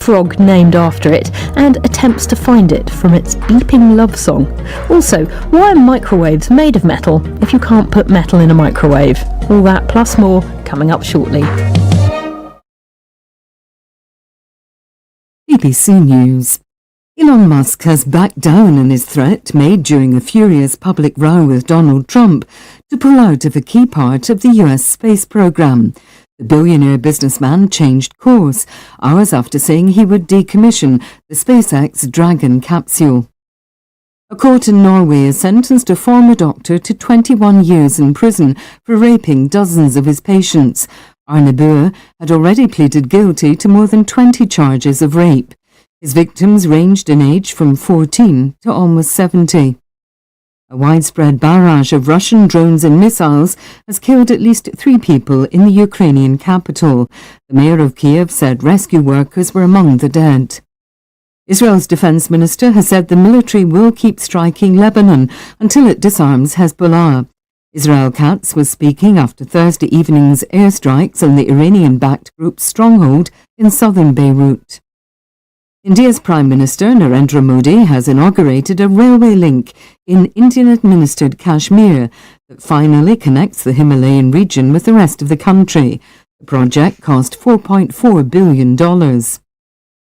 frog named after it and attempts to find it from its beeping love song. Also, why are microwaves made of metal if you can't put metal in a microwave? All that plus more coming up shortly. BBC News. Elon Musk has backed down on his threat made during a furious public row with Donald Trump to pull out of a key part of the US space program. The billionaire businessman changed course hours after saying he would decommission the SpaceX Dragon capsule. A court in Norway has sentenced a former doctor to 21 years in prison for raping dozens of his patients. Arne Boer had already pleaded guilty to more than 20 charges of rape. His victims ranged in age from 14 to almost 70. A widespread barrage of Russian drones and missiles has killed at least 3 people in the Ukrainian capital. The mayor of Kiev said rescue workers were among the dead. Israel's defense minister has said the military will keep striking Lebanon until it disarms Hezbollah. Israel Katz was speaking after Thursday evening's airstrikes on the Iranian-backed group's stronghold in southern Beirut. India's Prime Minister Narendra Modi has inaugurated a railway link in Indian-administered Kashmir that finally connects the Himalayan region with the rest of the country. The project cost $4.4 billion.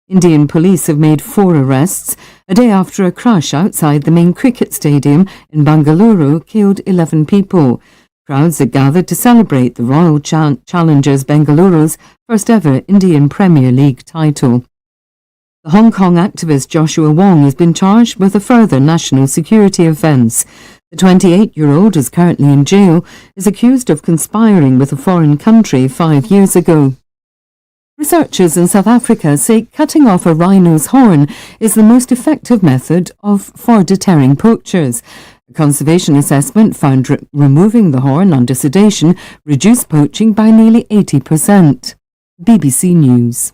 Indian police have made 4 arrests a day after a crash outside the main cricket stadium in Bengaluru killed 11 people. Crowds had gathered to celebrate the Royal Challengers Bengaluru's first ever Indian Premier League title. The Hong Kong activist Joshua Wong has been charged with a further national security offence. The 28-year-old is currently in jail, is accused of conspiring with a foreign country 5 years ago. Researchers in South Africa say cutting off a rhino's horn is the most effective method for deterring poachers. A conservation assessment found removing the horn under sedation reduced poaching by nearly 80%. BBC News.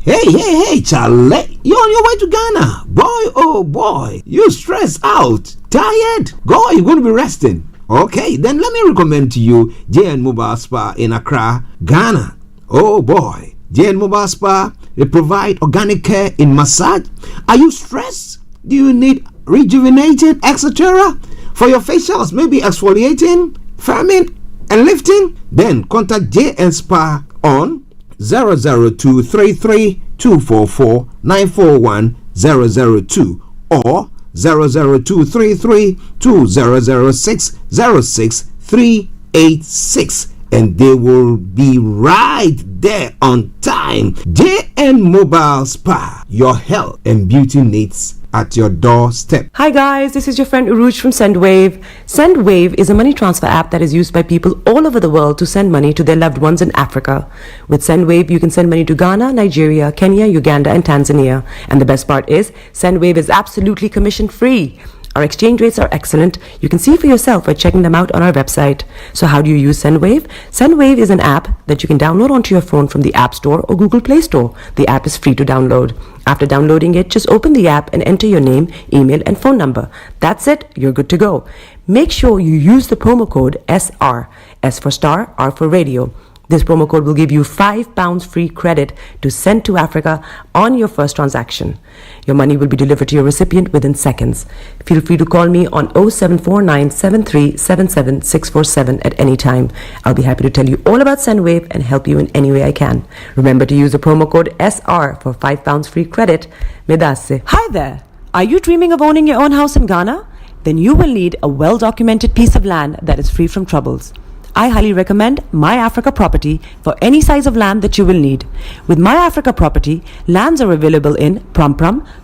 Hey, Charlie, you're on your way to Ghana. Boy, oh boy, you stressed out, tired? Go, you're going to be resting. Okay, then let me recommend to you JN Mobile Spa in Accra, Ghana. Oh boy, JN Mobile Spa, they provide organic care in massage. Are you stressed? Do you need rejuvenated, etc.? For your facials, maybe exfoliating, firming, and lifting? Then contact JN Spa on 00233 244 941 002 or 00233 2006 06386, and they will be right there on time. JN Mobile Spa, your health and beauty needs at your doorstep. Hi guys, this is your friend Uruj from SendWave. SendWave is a money transfer app that is used by people all over the world to send money to their loved ones in Africa. With SendWave, you can send money to Ghana, Nigeria, Kenya, Uganda, and Tanzania. And the best part is, SendWave is absolutely commission free. Our exchange rates are excellent. You can see for yourself by checking them out on our website. So how do you use SendWave? SendWave is an app that you can download onto your phone from the App Store or Google Play Store. The app is free to download. After downloading it, just open the app and enter your name, email, and phone number. That's it. You're good to go. Make sure you use the promo code SR. S for Star, R for Radio. This promo code will give you £5 free credit to send to Africa on your first transaction. Your money will be delivered to your recipient within seconds. Feel free to call me on 0749 7377 647 at any time. I'll be happy to tell you all about SendWave and help you in any way I can. Remember to use the promo code SR for £5 free credit. Medasse. Hi there. Are you dreaming of owning your own house in Ghana? Then you will need a well-documented piece of land that is free from troubles. I highly recommend My Africa Property for any size of land that you will need. With My Africa Property, lands are available in Pram,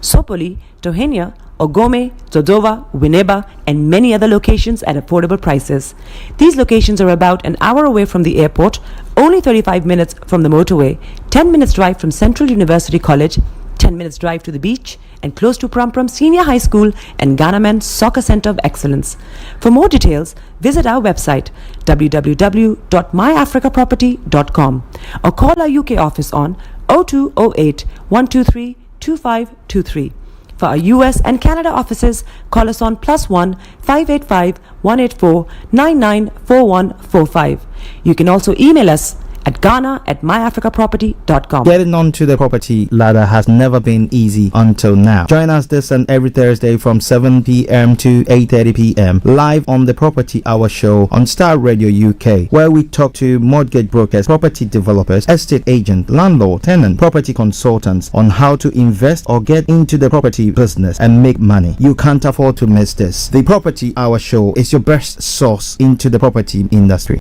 Sopoli, Tohenia, Ogome, Dodova, Winneba, and many other locations at affordable prices. These locations are about an hour away from the airport, only 35 minutes from the motorway, 10 minutes drive from Central University College, 10 minutes drive to the beach, and close to Pram Senior High School and Ghana Men's Soccer Center of Excellence. For more details, visit our website www.myafricaproperty.com or call our UK office on 0208 123 2523. For our US and Canada offices, call us on +1 585 184 994145. You can also email us at ghana@myafricaproperty.com. Getting onto the property ladder has never been easy until now. Join us this and every Thursday from 7 p.m. to 8:30 p.m. live on the Property Hour show on Starr Radio UK, where we talk to mortgage brokers, property developers, estate agents, landlord, tenant, property consultants on how to invest or get into the property business and make money. You can't afford to miss this. The Property Hour show is your best source into the property industry.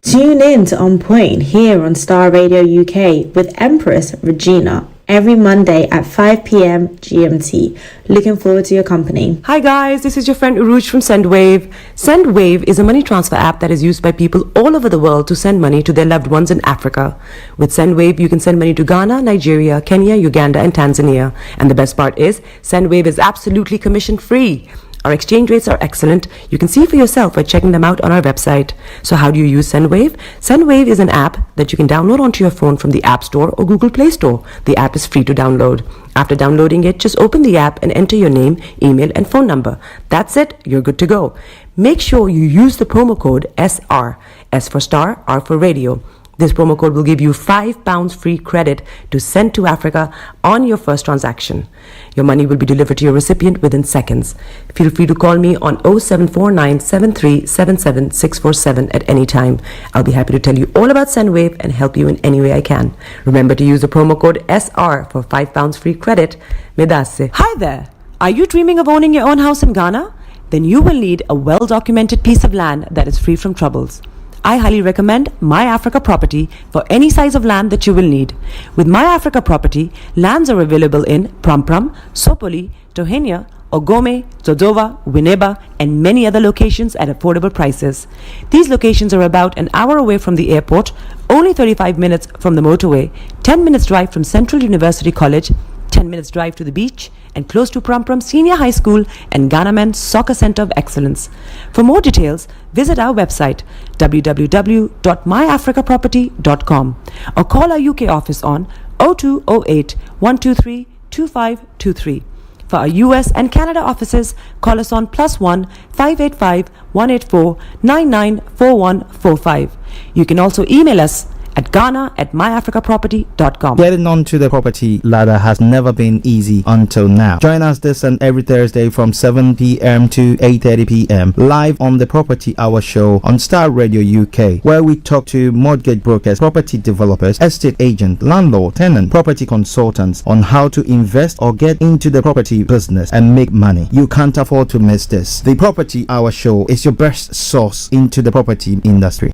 Tune in to On Point here on Starr Radio UK with Empress Regina every Monday at 5 p.m. GMT. Looking forward to your company. Hi guys, this is your friend Uruj from SendWave. SendWave is a money transfer app that is used by people all over the world to send money to their loved ones in Africa. With SendWave, you can send money to Ghana, Nigeria, Kenya, Uganda, and Tanzania. And the best part is, SendWave is absolutely commission free. Our exchange rates are excellent. You can see for yourself by checking them out on our website. So how do you use SendWave? SendWave is an app that you can download onto your phone from the App Store or Google Play Store. The app is free to download. After downloading it, just open the app and enter your name, email, and phone number. That's it. You're good to go. Make sure you use the promo code SR. S for Star, R for Radio. This promo code will give you £5 free credit to send to Africa on your first transaction. Your money will be delivered to your recipient within seconds. Feel free to call me on 0749 7377 647 at any time. I'll be happy to tell you all about SendWave and help you in any way I can. Remember to use the promo code SR for £5 free credit. Medasse. Hi there. Are you dreaming of owning your own house in Ghana? Then you will need a well-documented piece of land that is free from troubles. I highly recommend My Africa Property for any size of land that you will need. With My Africa Property, lands are available in Prampram, Sopoli, Tohenia, Ogome, Dodova, Winneba, and many other locations at affordable prices. These locations are about an hour away from the airport, only 35 minutes from the motorway, 10 minutes drive from Central University College, 10 minutes drive to the beach, and close to Prampram Senior High School and Ghana Men's Soccer Center of Excellence. For more details, visit our website www.myafricaproperty.com or call our UK office on 0208 123 2523. For our US and Canada offices, call us on +1 585 184 994145. You can also email us at ghana@myafricaproperty.com. Getting onto the property ladder has never been easy until now. Join us this and every Thursday from 7 p.m. to 8:30 p.m. live on the Property Hour show on Starr Radio UK, where we talk to mortgage brokers, property developers, estate agents, landlord, tenant, property consultants on how to invest or get into the property business and make money. You can't afford to miss this. The Property Hour show is your best source into the property industry.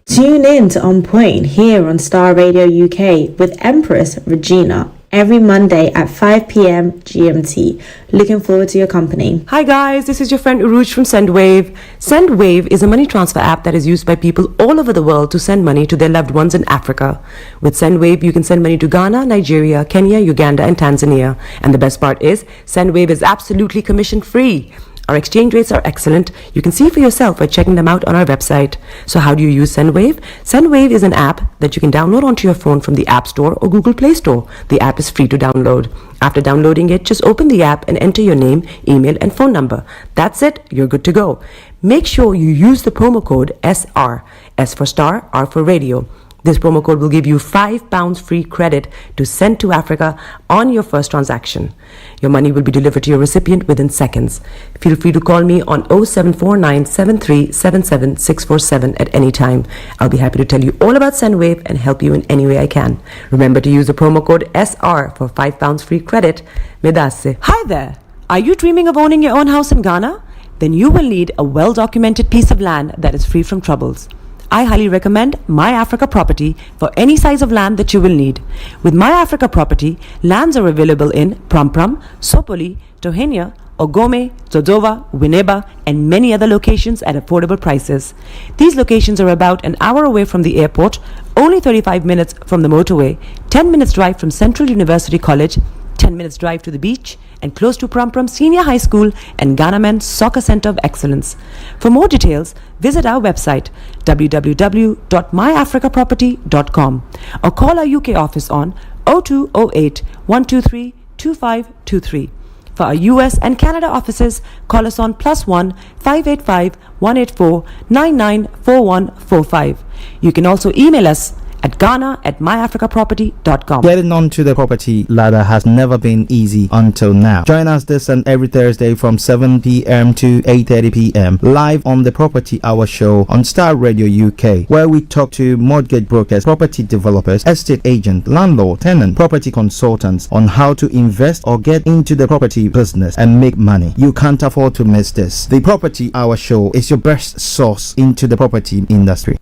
Tune in to On Point here on Starr Radio UK with Empress Regina every Monday at 5 p.m. GMT. Looking forward to your company. Hi guys, this is your friend Uruj from SendWave. SendWave is a money transfer app that is used by people all over the world to send money to their loved ones in Africa. With SendWave, you can send money to Ghana, Nigeria, Kenya, Uganda, and Tanzania. And the best part is, SendWave is absolutely commission free. Our exchange rates are excellent. You can see for yourself by checking them out on our website. So how do you use SendWave? SendWave is an app that you can download onto your phone from the App Store or Google Play Store. The app is free to download. After downloading it, just open the app and enter your name, email, and phone number. That's it. You're good to go. Make sure you use the promo code SR. S for Star, R for Radio. This promo code will give you £5 free credit to send to Africa on your first transaction. Your money will be delivered to your recipient within seconds. Feel free to call me on 0749 7377 647 at any time. I'll be happy to tell you all about SendWave and help you in any way I can. Remember to use the promo code SR for £5 free credit. Medasse. Hi there. Are you dreaming of owning your own house in Ghana? Then you will need a well-documented piece of land that is free from troubles. I highly recommend My Africa Property for any size of land that you will need. With My Africa Property, lands are available in Prampram, Sopoli, Tohenia, Ogome, Dodova, Winneba, and many other locations at affordable prices. These locations are about an hour away from the airport, only 35 minutes from the motorway, 10 minutes drive from Central University College, 10 minutes drive to the beach, and close to Prampram Senior High School and Ghana Men's Soccer Center of Excellence. For more details, visit our website www.myafricaproperty.com or call our UK office on 0208 123 2523. For our US and Canada offices, call us on +1 585 184 994145. You can also email us at ghana@myafricaproperty.com. Getting onto the property ladder has never been easy until now. Join us this and every Thursday from 7 p.m. to 8:30 p.m. live on the Property Hour show on Starr Radio UK, where we talk to mortgage brokers, property developers, estate agents, landlord, tenant, property consultants on how to invest or get into the property business and make money. You can't afford to miss this. The Property Hour show is your best source into the property industry.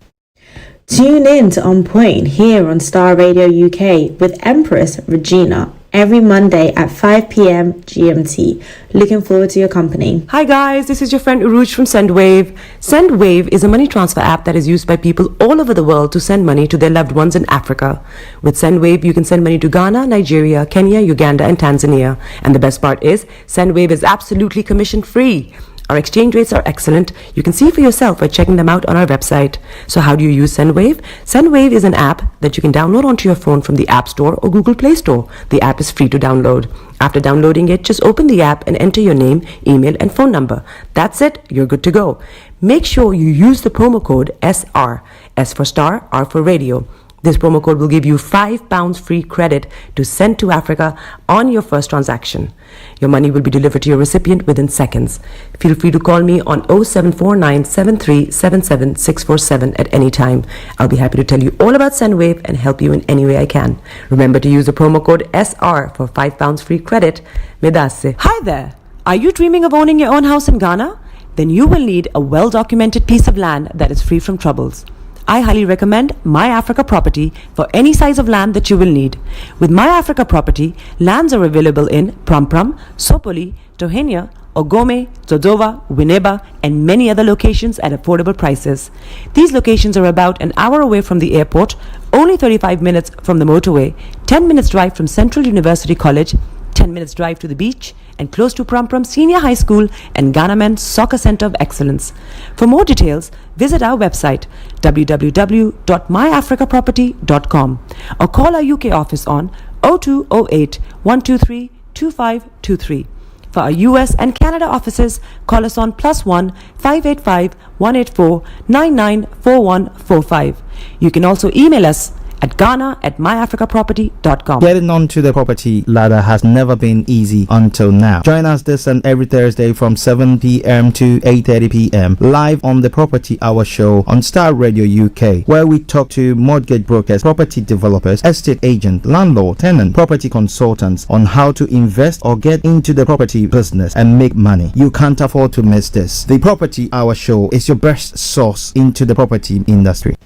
Tune in to On Point here on Starr Radio UK with Empress Regina every Monday at 5 p.m. GMT. Looking forward to your company. Hi guys, this is your friend Uruj from SendWave. SendWave is a money transfer app that is used by people all over the world to send money to their loved ones in Africa. With SendWave, you can send money to Ghana, Nigeria, Kenya, Uganda, and Tanzania. And the best part is, SendWave is absolutely commission free. Our exchange rates are excellent. You can see for yourself by checking them out on our website. So how do you use SendWave? SendWave is an app that you can download onto your phone from the App Store or Google Play Store. The app is free to download. After downloading it, just open the app and enter your name, email, and phone number. That's it. You're good to go. Make sure you use the promo code SR. S for Star, R for Radio. This promo code will give you £5 free credit to send to Africa on your first transaction. Your money will be delivered to your recipient within seconds. Feel free to call me on 0749 7377 647 at any time. I'll be happy to tell you all about SendWave and help you in any way I can. Remember to use the promo code SR for £5 free credit. Medasse. Hi there. Are you dreaming of owning your own house in Ghana? Then you will need a well-documented piece of land that is free from troubles. I highly recommend My Africa Property for any size of land that you will need. With My Africa Property, lands are available in Prampram, Sopoli, Tohenia, Ogome, Dodova, Winneba, and many other locations at affordable prices. These locations are about an hour away from the airport, only 35 minutes from the motorway, 10 minutes drive from Central University College, 10 minutes drive to the beach, and close to Prampram Senior High School and Ghana Men's Soccer Center of Excellence. For more details, visit our website www.myafricaproperty.com or call our UK office on 0208 123 2523. For our US and Canada offices, call us on +1 585 184 994145. You can also email us at ghana@myafricaproperty.com. Getting onto the property ladder has never been easy until now. Join us this and every Thursday from 7 p.m. to 8:30 p.m. live on the Property Hour show on Starr Radio UK, where we talk to mortgage brokers, property developers, estate agents, landlord, tenant, property consultants on how to invest or get into the property business and make money. You can't afford to miss this. The Property Hour show is your best source into the property industry.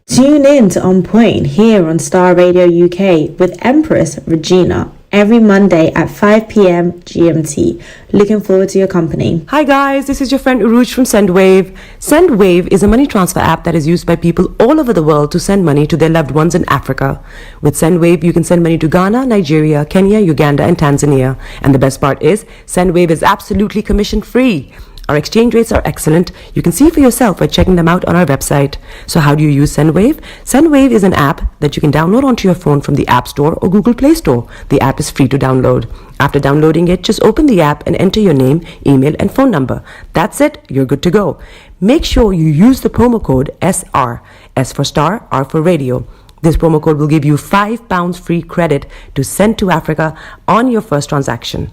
Tune in to On Point here on Starr Radio UK with Empress Regina every Monday at 5 p.m. GMT. Looking forward to your company. Hi guys, this is your friend Uruj from SendWave. SendWave is a money transfer app that is used by people all over the world to send money to their loved ones in Africa. With SendWave, you can send money to Ghana, Nigeria, Kenya, Uganda, and Tanzania. And the best part is, SendWave is absolutely commission free. Our exchange rates are excellent. You can see for yourself by checking them out on our website. So how do you use SendWave? SendWave is an app that you can download onto your phone from the App Store or Google Play Store. The app is free to download. After downloading it, just open the app and enter your name, email, and phone number. That's it. You're good to go. Make sure you use the promo code SR. S for Star, R for Radio. This promo code will give you £5 free credit to send to Africa on your first transaction.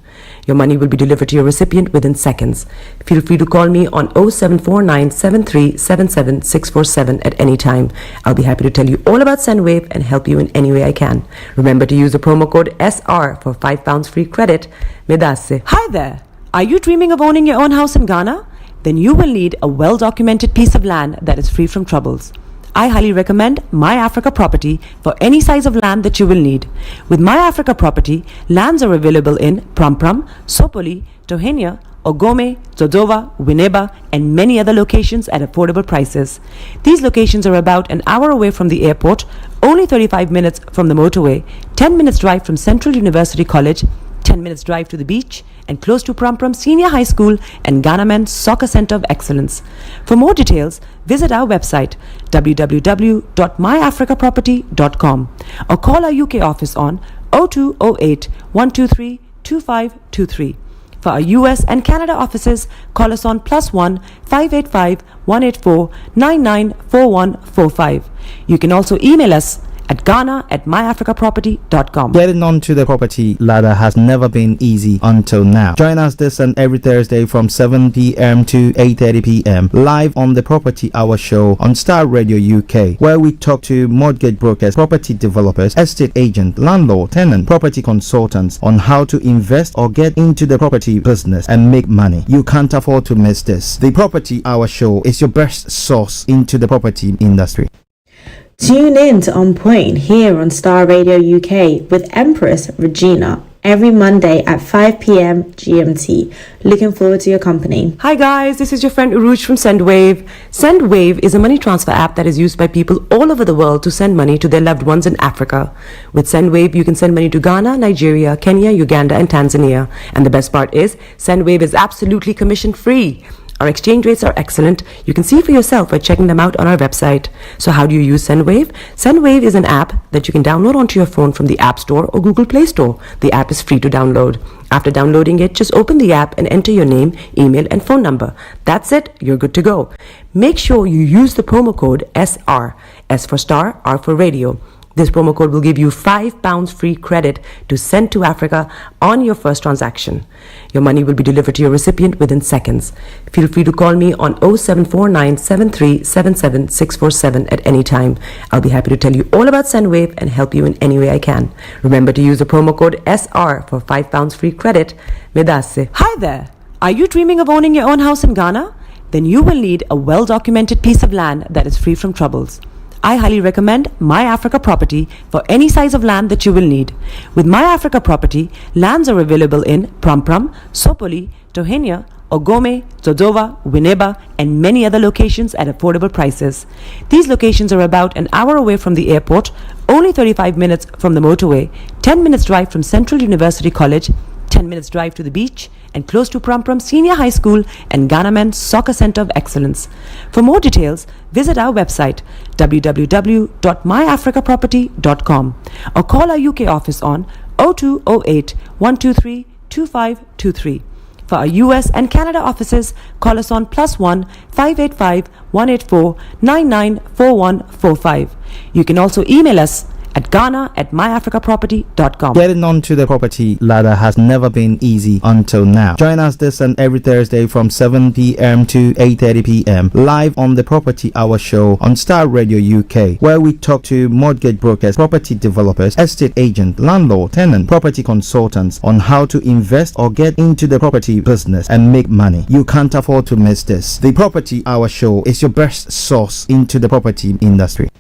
Your money will be delivered to your recipient within seconds. Feel free to call me on 0749 7377 647 at any time. I'll be happy to tell you all about SendWave and help you in any way I can. Remember to use the promo code SR for £5 free credit. Medasse. Hi there. Are you dreaming of owning your own house in Ghana? Then you will need a well-documented piece of land that is free from troubles. I highly recommend My Africa Property for any size of land that you will need. With My Africa Property, lands are available in Prampram, Sopoli, Tohenia, Ogome, Dodova, Winneba, and many other locations at affordable prices. These locations are about an hour away from the airport, only 35 minutes from the motorway, 10 minutes drive from Central University College, 10 minutes drive to the beach, and close to Prampram Senior High School and Ghana Men's Soccer Center of Excellence. For more details, visit our website www.myafricaproperty.com or call our UK office on 0208 123 2523. For our US and Canada offices, call us on +1 585 184 994145. You can also email us at ghana@myafricaproperty.com. Getting onto the property ladder has never been easy until now. Join us this and every Thursday from 7 p.m. to 8:30 p.m. live on the Property Hour show on Starr Radio UK, where we talk to mortgage brokers, property developers, estate agent, landlord, tenant, property consultants on how to invest or get into the property business and make money. You can't afford to miss this. The Property Hour show is your best source into the property industry. Tune in to On Point here on Star Radio UK with Empress Regina every Monday at 5 p.m. GMT. Looking forward to your company. Hi guys, this is your friend Uruj from SendWave. SendWave is a money transfer app that is used by people all over the world to send money to their loved ones in Africa. With SendWave, you can send money to Ghana, Nigeria, Kenya, Uganda, and Tanzania. And the best part is, SendWave is absolutely commission free. Our exchange rates are excellent. You can see for yourself by checking them out on our website. So how do you use SendWave? SendWave is an app that you can download onto your phone from the App Store or Google Play Store. The app is free to download. After downloading it, just open the app and enter your name, email, and phone number. That's it. You're good to go. Make sure you use the promo code SR. S for star, R for radio. This promo code will give you £5 free credit to send to Africa on your first transaction. Your money will be delivered to your recipient within seconds. Feel free to call me on 0749 7377 647 at any time. I'll be happy to tell you all about SendWave and help you in any way I can. Remember to use the promo code SR for £5 free credit. Medasse. Hi there. Are you dreaming of owning your own house in Ghana? Then you will need a well-documented piece of land that is free from troubles. I highly recommend My Africa Property for any size of land that you will need. With My Africa Property, lands are available in Prampram, Sopoli, Tohenia, Ogome, Dodova, Winneba, and many other locations at affordable prices. These locations are about an hour away from the airport, only 35 minutes from the motorway, 10 minutes drive from Central University College, 10 minutes drive to the beach, and close to Prampram Senior High School and Ghana Men's Soccer Center of Excellence. For more details, visit our website www.myafricaproperty.com or call our UK office on 0208 123 2523. For our US and Canada offices, call us on +1 585 184 994145. You can also email us at ghana@myafricaproperty.com. Getting onto the property ladder has never been easy until now. Join us this and every Thursday from 7 p.m. to 8:30 p.m. live on the Property Hour show on Starr Radio UK, where we talk to mortgage brokers, property developers, estate agent, landlord, tenant, property consultants on how to invest or get into the property business and make money. You can't afford to miss this. The Property Hour show is your best source into the property industry.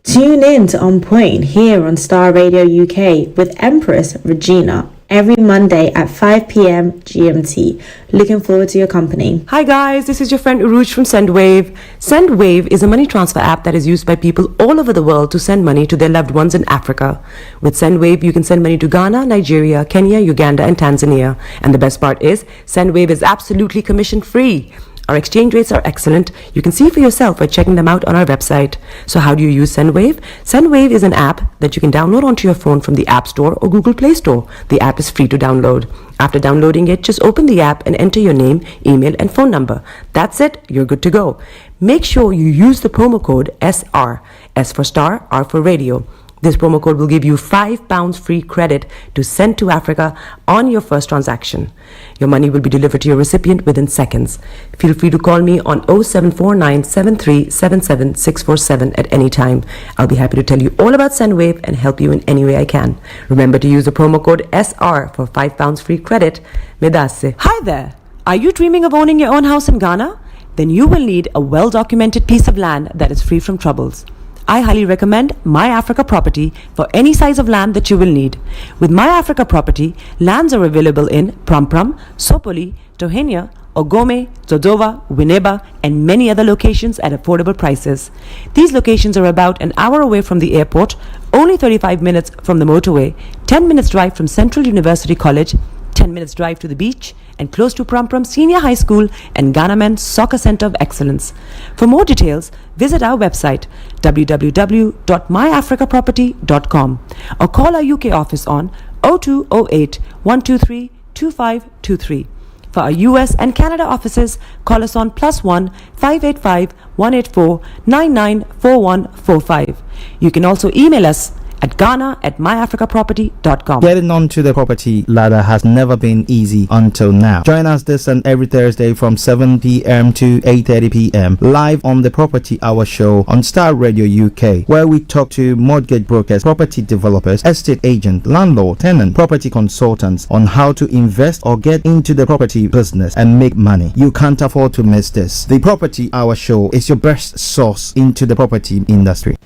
Tune in to On Point here on Star Radio UK with Empress Regina every Monday at 5 p.m. GMT. Looking forward to your company. Hi guys, this is your friend Uruj from SendWave. SendWave is a money transfer app that is used by people all over the world to send money to their loved ones in Africa. With SendWave, you can send money to Ghana, Nigeria, Kenya, Uganda, and Tanzania. And the best part is, SendWave is absolutely commission free. Our exchange rates are excellent. You can see for yourself by checking them out on our website. So how do you use SendWave? SendWave is an app that you can download onto your phone from the App Store or Google Play Store. The app is free to download. After downloading it, just open the app and enter your name, email, and phone number. That's it. You're good to go. Make sure you use the promo code SR. S for star, R for radio. This promo code will give you £5 free credit to send to Africa on your first transaction. Your money will be delivered to your recipient within seconds. Feel free to call me on 0749 7377 647 at any time. I'll be happy to tell you all about SendWave and help you in any way I can. Remember to use the promo code SR for £5 free credit. Medasse. Hi there. Are you dreaming of owning your own house in Ghana? Then you will need a well-documented piece of land that is free from troubles. I highly recommend My Africa Property for any size of land that you will need. With My Africa Property, lands are available in Prampram, Sopoli, Tohenia, Ogome, Dodova, Winneba, and many other locations at affordable prices. These locations are about an hour away from the airport, only 35 minutes from the motorway, 10 minutes drive from Central University College, 10 minutes drive to the beach, and close to Prampram Senior High School and Ghana Men's Soccer Center of Excellence. For more details, visit our website www.myafricaproperty.com or call our UK office on 0208 123 2523. For our US and Canada offices, call us on +1 585 184 994145. You can also email us at ghana@myafricaproperty.com. Getting onto the property ladder has never been easy until now. Join us this and every Thursday from 7 p.m. to 8:30 p.m. live on the Property Hour show on Starr Radio UK, where we talk to mortgage brokers, property developers, estate agents, landlord, tenant, property consultants on how to invest or get into the property business and make money. You can't afford to miss this. The Property Hour show is your best source into the property industry.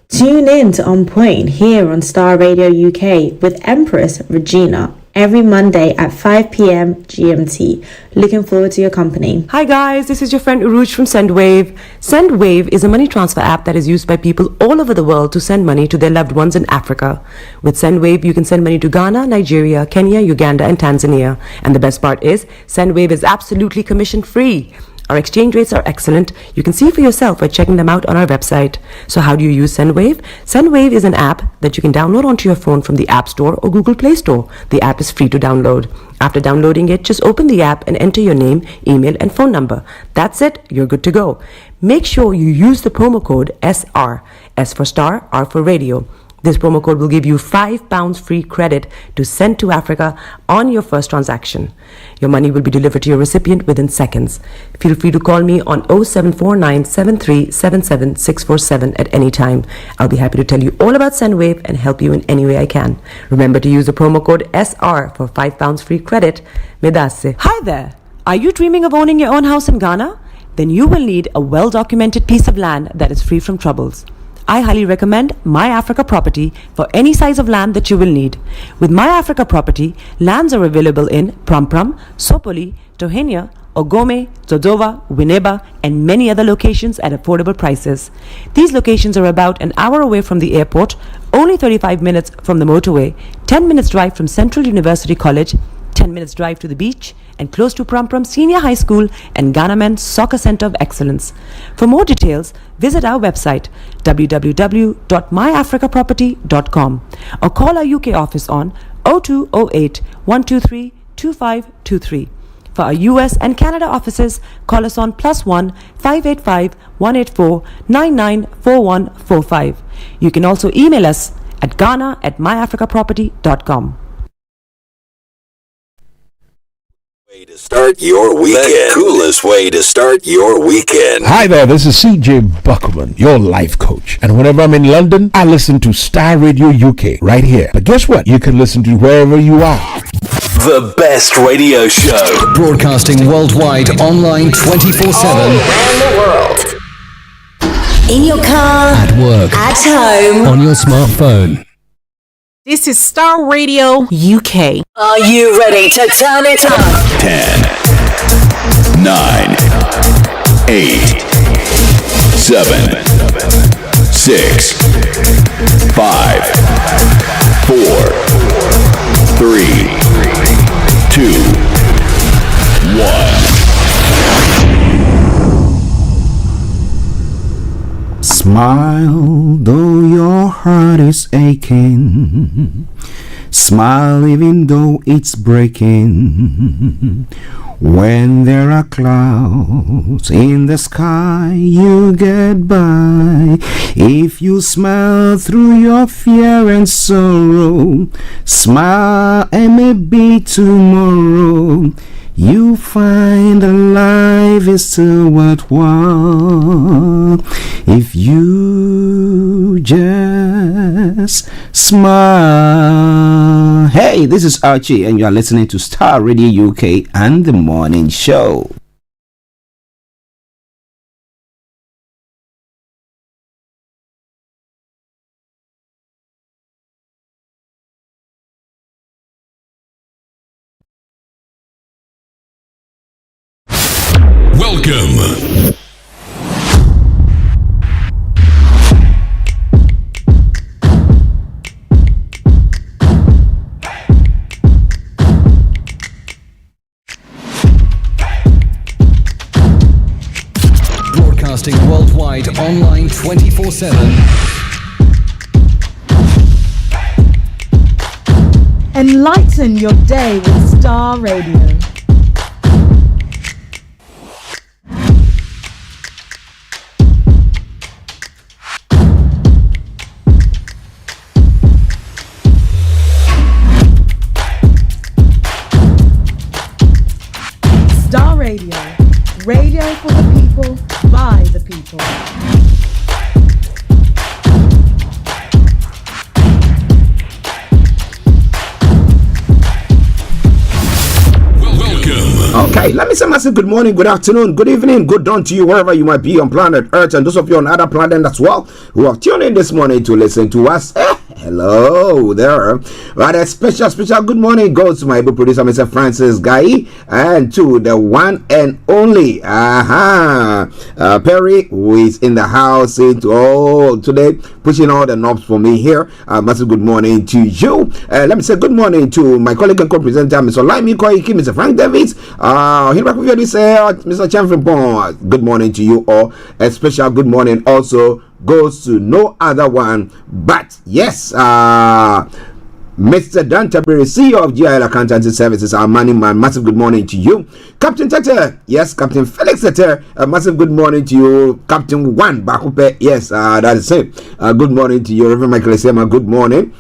Tune in to On Point here on Star Radio UK with Empress Regina every Monday at 5 p.m. GMT. Looking forward to your company. Hi guys, this is your friend Uruj from SendWave. SendWave is a money transfer app that is used by people all over the world to send money to their loved ones in Africa. With SendWave, you can send money to Ghana, Nigeria, Kenya, Uganda, and Tanzania. And the best part is, SendWave is absolutely commission free. Our exchange rates are excellent. You can see for yourself by checking them out on our website. So how do you use SendWave? SendWave is an app that you can download onto your phone from the App Store or Google Play Store. The app is free to download. After downloading it, just open the app and enter your name, email, and phone number. That's it. You're good to go. Make sure you use the promo code SR. S for Star, R for Radio. This promo code will give you £5 free credit to send to Africa on your first transaction. Your money will be delivered to your recipient within seconds. Feel free to call me on 0749 7377 647 at any time. I'll be happy to tell you all about SendWave and help you in any way I can. Remember to use the promo code SR for £5 free credit. Medasse. Hi there. Are you dreaming of owning your own house in Ghana? Then you will need a well-documented piece of land that is free from troubles. I highly recommend My Africa Property for any size of land that you will need. With My Africa Property, lands are available in Prampram, Sopoli, Tohenia, Ogome, Dodova, Winneba, and many other locations at affordable prices. These locations are about an hour away from the airport, only 35 minutes from the motorway, 10 minutes drive from Central University College, 10 minutes drive to the beach, and close to Prampram Senior High School and Ghana Men's Soccer Center of Excellence. For more details, visit our website www.myafricaproperty.com or call our UK office on 0208 123 2523. For our US and Canada offices, call us on +1 585 184 994145. You can also email us at ghana@myafricaproperty.com. Way to start your weekend. The coolest way to start your weekend. Hi there, this is CJ Buckman, your life coach. And whenever I'm in London, I listen to Star Radio UK right here. But guess what? You can listen to wherever you are. The best radio show. Broadcasting worldwide, online 24/7. Around the world. In your car. At work. At home. On your smartphone. This is Star Radio UK. Are you ready to turn it up? 10, 9, 8, 7, 6, 5, 4, 3, 2, 1. Smile, though your heart is aching. Smile even though it's breaking. When there are clouds in the sky, you get by. If you smile through your fear and sorrow, smile and maybe tomorrow you find that life is still worthwhile if you just smile. Hey, this is Archie and you are listening to Star Radio UK and the Morning Show. Welcome. Broadcasting worldwide, online 24/7. Enlighten your day with Starr Radio. Starr Radio. Radio for the people, by the people. Okay, let me say massive good morning, good afternoon, good evening, good dawn to you wherever you might be on planet Earth, and those of you on other planets as well who have tuned in this morning to listen to us. Hello there. Right, a special good morning goes to my able producer, Mr. Francis Guy, and to the one and only Perry, who is in the house today, pushing all the knobs for me here. Massive good morning to you. Let me say good morning to my colleague and co-presenter, Mr. Laimi Koiki, Mr. Frank Davids, Mr. Chamfrimpong. Good morning to you all. A special good morning also goes to no other one but Mr. Dan Tabiri, CEO of GIL Accountancy Services, our money man. Massive good morning to you. Captain Tete, yes, Captain Felix Tete, massive good morning to you. Captain One Bakupe, yes, that is it. Good morning to you. Reverend Michael Esema, good morning.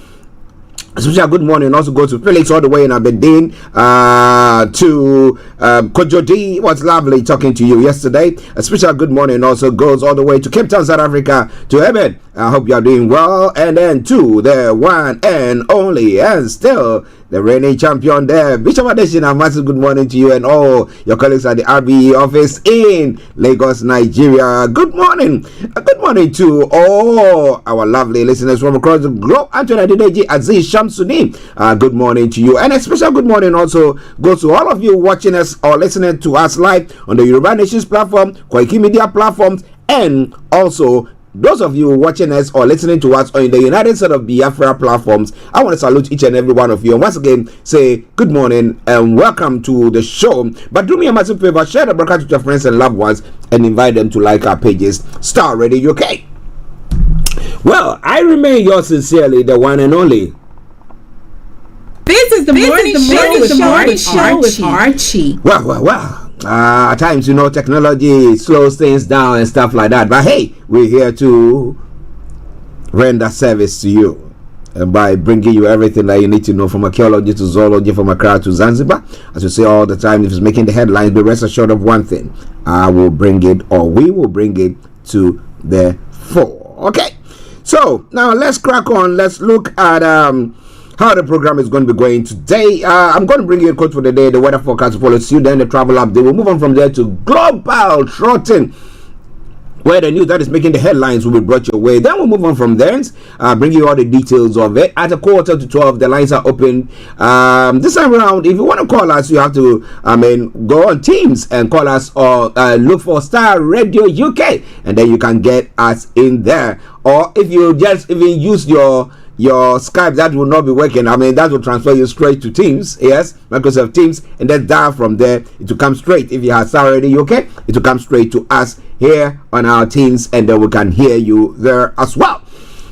Especially good morning also go to Felix all the way in Aberdeen, to Kojo D. It was lovely talking to you yesterday. A special good morning also goes all the way to Cape Town, South Africa, to Eben. I hope you are doing well. And then to the one and only and still the reigning champion there, Bishop Adesina. Massive good morning to you and all your colleagues at the RBE office in Lagos, Nigeria. Good morning. Good morning to all our lovely listeners from across the globe. Anthony Adedeji, Aziz Shamsuddin. Good morning to you. And a special good morning also goes to all of you watching us or listening to us live on the Yoruba Nations platform, Koiki Media platforms, and also those of you watching us or listening to us on the United States of Biafra platforms. I want to salute each and every one of you, and once again say good morning and welcome to the show. But do me a massive favor, share the broadcast with your friends and loved ones and invite them to like our pages, Starr Radio UK. Well, I remain yours sincerely, the one and only. This is the morning show with Archie. Well. At times, technology slows things down and stuff like that. But hey, we're here to render service to you by bringing you everything that you need to know, from archaeology to zoology, from Accra to Zanzibar. As we say all the time, if it's making the headlines, be rest assured of one thing: we will bring it to the fore. Okay, so now let's crack on. Let's look at how the program is going to be going today. I'm going to bring you a quote for the day, the weather forecast follow suit, then the travel update. We'll move on from there to global trotting, where the news that is making the headlines will be brought your way. Then we'll move on from there, bring you all the details of it. At 11:45, the lines are open. This time around, if you want to call us, you have to, go on Teams and call us, or look for Starr Radio UK, and then you can get us in there. Or if you just even use your Skype, that will not be working. That will transfer you straight to Teams. Yes, Microsoft Teams, and then dial from there. It will come straight. If you have Starr Radio UK, it will come straight to us here on our Teams, and then we can hear you there as well.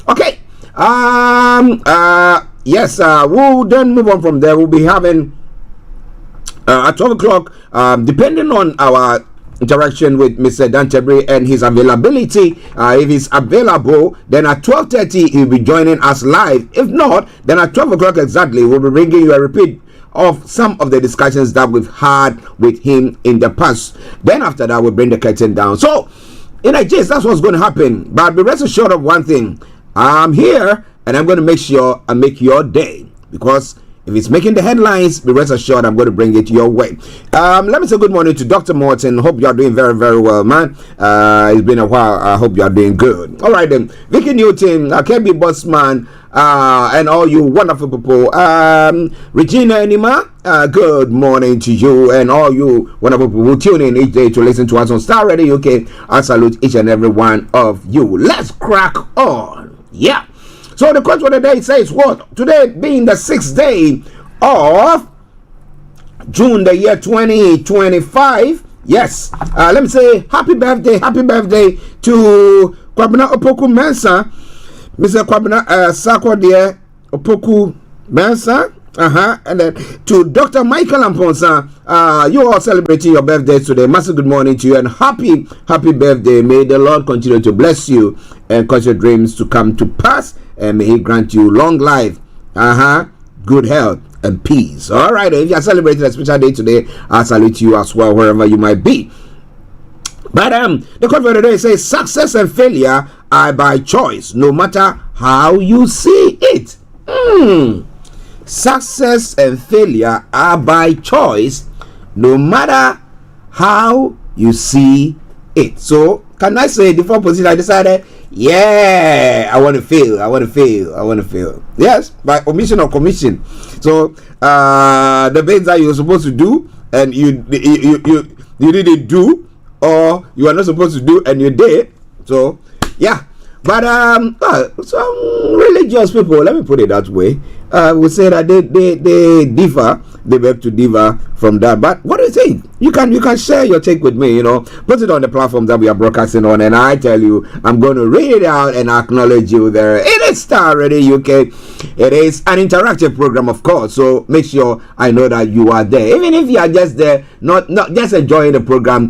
Okay. Yes. We'll then move on from there. We'll be having at 12 o'clock, depending on our interaction with Mr. Dan Tabiri and his availability. If he's available, then at 12:30 he'll be joining us live. If not, then at 12 o'clock exactly, we'll be bringing you a repeat of some of the discussions that we've had with him in the past. Then after that, we'll bring the curtain down. So in a case, that's what's going to happen. But be rest assured of one thing: I'm here and I'm going to make sure I make your day, because if it's making the headlines, be rest assured I'm going to bring it your way. Let me say good morning to Dr. Morton. Hope you are doing very, very well, man. It's been a while. I hope you are doing good. All right, then. Vicky Newton, KB Bossman, and all you wonderful people. Regina Enima, good morning to you, and all you wonderful people who tune in each day to listen to us on Starr Radio UK. I salute each and every one of you. Let's crack on. Yeah. So the quote for the day says what? Today being the 6th day of June, the year 2025. Yes. Let me say happy birthday to Kwabena Opoku Mensa. Mr. Kwabena Sakwa dear Opoku Mensa. And then to Dr. Michael Amponsa, you all celebrating your birthday today. Massive good morning to you and happy birthday. May the Lord continue to bless you and cause your dreams to come to pass. And may He grant you long life, good health and peace. All right, if you are celebrating a special day today, I salute you as well, wherever you might be. But the quote for today says, success and failure are by choice, no matter how you see it. Success and failure are by choice, no matter how you see it. So, can I say the first position I decided, I want to fail. Yes, by omission or commission. So, the things that you're supposed to do and you didn't do, or you are not supposed to do and you did. So, yeah. But some religious people, let me put it that way, will say that they differ. They have to differ from that. But what do you think? You can share your take with me. Put it on the platform that we are broadcasting on, and I tell you, I'm going to read it out and acknowledge you there. It is Starr Radio UK. It is an interactive program, of course. So make sure I know that you are there, even if you are just there, not just enjoying the program.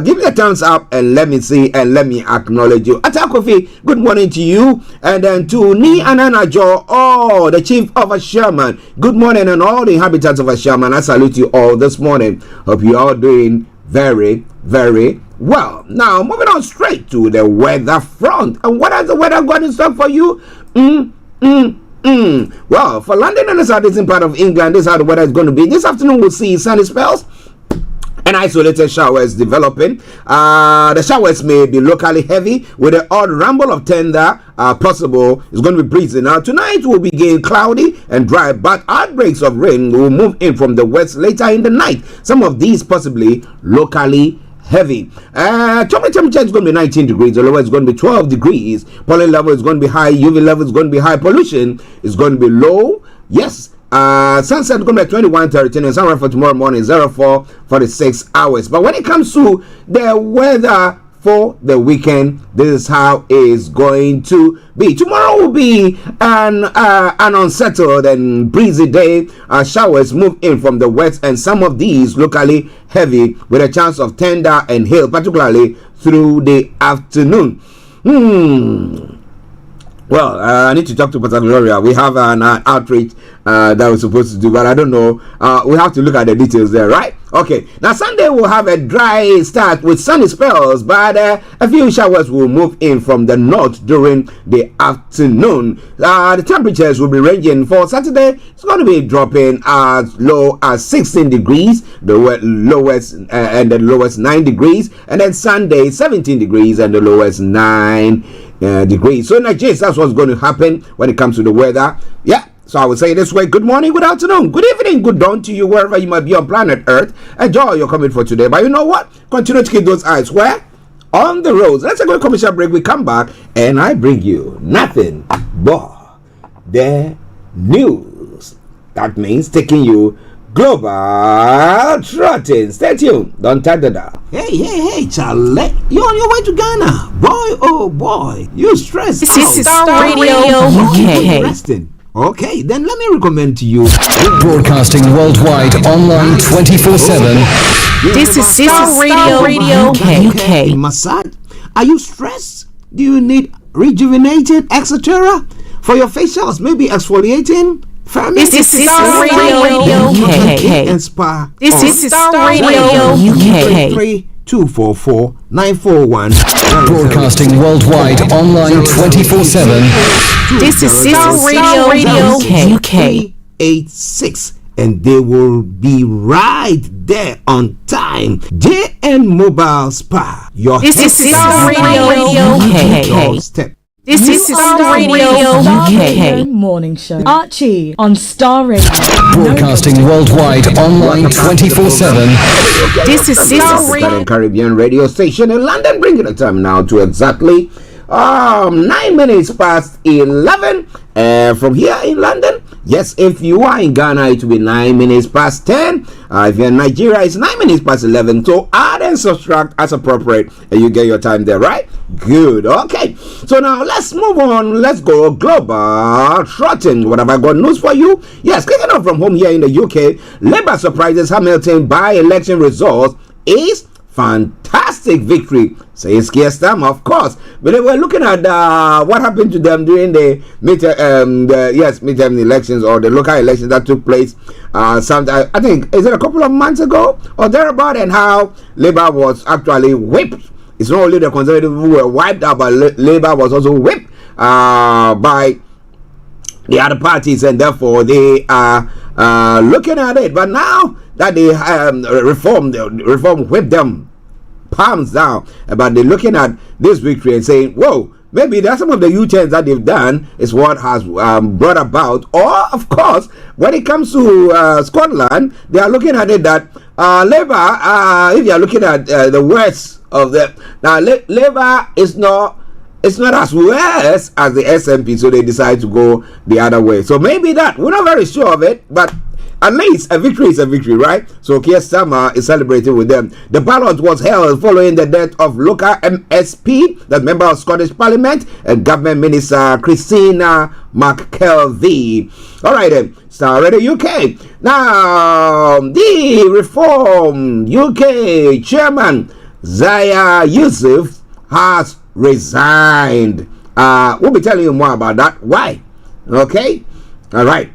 Give me a thumbs up and let me see and let me acknowledge you. Atakofi, good morning to you, and then to Ni Ananajo, the chief of a Sherman. Good morning, and all the inhabitants of a Sherman. I salute you all this morning. Hope you are doing very, very well. Now, moving on straight to the weather front. And what has the weather got in stock for you? Well, for London and the southeastern part of England, this is how the weather is going to be. This afternoon, we'll see sunny spells and isolated showers developing. The showers may be locally heavy with an odd rumble of thunder possible. It's going to be breezy. Now tonight will begin cloudy and dry, but outbreaks of rain will move in from the west later in the night. Some of these possibly locally heavy. Temperature is going to be 19 degrees. The lower is going to be 12 degrees. Pollen level is going to be high. UV level is going to be high. Pollution is going to be low. Yes. Sunset is going to be 21:13 and sunrise for tomorrow morning 04:46 hours. But when it comes to the weather for the weekend, this is how it's going to be. Tomorrow will be an unsettled and breezy day. Showers move in from the west, and some of these locally heavy with a chance of thunder and hail, particularly through the afternoon. Well, I need to talk to Pastor Gloria. We have an outreach that we're supposed to do, but I don't know. We have to look at the details there, right? Okay. Now, Sunday we'll have a dry start with sunny spells, but a few showers will move in from the north during the afternoon. The temperatures will be ranging for Saturday. It's going to be dropping as low as 16 degrees, the lowest and the lowest 9 degrees, and then Sunday 17 degrees and the lowest 9 degrees. So in Nigeria, that's what's going to happen when it comes to the weather. Yeah. So I would say this way: good morning, good afternoon, good evening, good dawn to you wherever you might be on planet Earth. Enjoy your comment for today. But you know what? Continue to keep those eyes where? On the roads. Let's take a commercial break. We come back and I bring you nothing but the news. That means taking you global trotting. Stay tuned. Don't touch the dial. Hey, Charlie. You're on your way to Ghana. Boy, oh boy. You stressed out. This is Starr Radio UK. Resting. Okay, then let me recommend to you. Broadcasting worldwide online 24/7. This is Starr Radio UK. Massage. Are you stressed? Do you need rejuvenating, etc.? For your facials, maybe exfoliating? This is Starr Radio UK. And spa. This is Starr Radio UK. 244-941. Broadcasting worldwide online 24/7. This is Starr Radio UK. 86, and they will be right there on time. JN Mobile Spa. This is Starr Radio UK. This is Starr Radio UK. Morning show. Archie on Starr Radio. Broadcasting worldwide online 24/7. This is Starr Radio Caribbean radio station in London, bringing the time now to exactly 9 minutes past 11. From here in London, Yes, if you are in Ghana, it will be 9 minutes past 10. If you're in Nigeria, it's 9 minutes past 11. So add and subtract as appropriate, and you get your time there, right? Good. Okay. So now let's move on. Let's go global trotting. What have I got news for you? Yes, kicking off from home here in the UK, Labour surprises Hamilton by-election results is fantastic victory, says Keir Starmer, of course. But they were looking at what happened to them during the midterm elections or the local elections that took place. I think, is it a couple of months ago or thereabout, and how Labour was actually whipped. It's not only the Conservatives who were wiped out, but Labour was also whipped by the other parties, and therefore they are looking at it. But now that they reform whipped them palms down, but they're looking at this victory and saying, whoa, maybe that's some of the U-turns that they've done is what has brought about. Or, of course, when it comes to Scotland, they are looking at it that Labour, if you are looking at the worst of them, now Labour is not, it's not as worse as the SNP, so they decide to go the other way. So maybe that, we're not very sure of it, but at least a victory is a victory, right? So Keir Starmer is celebrating with them. The ballot was held following the death of local MSP, the member of Scottish Parliament, and Government Minister Christina McKelvey. All right then, Starr Radio UK. Now, the Reform UK chairman Zaya Yusuf has resigned. We'll be telling you more about that. Why? Okay. All right.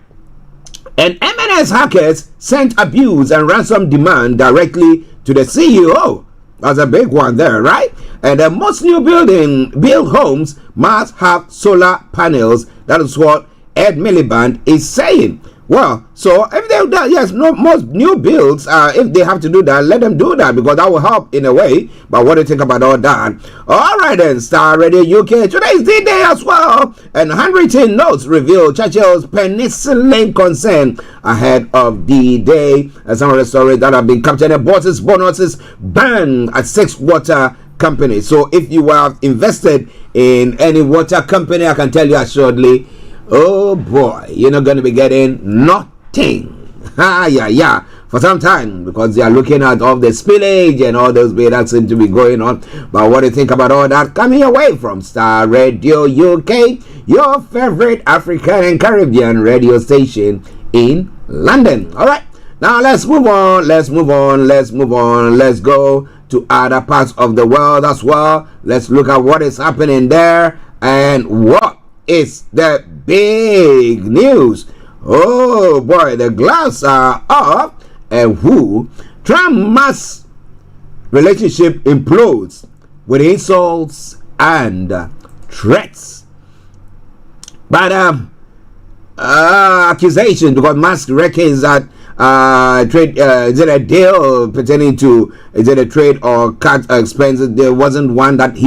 And MNS hackers sent abuse and ransom demand directly to the CEO. That's a big one there, right? And most new build homes must have solar panels. That is what Ed Miliband is saying. Well, so if they do that, yes, most new builds, if they have to do that, let them do that, because that will help in a way. But what do you think about all that? All right then, Starr Radio UK. Today's D-Day as well. And handwritten notes reveal Churchill's penicillin concern ahead of D-Day. And some of the stories that have been captured. Bonuses banned at 6 water companies. So if you have invested in any water company, I can tell you assuredly, oh boy, you're not going to be getting nothing. Yeah, for some time, because they are looking at all the spillage and all those bits that seem to be going on. But what do you think about all that? Coming away from Starr Radio UK, your favorite African and Caribbean radio station in London. All right, now let's move on. Let's go to other parts of the world as well. Let's look at what is happening there and what is the big news. Oh boy, the gloves are off. And who? Trump-Musk relationship implodes with insults and threats. But accusation, because Musk reckons that trade, is it a deal pertaining to, is it a trade or cut expenses? There wasn't one that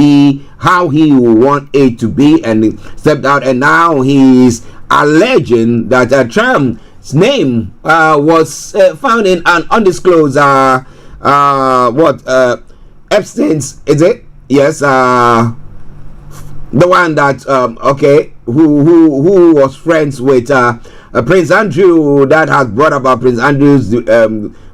how he want it to be, and he stepped out, and now he's alleging that Trump's name was found in an undisclosed Epstein's, is it? Yes, the one that who was friends with Prince Andrew, that has brought about Prince Andrew's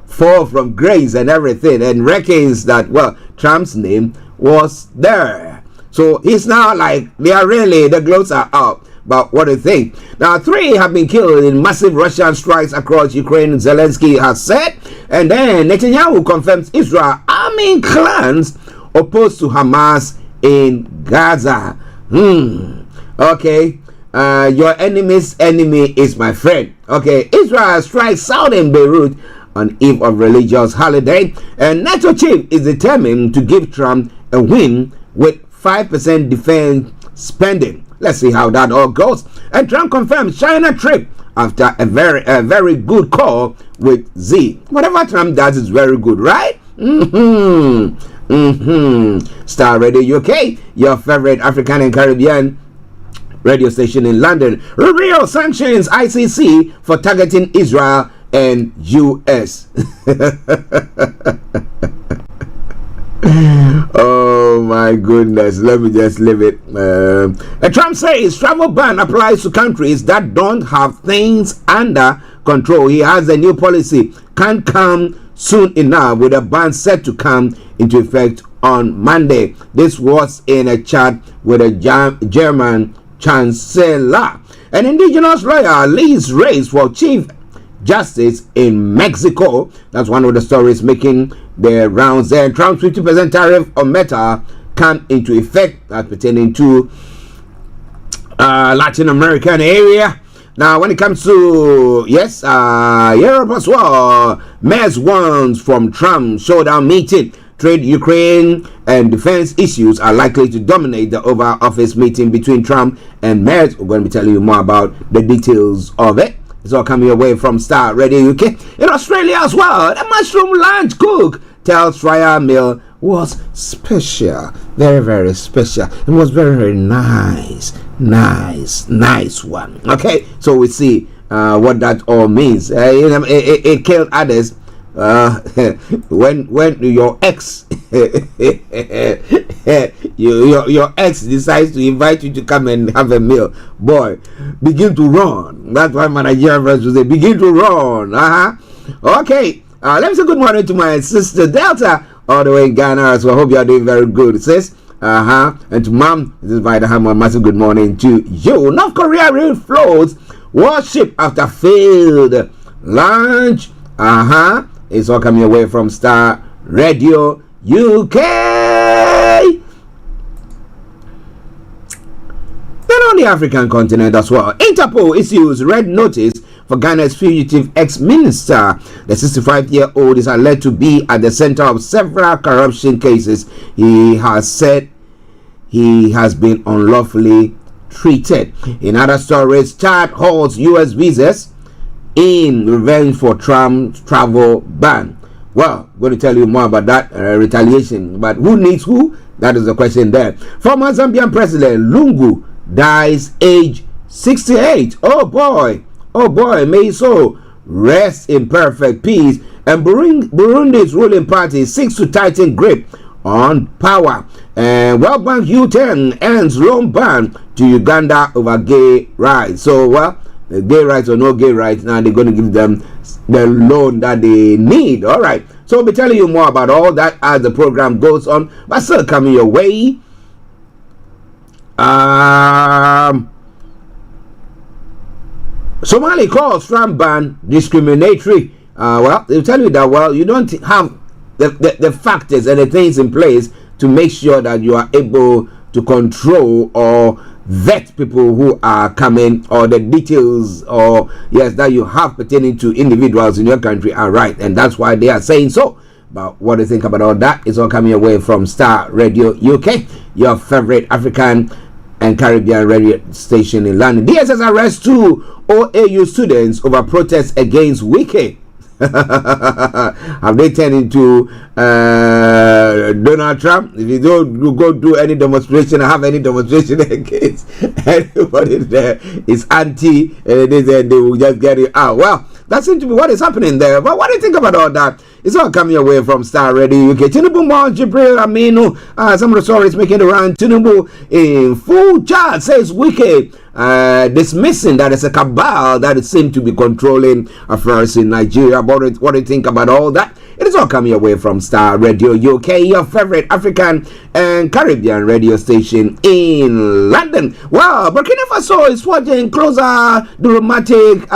fall from grace and everything, and reckons that, well, Trump's name was there. So he's now like, the gloves are up. But what do you think? Now, 3 have been killed in massive Russian strikes across Ukraine, Zelensky has said. And then Netanyahu confirms Israel arming clans opposed to Hamas in Gaza. Okay. Your enemy's enemy is my friend. Okay. Israel strikes southern Beirut on eve of religious holiday. And NATO chief is determined to give Trump a win with 5% defense spending. Let's see how that all goes. And Trump confirms China trip after a very good call with Xi. Whatever Trump does is very good, right? Starr Radio UK, your favorite African and Caribbean radio station in London. Real sanctions ICC for targeting Israel and US. Oh Oh my goodness, let me just leave it. Trump says travel ban applies to countries that don't have things under control. He has a new policy, can't come soon enough, with a ban set to come into effect on Monday. This was in a chat with a German chancellor. An indigenous lawyer leads race for chief justice in Mexico. That's one of the stories making the rounds there. Trump's 50% tariff on metal come into effect. That's pertaining to Latin American area. Now, when it comes to, Europe as well, Mayors warns from Trump showdown meeting. Trade, Ukraine, and defense issues are likely to dominate the Oval Office meeting between Trump and Mayors. We're going to be telling you more about the details of it. It's all coming away from Starr Radio UK. In Australia as well, the mushroom lunch cook tells Royal Meal was special. Very, very special. It was very, very nice one. Okay, so we see what that all means. It killed others. When your ex your ex decides to invite you to come and have a meal, boy, begin to run. That's why my Nigerian friends will say, begin to run. Okay, let me say good morning to my sister Delta, all the way in Ghana. So I hope you are doing very good, sis. And to mom, this is Vida Hammer. Massive good morning to you. North Korea refloats warship after failed launch. It's all coming away from Starr Radio UK. Then on the African continent as well, Interpol issues red notice for Ghana's fugitive ex-minister. The 65-year-old is alleged to be at the center of several corruption cases. He has said he has been unlawfully treated. In other stories, Chad holds U.S. visas in revenge for Trump's travel ban. Well, I'm going to tell you more about that retaliation. But who needs who? That is the question there. Former Zambian President Lungu dies age 68. Oh boy, may he so rest in perfect peace. And Burundi's ruling party seeks to tighten grip on power. And World Bank U10 ends loan ban to Uganda over gay rights. So, well, the gay rights or no gay rights, now they're going to give them the loan that they need. All right. So we'll be telling you more about all that as the program goes on. But still coming your way. Somali calls Trump ban discriminatory. Well, they'll tell you that, well, you don't have the factors and the things in place to make sure that you are able to control or vet people who are coming, or the details or that you have pertaining to individuals in your country are right, and that's why they are saying so. But what do you think about all that? It's all coming away from Starr Radio UK, your favorite African and Caribbean radio station in London. DSS arrests 2 OAU students over protests against Wiki. Have they turned into Donald Trump? If you don't go do any demonstration or have any demonstration against anybody there, it's anti, and they will just get it out. Well, that seems to be what is happening there. But what do you think about all that? It's all coming away from Starr Radio UK. Tinubu Mount Jibril Aminu, some of the stories making the round. Tinubu in full charge says Wiki dismissing that it's a cabal that seems to be controlling affairs in Nigeria. What do you think about all that? It is all coming away from Starr Radio UK, your favorite African and Caribbean radio station in London. Well, Burkina Faso is forging closer diplomatic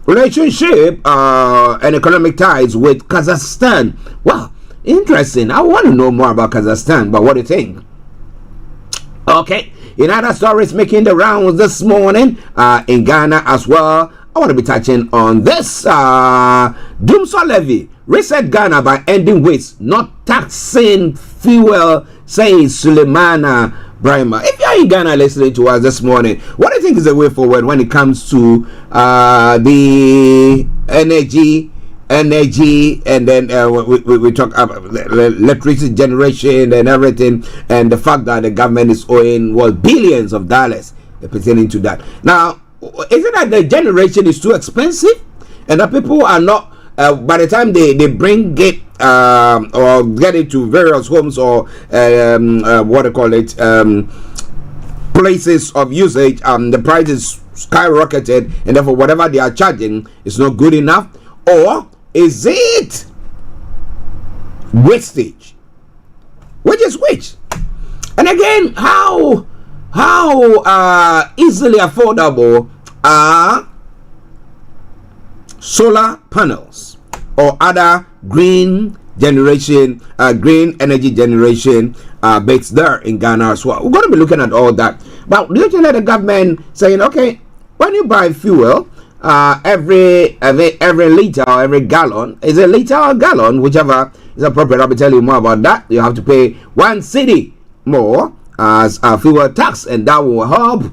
relationship and economic ties with Kazakhstan. Well, interesting. I want to know more about Kazakhstan, but what do you think? Okay. In other stories making the rounds this morning in Ghana as well, I want to be touching on this. Doomsday levy reset Ghana by ending waste, not taxing fuel, says Suleimana Brahima. If you're in Ghana listening to us this morning, what do you think is the way forward when it comes to the energy, and then we talk about electricity generation and everything, and the fact that the government is owing billions of dollars pertaining to that. Now, is it that the generation is too expensive and that people are not by the time they bring it or get it to various homes or what do you call it, places of usage, the price is skyrocketed, and therefore whatever they are charging is not good enough? Or is it wastage? Which is which? And again, how easily affordable are solar panels or other green energy generation bits there in Ghana as well? We're going to be looking at all that. But do you think that the government saying, okay, when you buy fuel, every liter or every gallon, is a liter or gallon, whichever is appropriate, I'll be telling you more about that. You have to pay 1 cedi more as a fuel tax, and that will help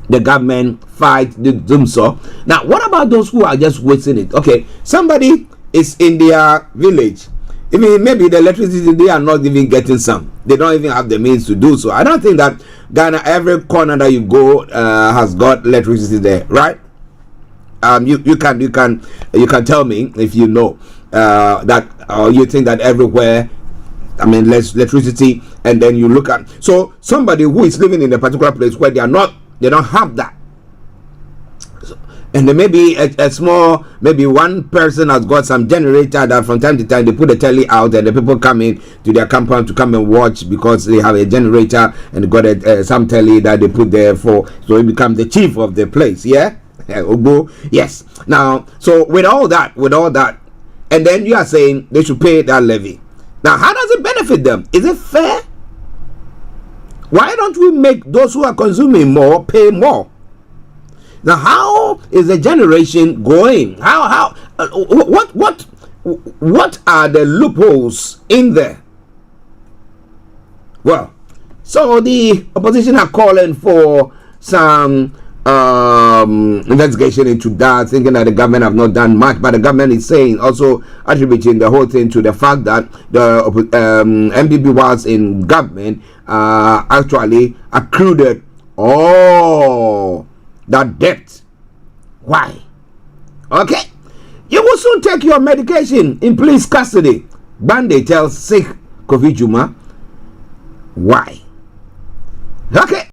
the government fight the doomso. Now, what about those who are just wasting it? Okay, somebody is in their village. Even maybe the electricity, they are not even getting some. They don't even have the means to do so. I don't think that Ghana, every corner that you go, has got electricity there, right? You can tell me if you know that, or you think that everywhere, I mean, less electricity, and then you look at, so somebody who is living in a particular place where they don't have that, and there may be a small, maybe one person has got some generator that from time to time they put the telly out and the people come in to their compound to come and watch because they have a generator and got some telly that they put there for, so he becomes the chief of the place. Yeah, yes. Now, so with all that, and then you are saying they should pay that levy. Now, how does it benefit them? Is it fair? Why don't we make those who are consuming more pay more? Now, how is the generation going? What are the loopholes in there? Well, so the opposition are calling for some investigation into that, thinking that the government have not done much, but the government is saying, also attributing the whole thing to the fact that the MPP was in government actually accrued all that debt. Why? Okay, you will soon take your medication in police custody. Bande tells sick Kofi Juma. Why? Okay,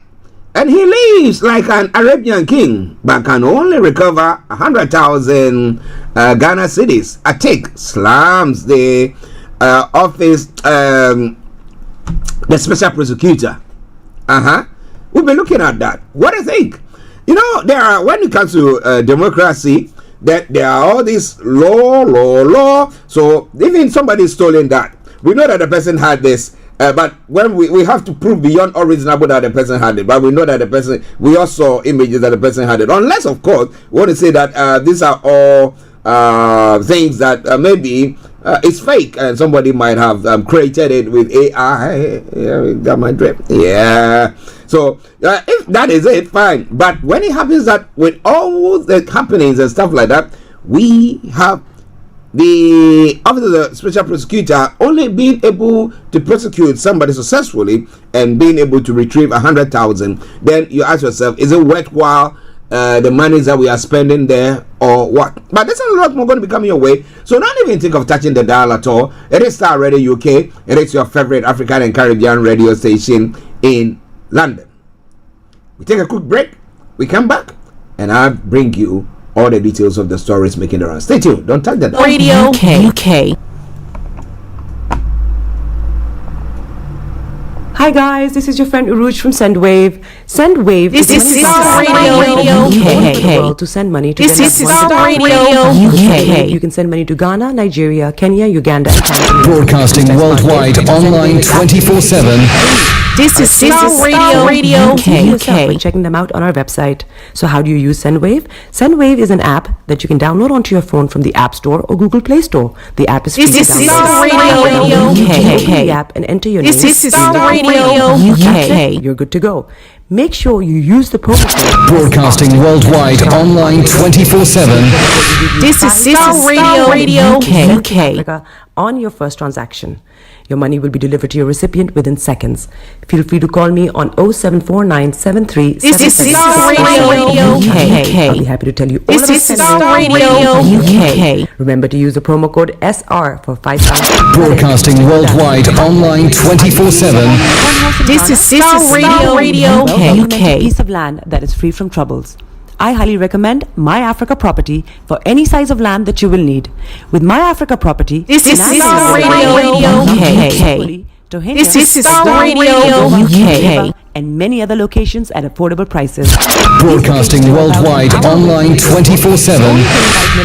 and he lives like an Arabian king, but can only recover 100,000 Ghana cedis. A tick slams the office, the special prosecutor. We'll be looking at that. What do you think? You know, there are, when it comes to democracy, that there are all these law. So even somebody stolen that, we know that the person had this. But when we have to prove beyond all reasonable that the person had it, but we know that the person, we also saw images that the person had it, unless of course we want to say that these are all things that maybe it's fake and somebody might have created it with AI. Yeah, got my drip. Yeah. So if that is it, fine. But when it happens that with all the happenings and stuff like that, we have the office of the special prosecutor only being able to prosecute somebody successfully and being able to retrieve 100,000, then you ask yourself, is it worthwhile the monies that we are spending there or what? But there's a lot more going to be coming your way, so don't even think of touching the dial at all. It is Starr Radio UK. It is your favorite African and Caribbean radio station in London. We take a quick break, we come back, and I'll bring you all the details of the stories making the rounds. Stay tuned, don't touch that. Radio UK. Hi guys, this is your friend Uruj from SendWave. SendWave This is Starr Radio UK. To send money to This is Starr Radio UK. You can send money to Ghana, Nigeria, Kenya, Uganda, and Tanzania. Broadcasting worldwide, online 24/7. This is Starr Radio UK. By checking them out on our website. So how do you use SendWave? SendWave is an app that you can download onto your phone from the App Store or Google Play Store. The app is free to This is download. Starr Radio Open UK. the app and enter your name. This is Starr Radio UK. You're good to go. Make sure you use the promo code. Broadcasting worldwide, online 24/7. This is Starr Radio UK. On your first transaction. Your money will be delivered to your recipient within seconds. Feel free to call me on 074973. This is Starr Radio UK. I'll be happy to tell you all This about is Starr Radio UK. Remember to use the promo code SR for 5,000. Broadcasting worldwide, online 24/7. This is Starr Radio UK. Piece of land that is free from troubles. I highly recommend My Africa Property for any size of land that you will need. With My Africa Property, This is Starr Radio UK. This is Starr Radio UK. And many other locations at affordable prices. Broadcasting worldwide, online 24/7.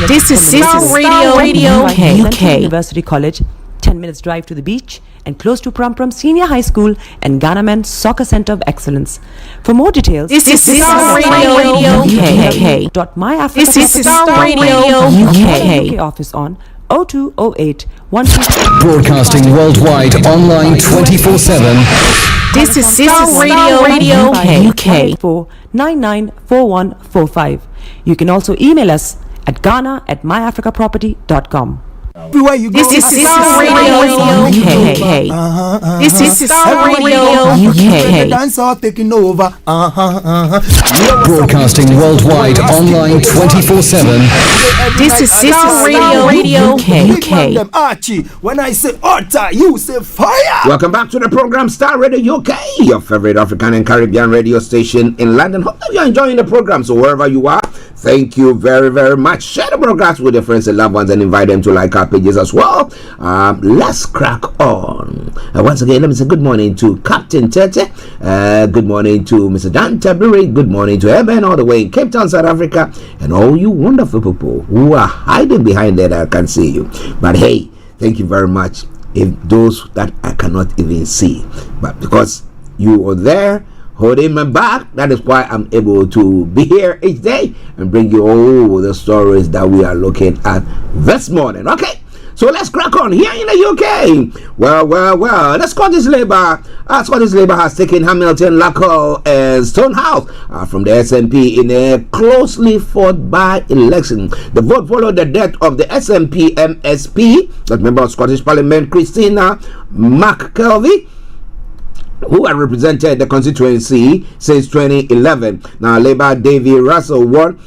This is Starr Radio Central UK. University College, 10 minutes drive to the beach, and close to Prum Senior High School and Ghana Men's Soccer Center of Excellence. For more details, This is Starr Radio UK. This is Starr Radio UK. Office on 0208 123. Broadcasting worldwide, online 24/7. This is Starr Radio UK. 994145. You can also email us at ghana@myafricaproperty.com. Everywhere you go. This is Starr Radio UK. This is Starr Radio UK. Dance all taking over. Broadcasting worldwide, online 24/7. This is Starr Radio UK. Archie, when I say altar, you say fire. Welcome back to the program Starr Radio UK, your favorite African and Caribbean radio station in London. Hope that you're enjoying the program. So wherever you are, thank you very, very much. Share the broadcast with your friends and loved ones and invite them to like our pages as well. Let's crack on. Once again, let me say good morning to Captain Tete. Good morning to Mr. Dan Tabiri. Good morning to Eben all the way in Cape Town, South Africa. And all you wonderful people who are hiding behind there that I can see you. But hey, thank you very much. If those that I cannot even see. But because you are there, holding my back, that is why I'm able to be here each day and bring you all the stories that we are looking at this morning. Okay, so let's crack on here in the UK. Well, the Scottish Labour has taken Hamilton, Lacal and Stonehouse from the SNP in a closely fought by-election. The vote followed the death of the SNP MSP, that member of Scottish Parliament, Christina McKelvey, who had represented the constituency since 2011. Now, Labour Davy Russell won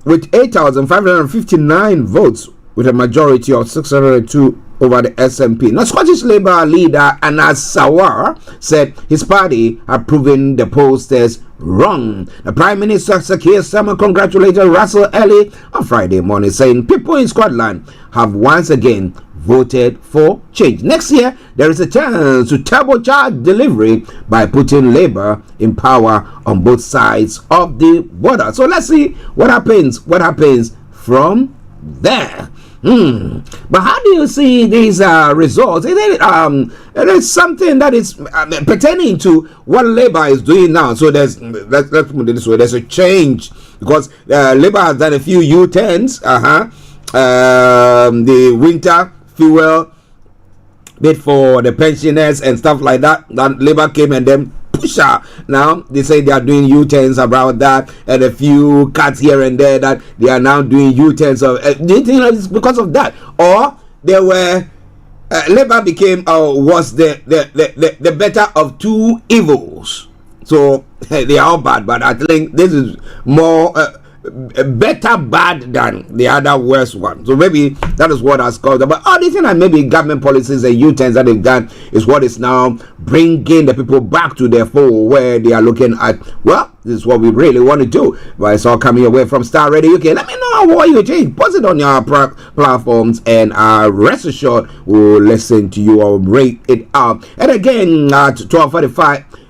with 8,559 votes, with a majority of 602 over the SNP. Now, Scottish Labour leader Anas Sawar said his party had proven the pollsters wrong. The Prime Minister Sir Keir Starmer congratulated Russell early on Friday morning, saying people in Scotland have once again voted for change. Next year, there is a chance to turbocharge delivery by putting Labour in power on both sides of the border. So let's see what happens from there. But how do you see these results? It is something that is pertaining to what Labour is doing now. So let's put it this way: there's a change because Labour has done a few U-turns. The winter fuel bid for the pensioners and stuff like that. That Labour came and then pusher. Now they say they are doing U-turns about that, and a few cuts here and there that they are now doing U-turns of. Do you think it's because of that, or they were Labour became was the better of two evils? So they are all bad, but I think this is more better bad than the other worst one. So maybe that is what has caused it. But all these things and maybe government policies and U-turns that they've done is what is now bringing the people back to their fold, where they are looking at, well, this is what we really want to do. But it's all coming away from Starr Radio UK. Let me know what you think. Post it on your platforms, and rest assured we'll listen to you or rate it out. And again, at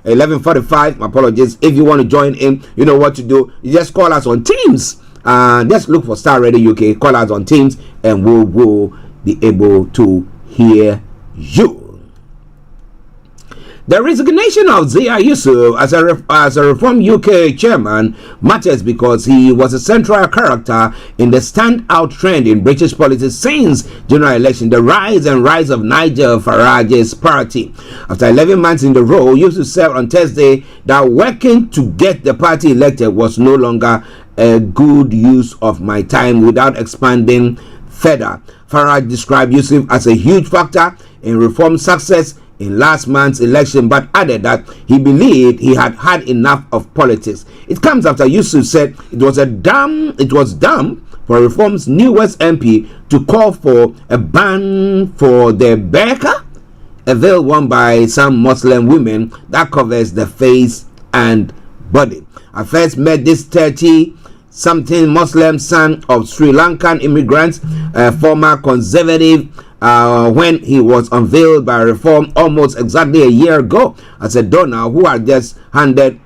11:45, my apologies. If you want to join in, you know what to do. You just call us on Teams. Just look for Starr Radio UK. Call us on Teams, and we will be able to hear you. The resignation of Zia Yusuf as a Reform UK chairman matters because he was a central character in the standout trend in British politics since general election, the rise of Nigel Farage's party. After 11 months in the role, Yusuf said on Thursday that working to get the party elected was no longer a good use of my time without expanding Further, Farage described Yusuf as a huge factor in reform success in last month's election, but added that he believed he had had enough of politics. It comes after Yusuf said it was dumb for Reform's newest MP to call for a ban for the burqa, a veil worn by some Muslim women that covers the face and body. I first met this 30-something Muslim son of Sri Lankan immigrants, a former conservative, when he was unveiled by Reform almost exactly a year ago as a donor who had just handed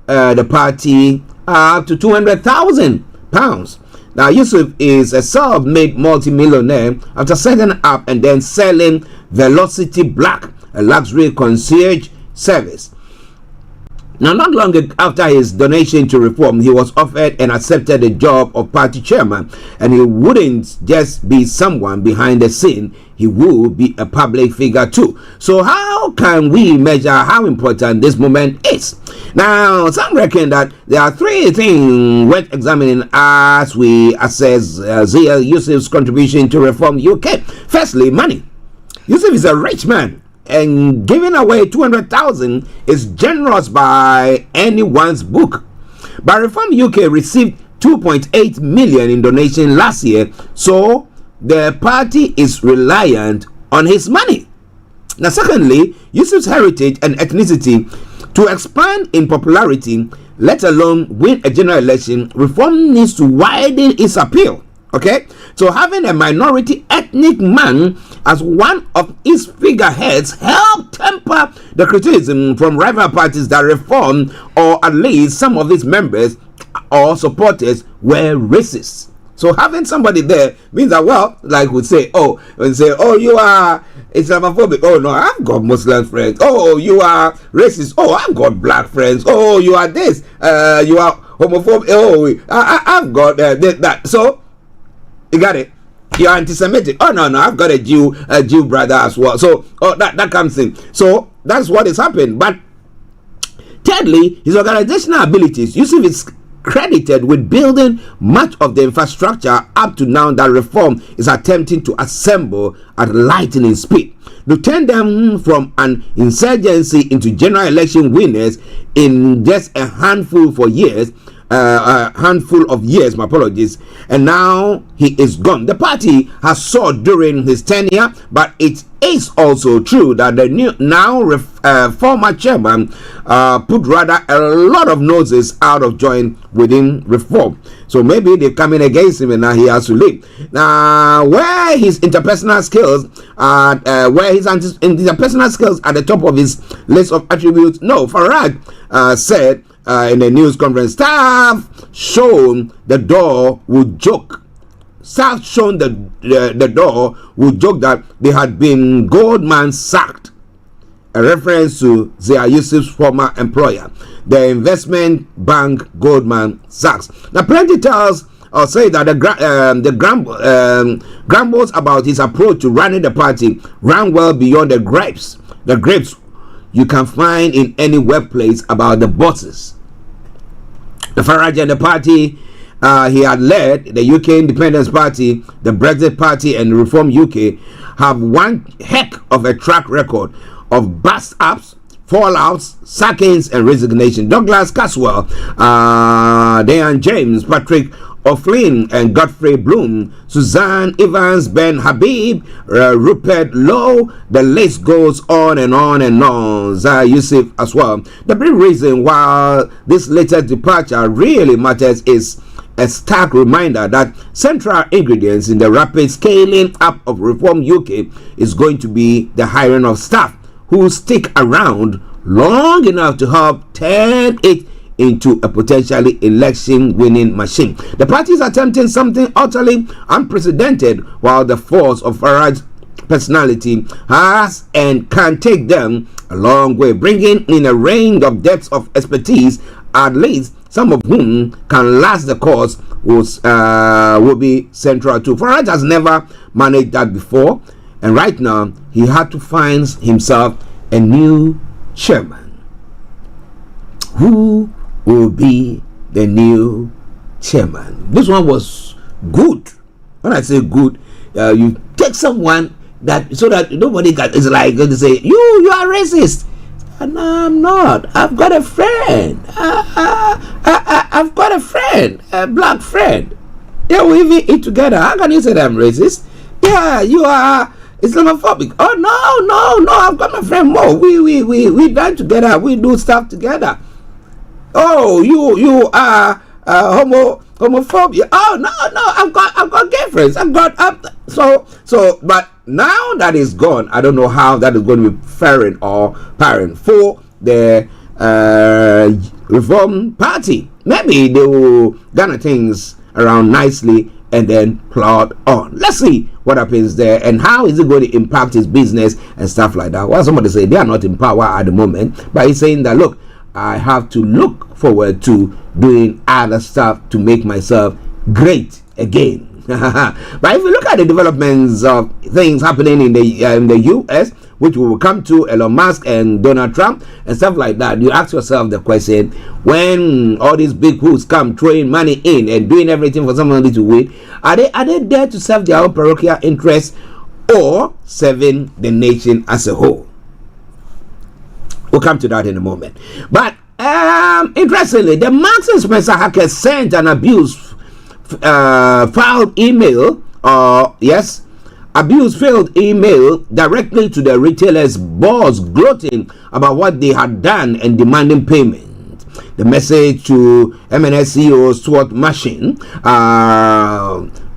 the party up to £200,000. Now, Yusuf is a self-made multi-millionaire after setting up and then selling Velocity Black, a luxury concierge service. Now, not long after his donation to Reform, he was offered and accepted the job of party chairman, and he wouldn't just be someone behind the scene, he would be a public figure too. So how can we measure how important this moment is? Now, some reckon that there are three things worth examining as we assess Zia Yusuf's contribution to Reform UK. Firstly, money. Yusuf is a rich man, and giving away 200,000 is generous by anyone's book. But Reform UK received 2.8 million in donation last year, so the party is reliant on his money. Now, secondly, Yusuf's heritage and ethnicity. To expand in popularity, let alone win a general election, Reform needs to widen its appeal. Okay, so having a minority ethnic man as one of its figureheads help temper the criticism from rival parties that Reform, or at least some of its members or supporters, were racist. So having somebody there means that, well, like we say, oh, you are Islamophobic. Oh no, I've got Muslim friends. Oh, you are racist. Oh, I've got black friends. Oh, you are this. You are homophobic. Oh, I've got that. So you got it. You're anti-Semitic. Oh no, I've got a Jew brother as well. So that comes in. So that's what has happened. But thirdly, his organizational abilities. Yusuf is credited with building much of the infrastructure up to now that Reform is attempting to assemble at lightning speed. To turn them from an insurgency into general election winners in just a handful of years, my apologies, and now he is gone. The party has soared during his tenure, but it is also true that the former chairman put rather a lot of noses out of joint within Reform. So maybe they're coming against him and now he has to leave. Now, where his interpersonal skills are at the top of his list of attributes? No, Farage said in a news conference, staff shown the door would joke. Staff shown the door would joke that they had been Goldman sacked, a reference to Zia Yusuf's former employer, the investment bank Goldman Sachs. Now, plenty tells or say that the grumbles about his approach to running the party ran well beyond the gripes you can find in any workplace about the bosses. The Farage and the party he had led, the UK Independence Party, the Brexit Party, and Reform UK, have one heck of a track record of bust-ups, fallouts, sackings, and resignation. Douglas Caswell, Diane James, Patrick O'Flynn, and Godfrey Bloom, Suzanne Evans, Ben Habib, Rupert Lowe, the list goes on and on and on. Zia Yusuf as well. The big reason why this latest departure really matters is a stark reminder that central ingredients in the rapid scaling up of Reform UK is going to be the hiring of staff who stick around long enough to help turn it into a potentially election-winning machine. The party is attempting something utterly unprecedented, while the force of Farage's personality has and can take them a long way, bringing in a range of depths of expertise, at least some of whom can last the course will be central to. Farage has never managed that before, and right now he had to find himself a new chairman. Who will be the new chairman? This one was good. When I say good, you take someone that so that nobody is like going to say you are racist. And I'm not. I've got a friend. I've got a friend, a black friend. Yeah, we even eat together. How can you say that I'm racist? Yeah, you are Islamophobic. Oh no! I've got my friend Mo. We dine together. We do stuff together. Oh, you are homophobia. Oh no! I've got gay friends. But now that is gone, I don't know how that is going to be faring or parent for the Reform Party. Maybe they will gather things around nicely and then plod on. Let's see what happens there and how is it going to impact his business and stuff like that. Well, somebody say they are not in power at the moment, but he's saying that look, I have to look forward to doing other stuff to make myself great again. But if you look at the developments of things happening in the US, which we will come to, Elon Musk and Donald Trump and stuff like that, you ask yourself the question, when all these big who's come throwing money in and doing everything for somebody to win, are they there to serve their own parochial interests or serving the nation as a whole? We'll come to that in a moment. But interestingly, the Marks and Spencer hackers sent an abuse failed email directly to the retailer's boss, gloating about what they had done and demanding payment. The message to M&S CEO Stuart Machine,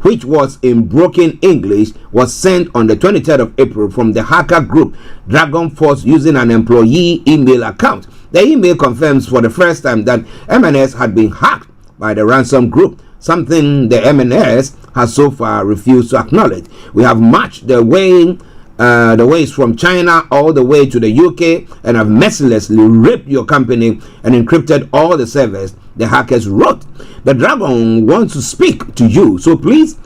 which was in broken English, was sent on the 23rd of April from the hacker group Dragon Force using an employee email account. The email confirms for the first time that M&S had been hacked by the ransom group, something the M&S has so far refused to acknowledge. We have matched the ways from China all the way to the UK and have mercilessly raped your company and encrypted all the servers, the hackers wrote. The Dragon wants to speak to you, so please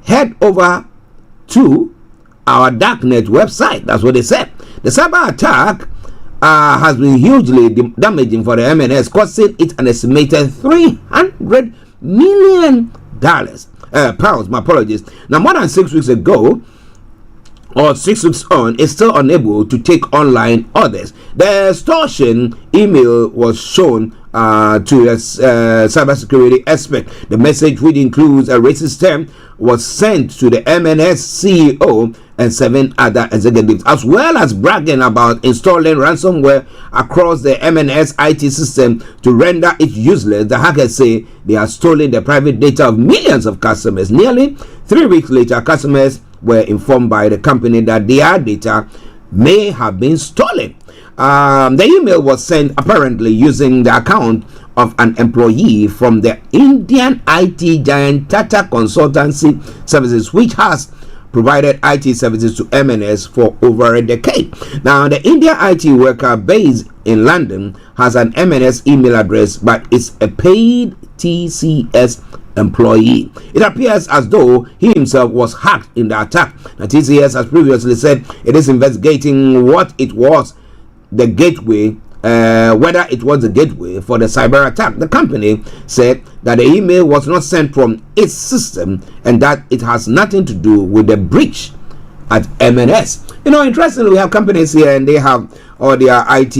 head over to our darknet website. That's what they said. The cyber attack has been hugely damaging for the M&S, costing it an estimated $300 million pounds. My apologies. Now, more than 6 weeks ago, or 6 weeks on, is still unable to take online orders. The extortion email was shown to a cybersecurity expert. The message, which includes a racist term, was sent to the M&S CEO and 7 other executives, as well as bragging about installing ransomware across the M&S IT system to render it useless. The hackers say they have stolen the private data of millions of customers. Nearly 3 weeks later, customers were informed by the company that their data may have been stolen. The email was sent apparently using the account of an employee from the Indian IT giant Tata Consultancy Services, which has provided IT services to M&S for over a decade. Now, the Indian IT worker based in London has an M&S email address, but it's a paid TCS employee. It appears as though he himself was hacked in the attack. Now, TCS has previously said it is investigating what it was the gateway, whether it was the gateway for the cyber attack. The company said that the email was not sent from its system and that it has nothing to do with the breach at M&S. You know, interestingly, we have companies here and they have all their IT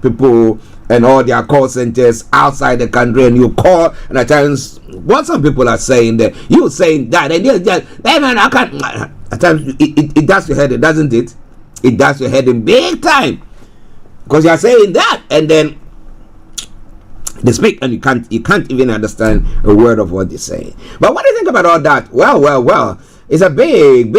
people and all their call centers outside the country, and you call, and at times what some people are saying that you saying that, and they just, hey man, I can't. At times it does your head, doesn't it? It does your head in big time, because you are saying that, and then they speak, and you can't even understand a word of what they say. But what do you think about all that? Well, it's a big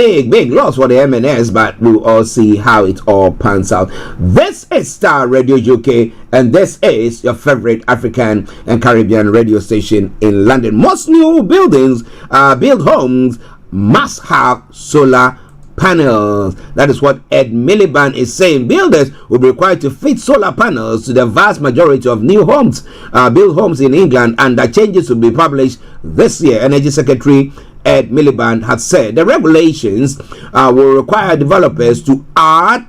loss for the M&S, but we'll all see how it all pans out. This is Starr Radio UK, and this is your favorite African and Caribbean radio station in London. Most new buildings, built homes must have solar panels. That is what Ed Miliband is saying. Builders will be required to fit solar panels to the vast majority of new homes, built homes in England, and the changes will be published this year. Energy Secretary Ed Miliband has said the regulations will require developers to add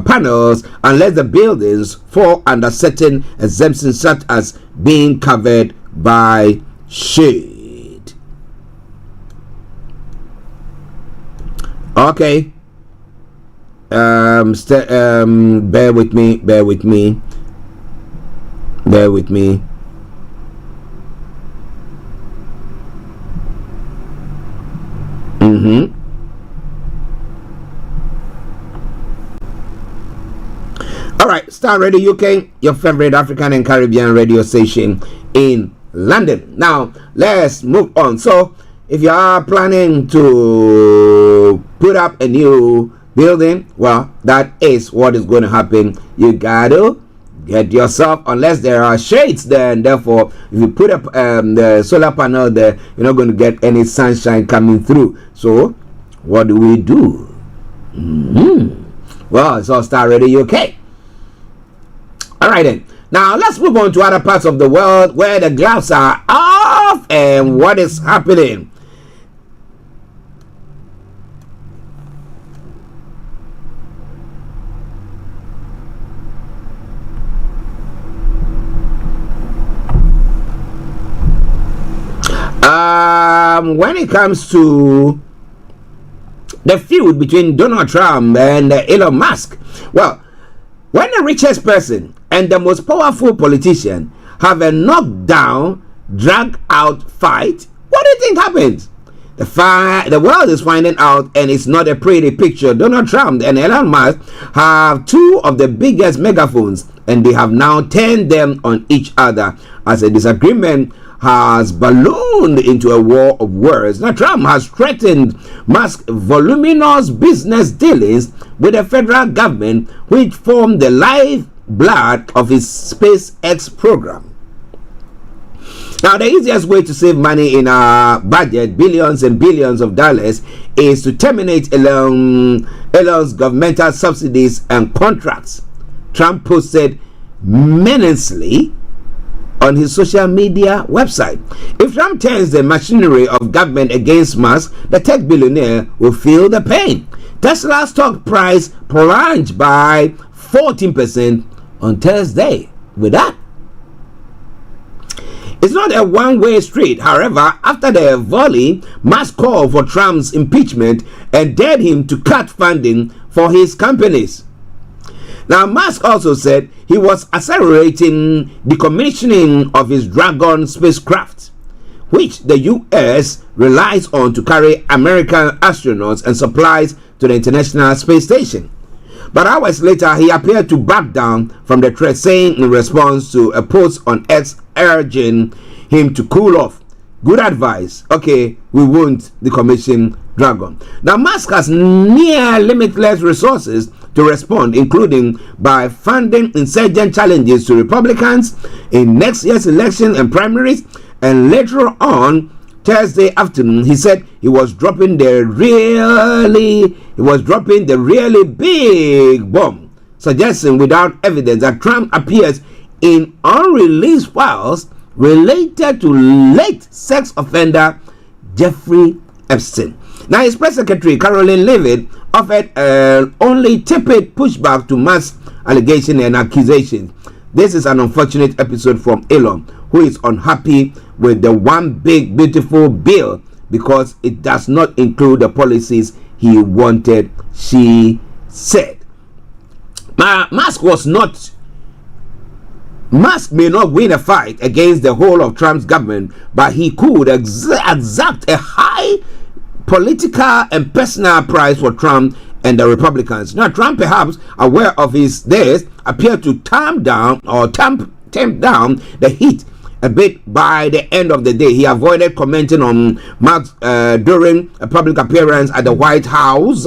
panels unless the buildings fall under certain exemptions, such as being covered by shade. Okay. Bear with me. All right, Star Radio UK, your favorite African and Caribbean radio station in London. Now, let's move on. So, if you are planning to put up a new building, well, that is what is going to happen. You gotta get yourself, unless there are shades there, and therefore, if you put up the solar panel there, you're not going to get any sunshine coming through. So, what do we do? Well, it's all Star Radio UK. All right then. Now let's move on to other parts of the world where the gloves are off and what is happening. When it comes to the feud between Donald Trump and Elon Musk, well, when the richest person and the most powerful politician have a knockdown, drag out fight, what do you think happens? The world is finding out, and it's not a pretty picture. Donald Trump and Elon Musk have two of the biggest megaphones, and they have now turned them on each other as a disagreement has ballooned into a war of words. Now, Trump has threatened Musk's voluminous business dealings with the federal government, which form the lifeblood of his SpaceX program. Now, the easiest way to save money in our budget, billions and billions of dollars, is to terminate Elon's governmental subsidies and contracts, Trump posted menacingly on his social media website. If Trump turns the machinery of government against Musk, the tech billionaire will feel the pain. Tesla's stock price plunged by 14% on Thursday. With that, it's not a one-way street. However, after the volley, Musk called for Trump's impeachment and dared him to cut funding for his companies. Now, Musk also said he was accelerating the commissioning of his Dragon spacecraft, which the U.S. relies on to carry American astronauts and supplies to the International Space Station. But hours later, he appeared to back down from the threat, saying in response to a post on X urging him to cool off. Good advice. Okay, we won't decommission Dragon. Now, Musk has near limitless resources to respond, including by funding insurgent challenges to Republicans in next year's election and primaries. And later on Thursday afternoon, he said he was dropping the really big bomb, suggesting without evidence that Trump appears in unreleased files related to late sex offender Jeffrey Epstein. Now, his press secretary, Caroline Leavitt, offered only tepid pushback to Musk's allegation and accusation. This is an unfortunate episode from Elon, who is unhappy with the one big beautiful bill because it does not include the policies he wanted, she said. Musk may not win a fight against the whole of Trump's government, but he could exact a high political and personal price for Trump and the Republicans. Now, Trump, perhaps aware of his days, appeared to tamp down the heat a bit. By the end of the day, he avoided commenting on Musk during a public appearance at the White House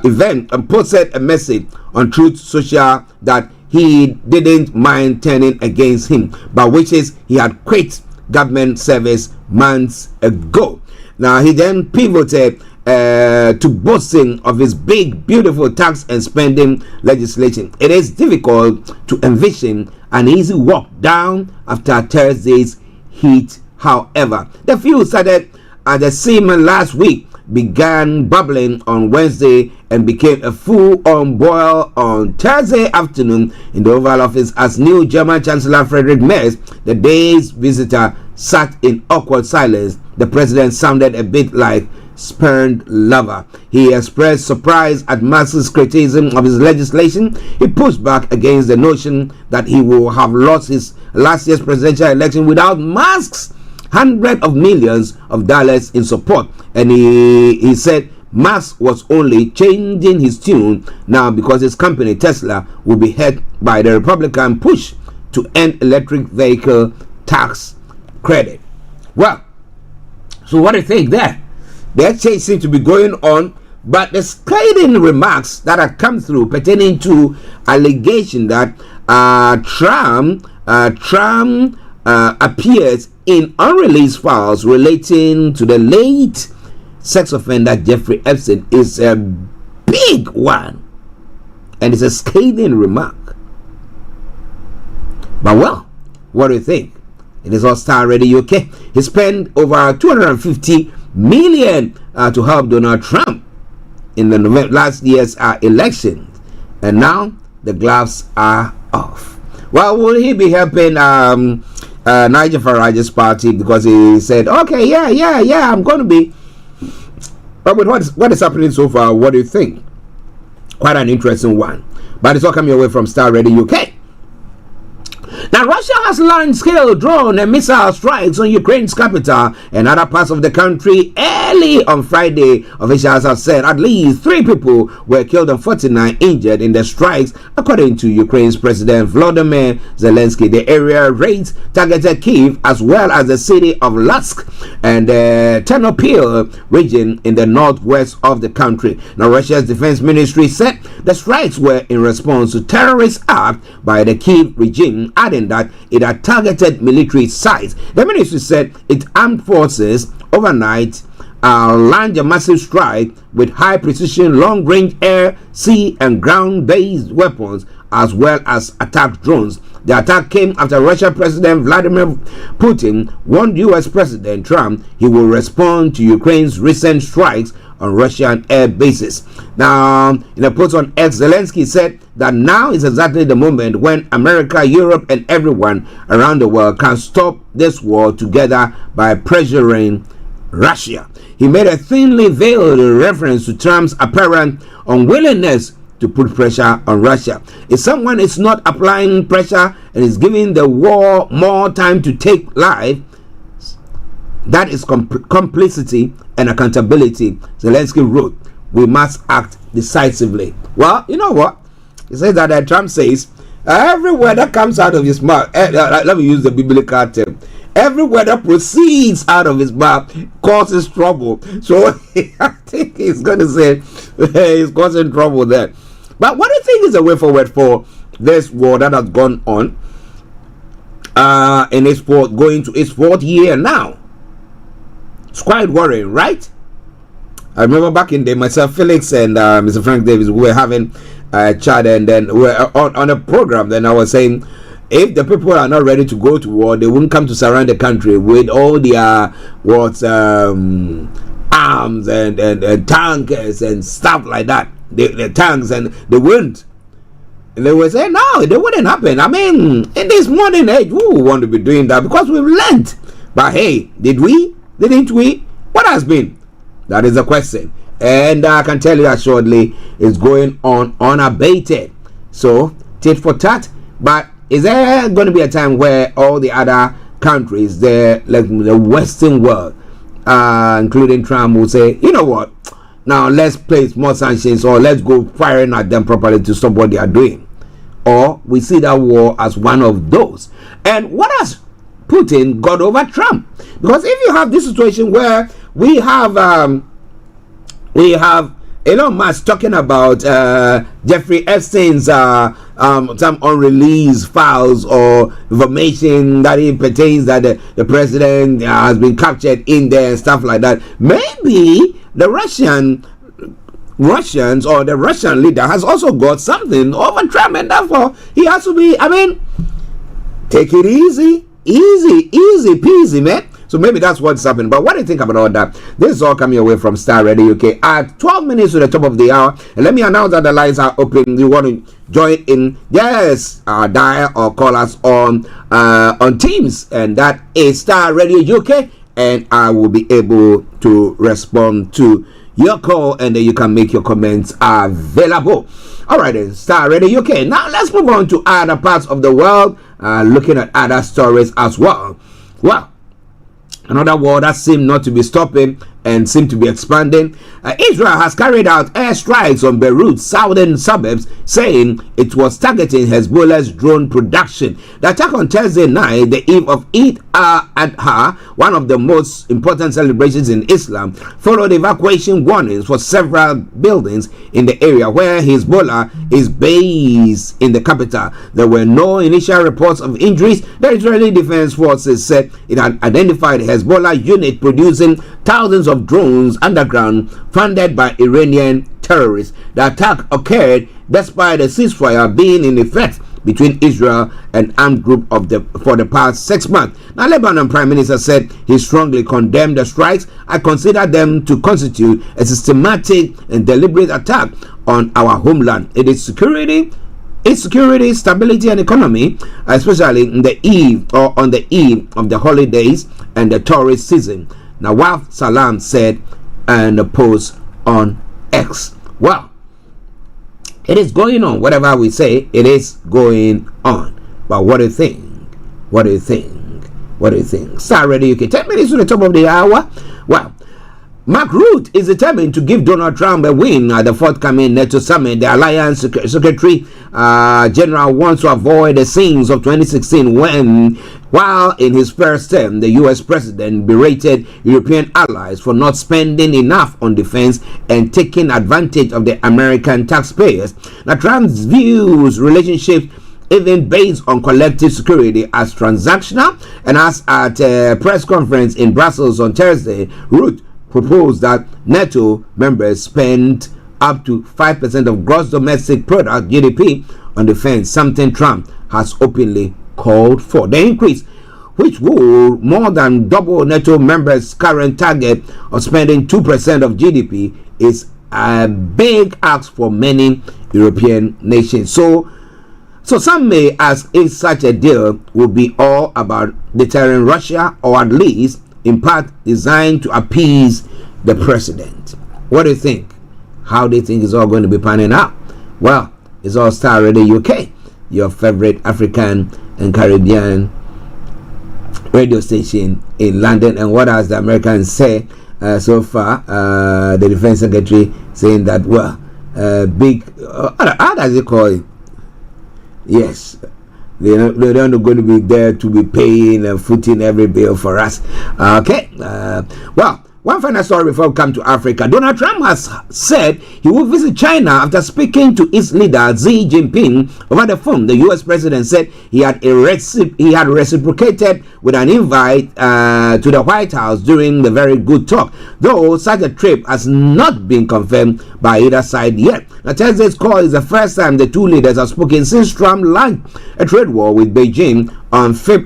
event, and posted a message on Truth Social that he didn't mind turning against him, but wishes he had quit government service months ago. Now, he then pivoted to boasting of his big, beautiful tax and spending legislation. It is difficult to envision an easy walk down after Thursday's heat. However, the feud started at the seam last week. began bubbling on Wednesday and became a full-on boil on Thursday afternoon in the Oval Office as new German Chancellor Friedrich Merz, the day's visitor, sat in awkward silence. The president sounded a bit like spurned lover. He expressed surprise at Merz's criticism of his legislation. He pushed back against the notion that he will have lost his last year's presidential election without Musk's hundreds of millions of dollars in support, and he said Musk was only changing his tune now because his company Tesla will be hit by the Republican push to end electric vehicle tax credit. Well, so what do you think there? The exchange seems to be going on, but the scathing remarks that have come through pertaining to allegation that Trump appears in unreleased files relating to the late sex offender Jeffrey Epstein is a big one, and it's a scathing remark. But well, what do you think? It is all Starr Radio UK. He spent over 250 million to help Donald Trump in the last year's election, and now the gloves are off. Well, will he be helping Nigel Farage's party because he said, okay, yeah, I'm going to be. But with what is happening so far, what do you think? Quite an interesting one. But it's all coming away from Starr Radio UK. Now, Russia has large-scale drone and missile strikes on Ukraine's capital and other parts of the country early on Friday. Officials have said at least 3 people were killed and 49 injured in the strikes, according to Ukraine's President Volodymyr Zelensky. The area raids targeted Kyiv as well as the city of Lusk and the Ternopil region in the northwest of the country. Now, Russia's defense ministry said the strikes were in response to terrorist acts by the Kyiv regime, adding that it had targeted military sites. The ministry said its armed forces overnight launched a massive strike with high precision, long range air, sea, and ground based weapons, as well as attack drones. The attack came after Russian President Vladimir Putin warned US President Trump he will respond to Ukraine's recent strikes on Russian air bases. Now, in a post on X, Zelensky said that now is exactly the moment when America, Europe, and everyone around the world can stop this war together by pressuring Russia. He made a thinly veiled reference to Trump's apparent unwillingness to put pressure on Russia. If someone is not applying pressure and is giving the war more time to take life, that is complicity and accountability, Zelensky wrote. We must act decisively. Well, you know what? He says that Trump says, every word that comes out of his mouth, let me use the biblical term, every word that proceeds out of his mouth causes trouble. So I think he's going to say he's causing trouble there. But what do you think is the way forward for this war that has gone on in its going to its 4th year now? It's quite worrying, right? I remember back in the day, myself, Felix, and Mr. Frank Davis, we were having a chat, and then we were on a program. Then I was saying, if the people are not ready to go to war, they wouldn't come to surround the country with all their arms and tankers and stuff like that. The tanks, and they wouldn't. And they were saying, no, they wouldn't happen. I mean, in this modern age, who would want to be doing that? Because we've learned. But hey, did we? Didn't we? What has been? That is the question. And I can tell you assuredly, it's going on unabated. So, tit for tat. But is there going to be a time where all the other countries, like the Western world, including Trump, will say, you know what? Now let's place more sanctions, or let's go firing at them properly to stop what they are doing. Or we see that war as one of those. And what has Putin got over Trump? Because if you have this situation where we have Elon Musk talking about Jeffrey Epstein's some unreleased files or information that it pertains that the president has been captured in there and stuff like that, maybe the Russians or the Russian leader has also got something over Trump, and therefore he has to be, take it easy peasy, man. So maybe that's what's happening. But what do you think about all that? This is all coming away from Star Radio UK at 12 minutes to the top of the hour. And let me announce that the lines are open. You want to join in? Yes, dial or call us on Teams, and that is Star Radio UK, and I will be able to respond to your call, and then you can make your comments available. All right, then, Star Radio UK. Now let's move on to other parts of the world, looking at other stories as well. Well, another war that seemed not to be stopping and seemed to be expanding. Israel has carried out airstrikes on Beirut's southern suburbs, saying it was targeting Hezbollah's drone production. The attack on Thursday night, the eve of Eid al-Adha, one of the most important celebrations in Islam, followed evacuation warnings for several buildings in the area where Hezbollah is based in the capital. There were no initial reports of injuries. The Israeli Defense Forces said it had identified a Hezbollah unit producing thousands of drones underground funded by Iranian terrorists. The attack occurred despite a ceasefire being in effect between Israel and armed group for the past 6 months. Now, Lebanon Prime Minister said he strongly condemned the strikes. I consider them to constitute a systematic and deliberate attack on our homeland. It is security, stability, and economy, especially on the eve of the holidays and the tourist season. Nawaf Salam said in a post on X. Well, it is going on. Whatever we say, it is going on. But what do you think? What do you think? What do you think? Star Radio UK, 10 minutes to the top of the hour. Well, Mark Rutte is determined to give Donald Trump a win at the forthcoming NATO summit. The Alliance Secretary General wants to avoid the scenes of 2016 when, while in his first term, the U.S. president berated European allies for not spending enough on defense and taking advantage of the American taxpayers. Now, Trump views relationships even based on collective security as transactional, and as at a press conference in Brussels on Thursday, Rutte proposed that NATO members spend up to 5% of gross domestic product (GDP) on defense, something Trump has openly called for. The increase, which will more than double NATO members' current target of spending 2% of GDP, is a big ask for many European nations. So some may ask if such a deal will be all about deterring Russia, or at least in part designed to appease the president. What do you think? How do you think it's all going to be panning out? Well, it's all Star Radio UK, your favorite African and Caribbean radio station in London. And what has the Americans say so far? The defense secretary saying that, well, big, how does he call it? Yes, they're not going to be there to be paying and footing every bill for us. Okay. Well, one final story before we come to Africa. Donald Trump has said he will visit China after speaking to its leader Xi Jinping over the phone. The U.S. president said he had reciprocated with an invite to the White House during the very good talk, though such a trip has not been confirmed by either side yet. Now, Thursday's call is the first time the two leaders have spoken since Trump launched a trade war with Beijing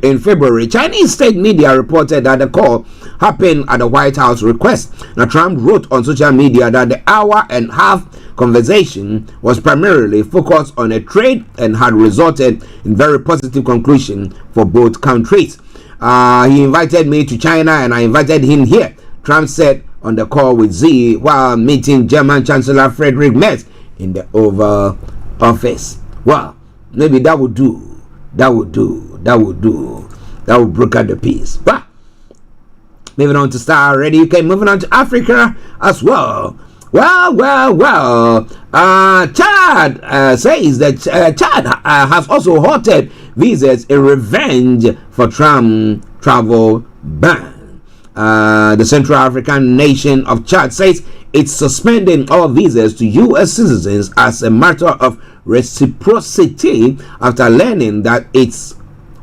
in February. Chinese state media reported that the call happened at the White House request. Now, Trump wrote on social media that the hour-and-a-half conversation was primarily focused on a trade and had resulted in very positive conclusion for both countries. He invited me to China and I invited him here, Trump said on the call with Xi while meeting German Chancellor Friedrich Merz in the Oval Office. Well, maybe that would do. That would broker the peace. But moving on to Star Radio UK, moving on to Africa as well. Chad says that Chad has also halted visas in revenge for Trump travel ban. The Central African nation of Chad says it's suspending all visas to U.S. citizens as a matter of reciprocity after learning that it's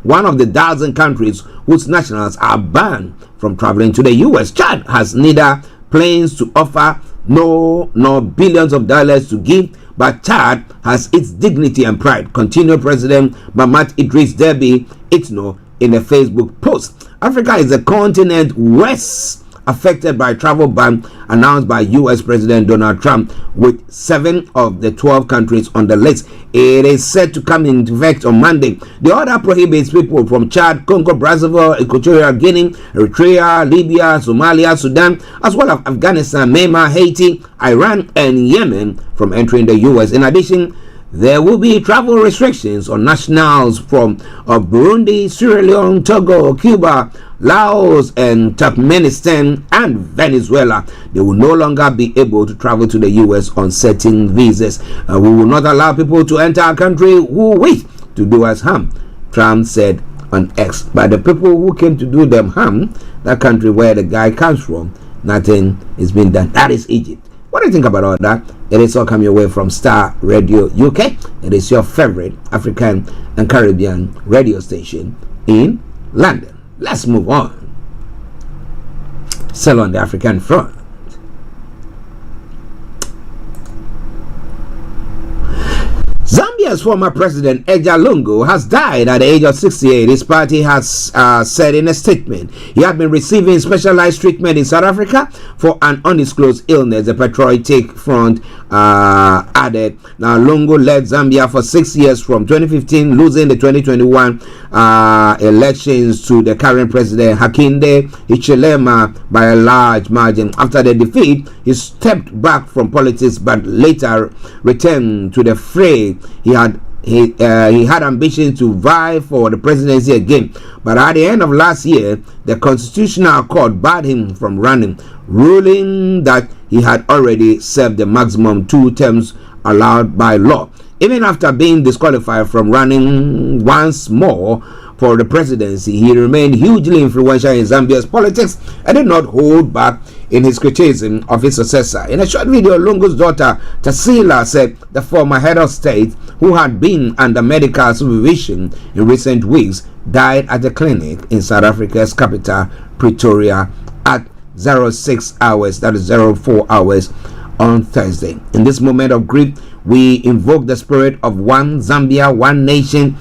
one of the dozen countries whose nationals are banned from traveling to the U.S. Chad has neither planes to offer nor billions of dollars to give, but Chad has its dignity and pride, continued President Mahamat Idris Deby Itno in a Facebook post. Africa is the continent worst affected by travel ban announced by U.S. President Donald Trump, with 7 of the 12 countries on the list. It is set to come into effect on Monday. The order prohibits people from Chad, Congo, Brazzaville, Equatorial Guinea, Eritrea, Libya, Somalia, Sudan, as well as Afghanistan, Myanmar, Haiti, Iran, and Yemen from entering the U.S. In addition, there will be travel restrictions on nationals from Burundi, Sierra Leone, Togo, Cuba, Laos, and Turkmenistan and Venezuela. They will no longer be able to travel to the U.S. on certain visas. We will not allow people to enter our country who wish to do us harm, Trump said on X. But the people who came to do them harm, that country where the guy comes from, nothing is being done. That is Egypt. What do you think about all that? It is all coming away from Starr Radio UK. It is your favorite African and Caribbean radio station in London. Let's move on. Still on the African front. Zambia's former president Edgar Lungu has died at the age of 68. His party has said in a statement he had been receiving specialized treatment in South Africa for an undisclosed illness, the Patriotic Front added. Now, Lungu led Zambia for 6 years from 2015, losing the 2021 elections to the current president Hakainde Hichilema by a large margin. After the defeat, he stepped back from politics but later returned to the fray. He had ambitions to vie for the presidency again, but at the end of last year, the Constitutional Court barred him from running, ruling that he had already served the maximum 2 terms allowed by law. Even after being disqualified from running once more for the presidency, he remained hugely influential in Zambia's politics and did not hold back in his criticism of his successor. In a short video, Lungu's daughter Tasila said the former head of state, who had been under medical supervision in recent weeks, died at the clinic in South Africa's capital, Pretoria, at 06 hours, that is 04 hours, on Thursday. In this moment of grief, we invoke the spirit of one Zambia, one nation,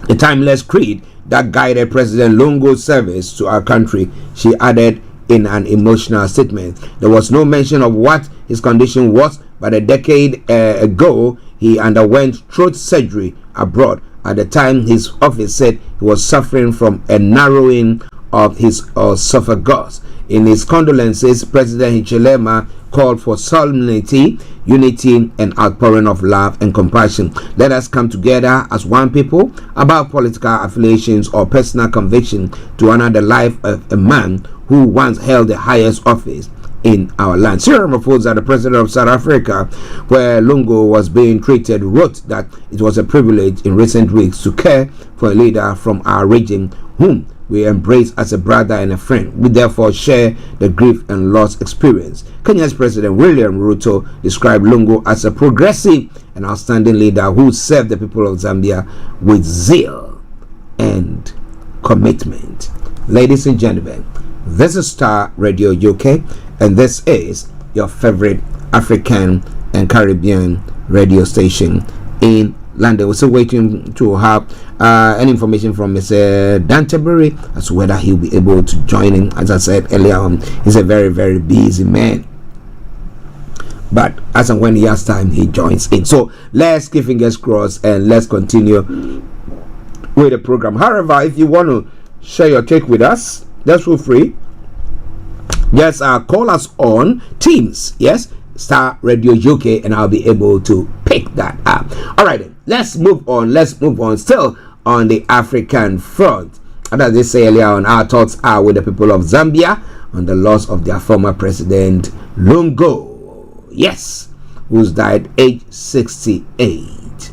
the timeless creed that guided President Lungu's service to our country, she added in an emotional statement. There was no mention of what his condition was, but a decade ago he underwent throat surgery abroad. At the time, his office said he was suffering from a narrowing of his esophagus. In his condolences, President Hichilema called for solemnity, unity, and outpouring of love and compassion. Let us come together as one people, above political affiliations or personal conviction, to honor the life of a man who once held the highest office in our land. Cyril Ramaphosa, the president of South Africa, where Lungu was being treated, wrote that it was a privilege in recent weeks to care for a leader from our region whom we embrace as a brother and a friend. We therefore share the grief and loss experience. Kenya's President William Ruto described Lungu as a progressive and outstanding leader who served the people of Zambia with zeal and commitment. Ladies and gentlemen, this is Starr Radio UK, and this is your favorite African and Caribbean radio station in London. We're still waiting to have any information from Mr. Tabiri as to whether he'll be able to join in. As I said earlier on, he's a very, very busy man, but as and when he has time, he joins in. So let's keep fingers crossed and let's continue with the program. However, if you want to share your take with us, just feel free. Just call us on Teams, yes, Starr Radio UK, and I'll be able to pick that up. All right, then, let's move on. Still on the African front. And as they say earlier on, our thoughts are with the people of Zambia on the loss of their former president Lungu, yes, who's died age 68.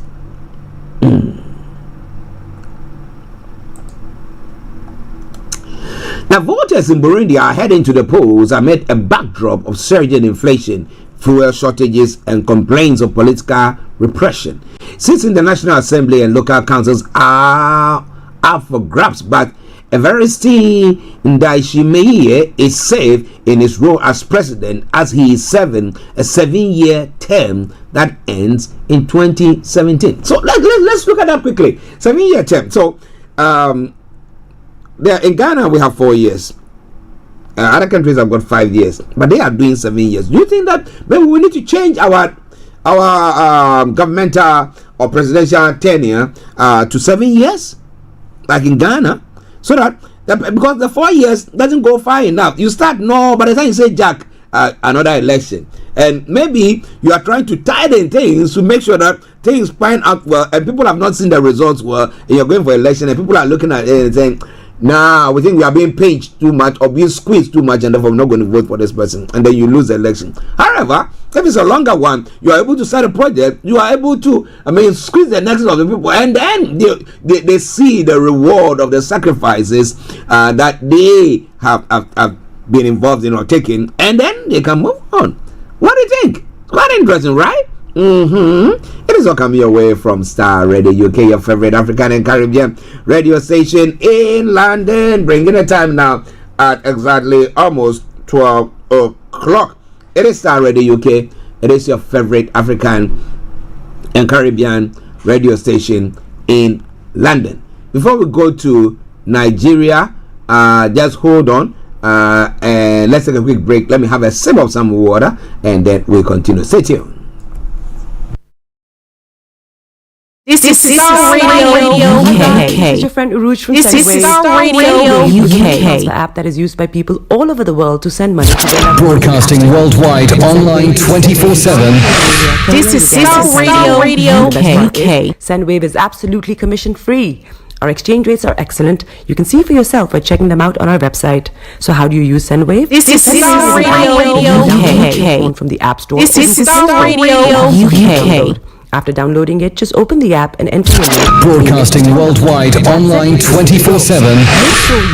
Now, voters in Burundi are heading to the polls amid a backdrop of surging inflation, fuel shortages, and complaints of political repression. Seats in the National Assembly and local councils are up for grabs, but Evariste Ndayishimiye is safe in his role as president, as he is serving a 7-year term that ends in 2017. So let's look at that quickly. 7-year term. So in Ghana we have 4 years. Other countries have got 5 years, but they are doing 7 years. Do you think that maybe we need to change our governmental or presidential tenure to 7 years, like in Ghana, so that because the 4 years doesn't go far enough. You start by the time you say Jack, another election, and maybe you are trying to tighten things to make sure that things pan out well, and people have not seen the results well, and you're going for election, and people are looking at it and saying, "Nah, we think we are being pinched too much or being squeezed too much, and therefore we're not going to vote for this person," and then you lose the election. However, if it's a longer one, you are able to start a project, you are able to, squeeze the necks of the people, and then they see the reward of the sacrifices that they have been involved in or taken, and then they can move on. What do you think? It's quite interesting, right? It is all coming your way from Starr Radio UK, your favorite African and Caribbean radio station in London, bringing the time now at exactly almost 12 o'clock. It is Starr Radio UK. It is your favorite African and Caribbean radio station in London. Before we go to Nigeria, just hold on and let's take a quick break. Let me have a sip of some water and then we'll continue. Stay tuned. This is Starr Radio UK. This is your friend Uruj from This is Starr Radio UK. It's the app that is used by people all over the world to send money to their Broadcasting worldwide, online 24/7. This is Starr Radio UK. Sendwave is absolutely commission free. Our exchange rates are excellent. You can see for yourself by checking them out on our website. So how do you use Sendwave? This is Starr Radio UK. From the App Store. This is Starr Radio UK. After downloading it, just open the app and enter your name. Broadcasting worldwide, online 24/7.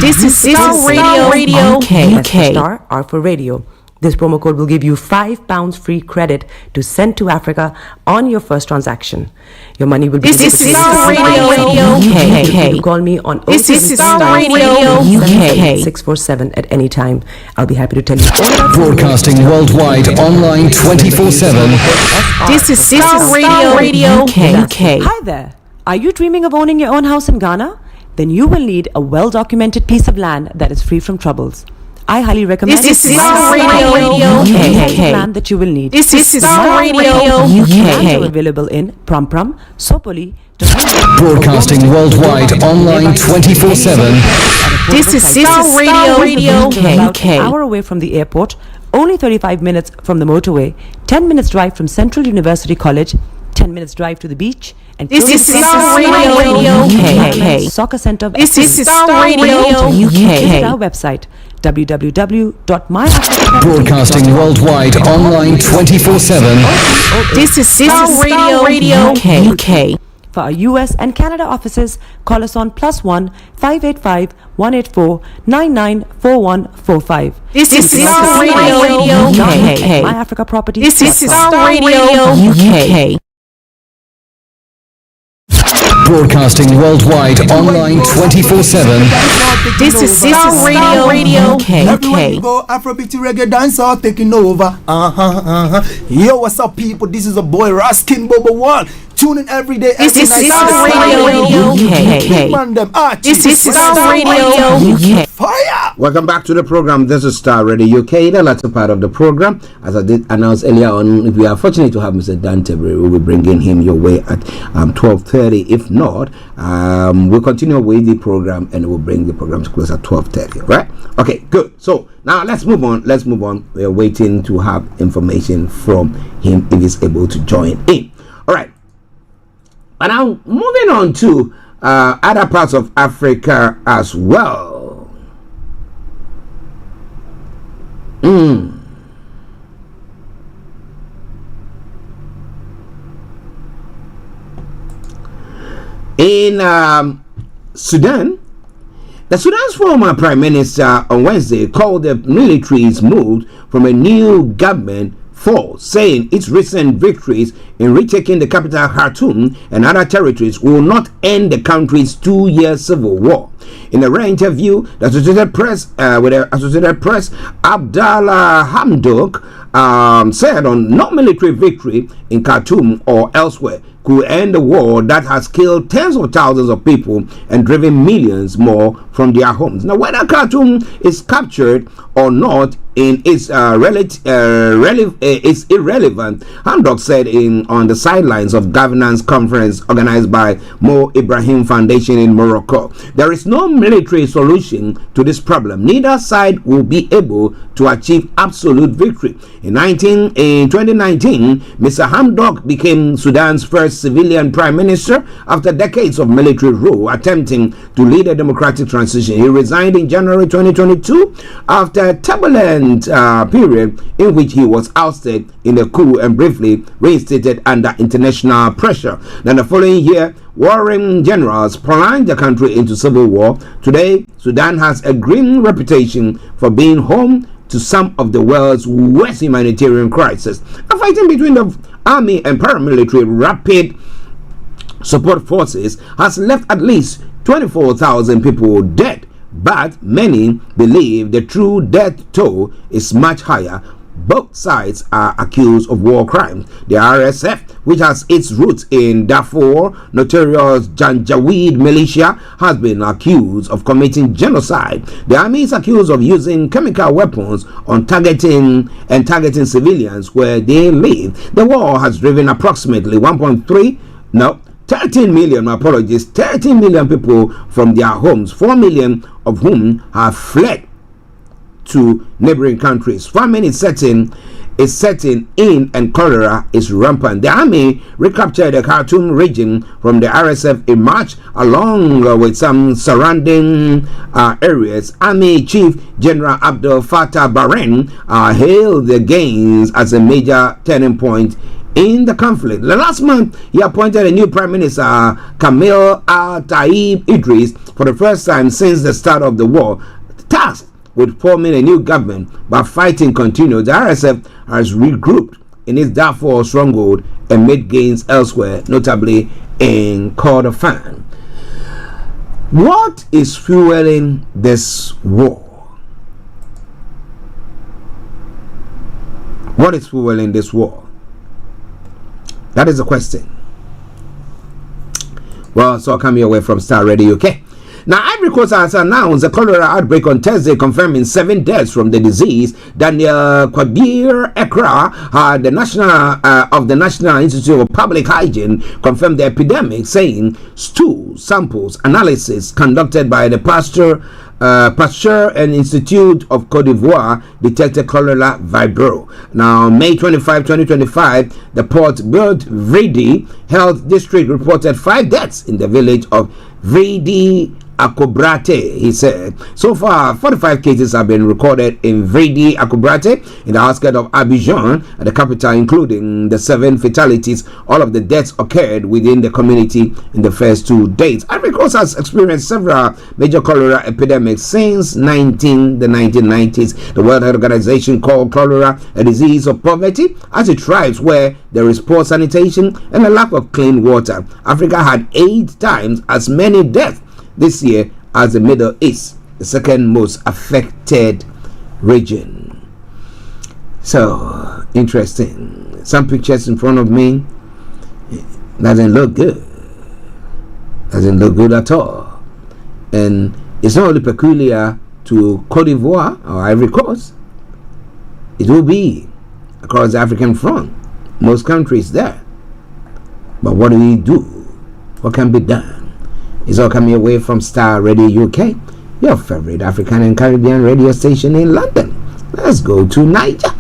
This is Starr Radio UK. Starr, R for radio. This promo code will give you £5 free credit to send to Africa on your first transaction. Your money will be This is Starr Radio UK. You call me on This is Starr Radio UK. 647 at any time. I'll be happy to tell you all about Broadcasting worldwide, online 24/7. This is Starr Radio UK. Hi there. Are you dreaming of owning your own house in Ghana? Then you will need a well-documented piece of land that is free from troubles. I highly recommend This is Starr Radio UK. land that you will need. This is Starr Radio Lands are UK. available in Pram, Sopoli, Broadcasting worldwide, online 24/7. This is Starr Radio About an UK. hour away from the airport, only 35 minutes from the motorway, 10 minutes drive from Central University College, 10 minutes drive to the beach, and This is Starr Radio UK. Soccer Center. This is Starr Radio Visit UK. our website www.myafrica.com. Broadcasting worldwide, online 24/7. This is Starr Radio UK. For our US and Canada offices, call us on +1 585 184 994145. This is Starr Radio UK. My Africa Properties. This is Starr Radio UK. Broadcasting worldwide, online 24/7. This is Starr Radio Everywhere you UK. go, Afrobeat reggae dancehall taking over. Yo, what's up, people? This is a boy Raskin Bobo One. Tune in every day. This every is night. Starr Radio UK. Man, them Archie. This is Starr Radio UK. Fire! Welcome back to the program. This is Starr Radio UK, the latter part of the program. As I did announce earlier on, if we are fortunate to have Mr. Dan Tabiri, we will bring in him your way at 12:30. If not, we'll continue with the program and we'll bring the program to close at 12:30. Right? Okay, good. So now let's move on. We are waiting to have information from him if he's able to join in. All right. But now moving on to other parts of Africa as well. In Sudan, the Sudan's former prime minister on Wednesday called the military's move from a new government false, saying its recent victories in retaking the capital Khartoum and other territories will not end the country's 2-year civil war. In a rare interview, the Associated Press, Abdallah Hamdok said on no military victory in Khartoum or elsewhere could end a war that has killed tens of thousands of people and driven millions more from their homes. Now, whether Khartoum is captured or not is irrelevant, Hamdok said on the sidelines of governance conference organized by Mo Ibrahim Foundation in Morocco. There is no military solution to this problem. Neither side will be able to achieve absolute victory. In 2019, Mr. Hamdok became Sudan's first civilian prime minister after decades of military rule, attempting to lead a democratic transition. He resigned in January 2022 after a turbulent period in which he was ousted in a coup and briefly reinstated under international pressure. Then the following year, warring generals plunged the country into civil war. Today, Sudan has a grim reputation for being home to some of the world's worst humanitarian crises. A fighting between the army and paramilitary rapid support forces has left at least 24,000 people dead, but many believe the true death toll is much higher. Both sides are accused of war crimes. The RSF, which has its roots in Darfur, notorious Janjaweed militia, has been accused of committing genocide. The army is accused of using chemical weapons on targeting civilians where they live. The war has driven approximately 13 million people from their homes, 4 million of whom have fled to neighboring countries. Famine is setting in and cholera is rampant. The army recaptured the Khartoum region from the RSF in March, along with some surrounding areas. Army Chief General Abdel Fattah Barren hailed the gains as a major turning point in the conflict. Last month, he appointed a new Prime Minister, Kamil Al-Taib Idris, for the first time since the start of the war, tasked with forming a new government. But fighting continued. The RSF has regrouped in its Darfur stronghold and made gains elsewhere, notably in Kordofan. What is fueling this war? What is fueling this war? That is the question. Well, so coming away from Starr Radio UK. Now, Ivory Coast has announced a cholera outbreak on Thursday, confirming 7 deaths from the disease. Daniel Kwadir Ekra, the National Institute of Public Hygiene, confirmed the epidemic, saying stool samples analysis conducted by the Pasteur and Institute of Cote d'Ivoire detected cholera vibrio. Now, May 25, 2025, the Port Bud Vridi Health District reported 5 deaths in the village of Vridi Akobrate, he said. So far, 45 cases have been recorded in Vridi Akobrate, in the outskirts of Abidjan, the capital, including the 7 fatalities. All of the deaths occurred within the community in the first 2 days. Ivory Coast has experienced several major cholera epidemics since the 1990s. The World Health Organization called cholera a disease of poverty, as it thrives where there is poor sanitation and a lack of clean water. Africa had 8 times as many deaths this year as the Middle East, the second most affected region. So interesting. Some pictures in front of me doesn't look good. Doesn't look good at all. And it's not only peculiar to Cote d'Ivoire or Ivory Coast. It will be across the African front. Most countries there. But what do we do? What can be done? It's all coming away from Starr Radio UK, your favorite African and Caribbean radio station in London. Let's go to Niger.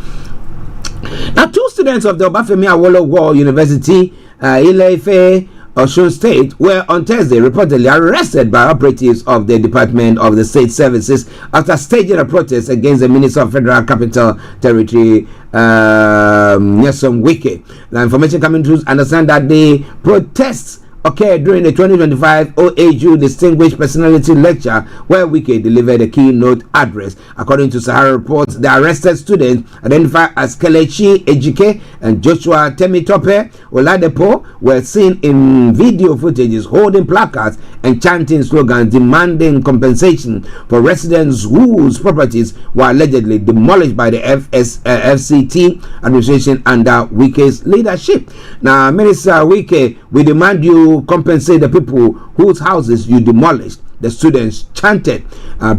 Now, 2 students of the Obafemi Awolowo University, Ile-Ife, Osun State, were on Thursday reportedly arrested by operatives of the Department of the State Services after staging a protest against the Minister of Federal Capital Territory, Nyesom Wike. Now, information coming to understand that the protests occurred during the 2025 OAU Distinguished Personality Lecture, where Wike delivered a keynote address. According to Sahara reports, the arrested students, identified as Kelechi Ejike and Joshua Temitope Oladepo, were seen in video footages holding placards and chanting slogans demanding compensation for residents whose properties were allegedly demolished by the FCT administration under Wike's leadership. Now, Minister Wike, we demand you compensate the people whose houses you demolished, the students chanted,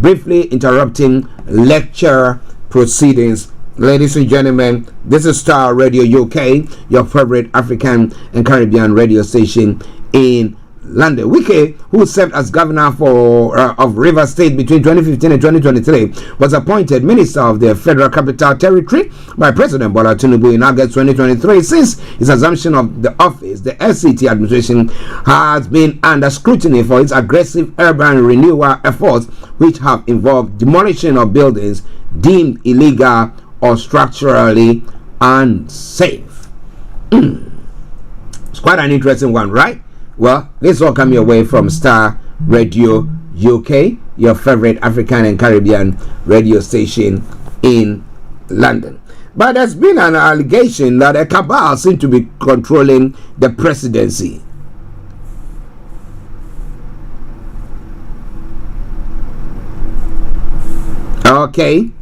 briefly interrupting lecture proceedings. Ladies and gentlemen, this is Starr Radio UK, your favorite African and Caribbean radio station in London. Wike, who served as governor of Rivers State between 2015 and 2023, was appointed Minister of the Federal Capital Territory by President Bola Tinubu in August 2023. Since his assumption of the office, the FCT administration has been under scrutiny for its aggressive urban renewal efforts, which have involved demolition of buildings deemed illegal or structurally unsafe. It's quite an interesting one, right? Well, this all come your way from Starr Radio UK, your favorite African and Caribbean radio station in London. But there's been an allegation that a cabal seems to be controlling the presidency. Okay.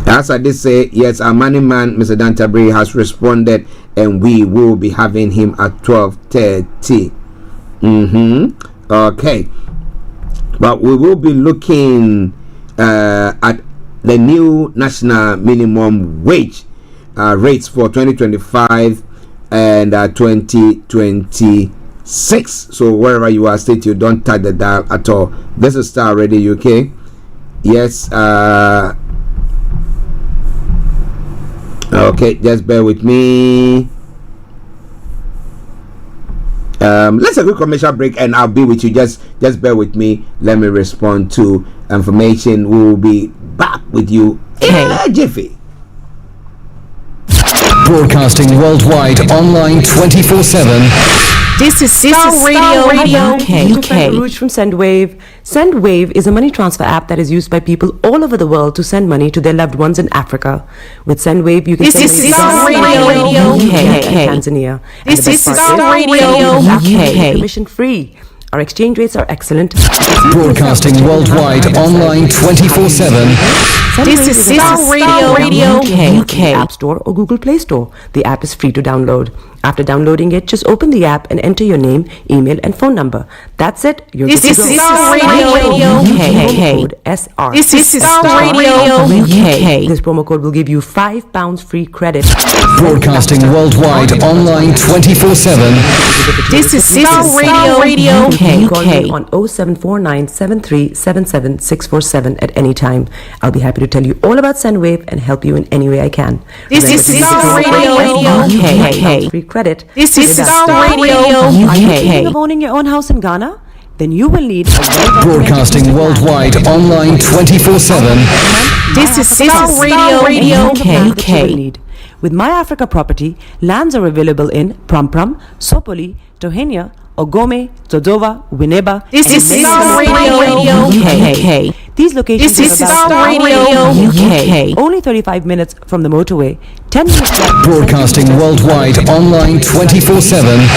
As I did say, yes, our money man, Mr. Dan Tabiri, has responded, and we will be having him at 12:30. Okay. But we will be looking at the new national minimum wage rates for 2025 and 2026. So wherever you are, stay tuned. Don't touch the dial at all. This is Starr Radio UK. Yes. Okay, just bear with me. Let's have a quick commercial break, and I'll be with you. Just bear with me. Let me respond to information. We will be back with you in a jiffy. Broadcasting worldwide, online 24/7. This is Starr Radio UK. Rouge from SendWave. SendWave is a money transfer app that is used by people all over the world to send money to their loved ones in Africa. With SendWave, you can send money to Starr Radio UK. Tanzania. This is Starr Radio UK. Commission free. Our exchange rates are excellent. Broadcasting worldwide, online 24/7. This is Starr Radio UK. App Store or Google Play Store. The app is free to download. After downloading it, just open the app and enter your name, email, and phone number. That's it. You're good to go. This is Starr Radio UK. Code SR. This is Starr Radio UK. This promo code will give you £5 free credit. Broadcasting worldwide, online 24/7. This is Starr Radio UK. Call me on 0749 7377 647 at any time. I'll be happy to tell you all about SendWave and help you in any way I can. This is Starr Radio UK. Free credit. This is Starr Radio Are you thinking UK. of owning your own house in Ghana? Then you will need Broadcasting worldwide, online 24/7. This is Starr Radio UK. With My Africa Property, lands are available in Pram, Sopoli, Tohenia, Ogome, Dodova, Winneba. This is Starr Radio UK. These locations This is are about Starr Radio UK. only 35 minutes from the motorway, 10 minutes Broadcasting worldwide, online 24/7.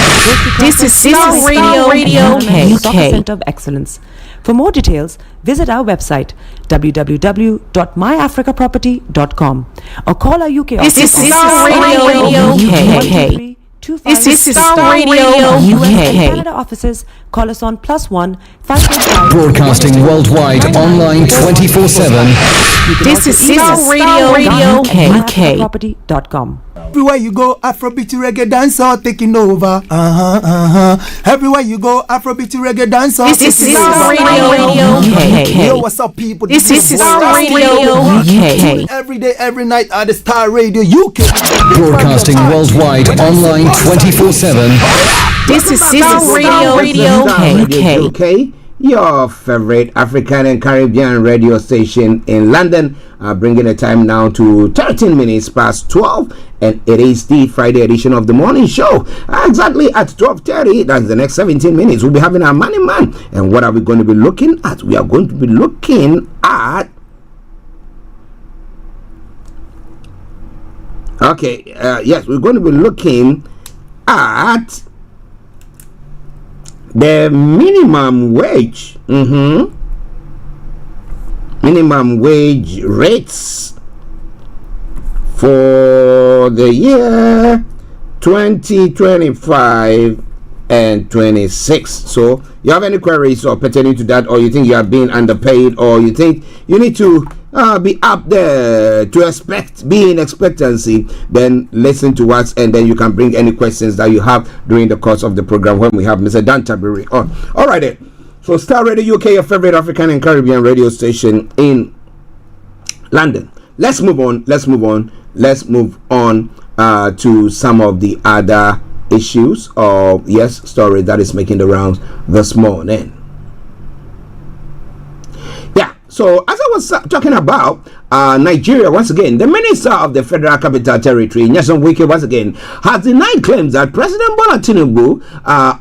This is Starr Radio UK. Center of Excellence. For more details, visit our website www.myafricaproperty.com or call our UK office. This is Starr Radio UK. This is Starr Radio UK. Canada offices, call us on +1 545. Broadcasting worldwide, online 24/7. This is Starr Radio UK. Property.com. Everywhere you go, Afrobeat reggae dancehall taking over. Everywhere you go, Afrobeat reggae dancehall This is taking Starr over. Radio UK. Yo, what's up, people? This is Starr Radio Tune UK. every day, every night at the Starr Radio UK. Broadcasting worldwide, online 24/7. This is Starr Radio UK. UK, your favorite African and Caribbean radio station in London, bringing the time now to 13 minutes past 12, and it is the Friday edition of the morning show. Exactly at 12:30, that's the next 17 minutes, we'll be having our Money Man. And what are we going to be looking at? We are going to be looking at yes, we're going to be looking at the minimum wage. Minimum wage rates for the year 2025 and 26. So you have any queries or pertaining to that, or you think you are being underpaid, or you think you need to be up there to be in expectancy, then listen to us, and then you can bring any questions that you have during the course of the program when we have Mr. Dan Tabiri on. All right then. So Starr Radio UK, your favorite African and Caribbean radio station in London. Let's move on to some of the other issues or story that is making the rounds this morning. So as I was talking about Nigeria, once again, the Minister of the Federal Capital Territory, Nyesom Wike, once again, has denied claims that President Bola Tinubu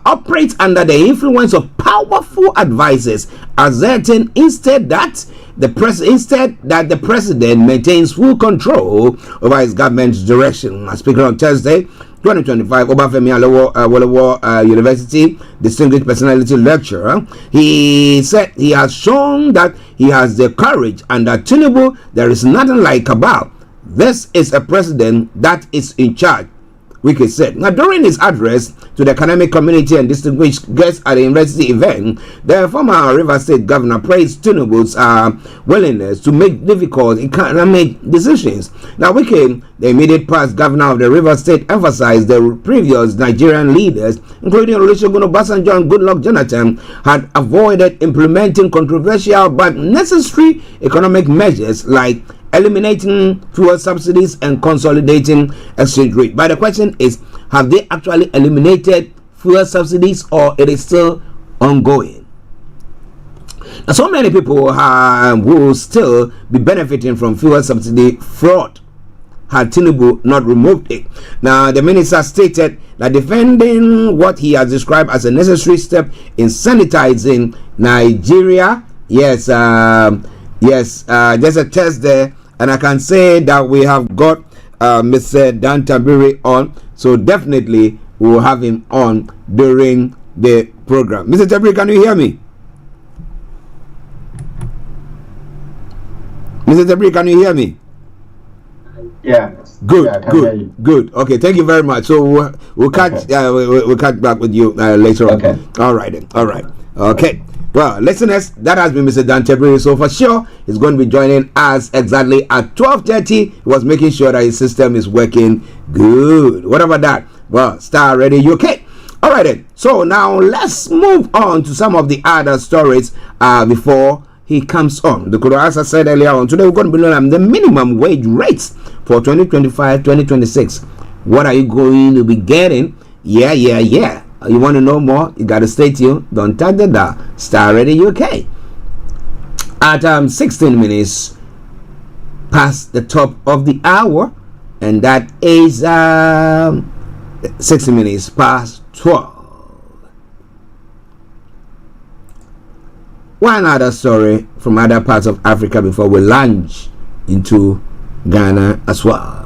operates under the influence of powerful advisors, asserting instead that the president maintains full control over his government's direction. Speaking on Thursday, 2025, Obafemi Awolowo University Distinguished Personality Lecturer, he said he has shown that he has the courage under Tinubu. There is nothing like about. This is a president that is in charge, Wike said. Now, during his address to the academic community and distinguished guests at the university event, the former Rivers State governor praised Tinubu's willingness to make difficult economic decisions. Now, Wike, the immediate past governor of the Rivers State, emphasized the previous Nigerian leaders, including Olusegun Obasanjo and Goodluck Jonathan, had avoided implementing controversial but necessary economic measures like eliminating fuel subsidies and consolidating exchange rate. But the question is, have they actually eliminated fuel subsidies, or it is still ongoing? Now, so many people will still be benefiting from fuel subsidy fraud had Tinubu not removed it. Now, the minister stated that defending what he has described as a necessary step in sanitizing Nigeria, just a test there, and I can say that we have got Mr. Dan Tabiri on, so definitely we will have him on during the program. Mr. Tabiri, can you hear me? Mr. Tabiri, can you hear me? Yeah. Good. Okay, thank you very much. So we'll catch we'll catch back with you later on. Okay. All right then. All right. Okay. Well, listeners, that has been Mr. Dan Tabiri. So for sure, he's going to be joining us exactly at 12:30. He was making sure that his system is working good. What about that? Well, Starr Radio UK. All right then. So now let's move on to some of the other stories before he comes on. As I said earlier on, today we're going to be looking at the minimum wage rates for 2025-2026. What are you going to be getting? Yeah. You want to know more? You got to stay tuned. Don't touch the dial. Starr Radio UK. At 16 minutes past the top of the hour, and that is 16 minutes past 12. One other story from other parts of Africa before we launch into Ghana as well.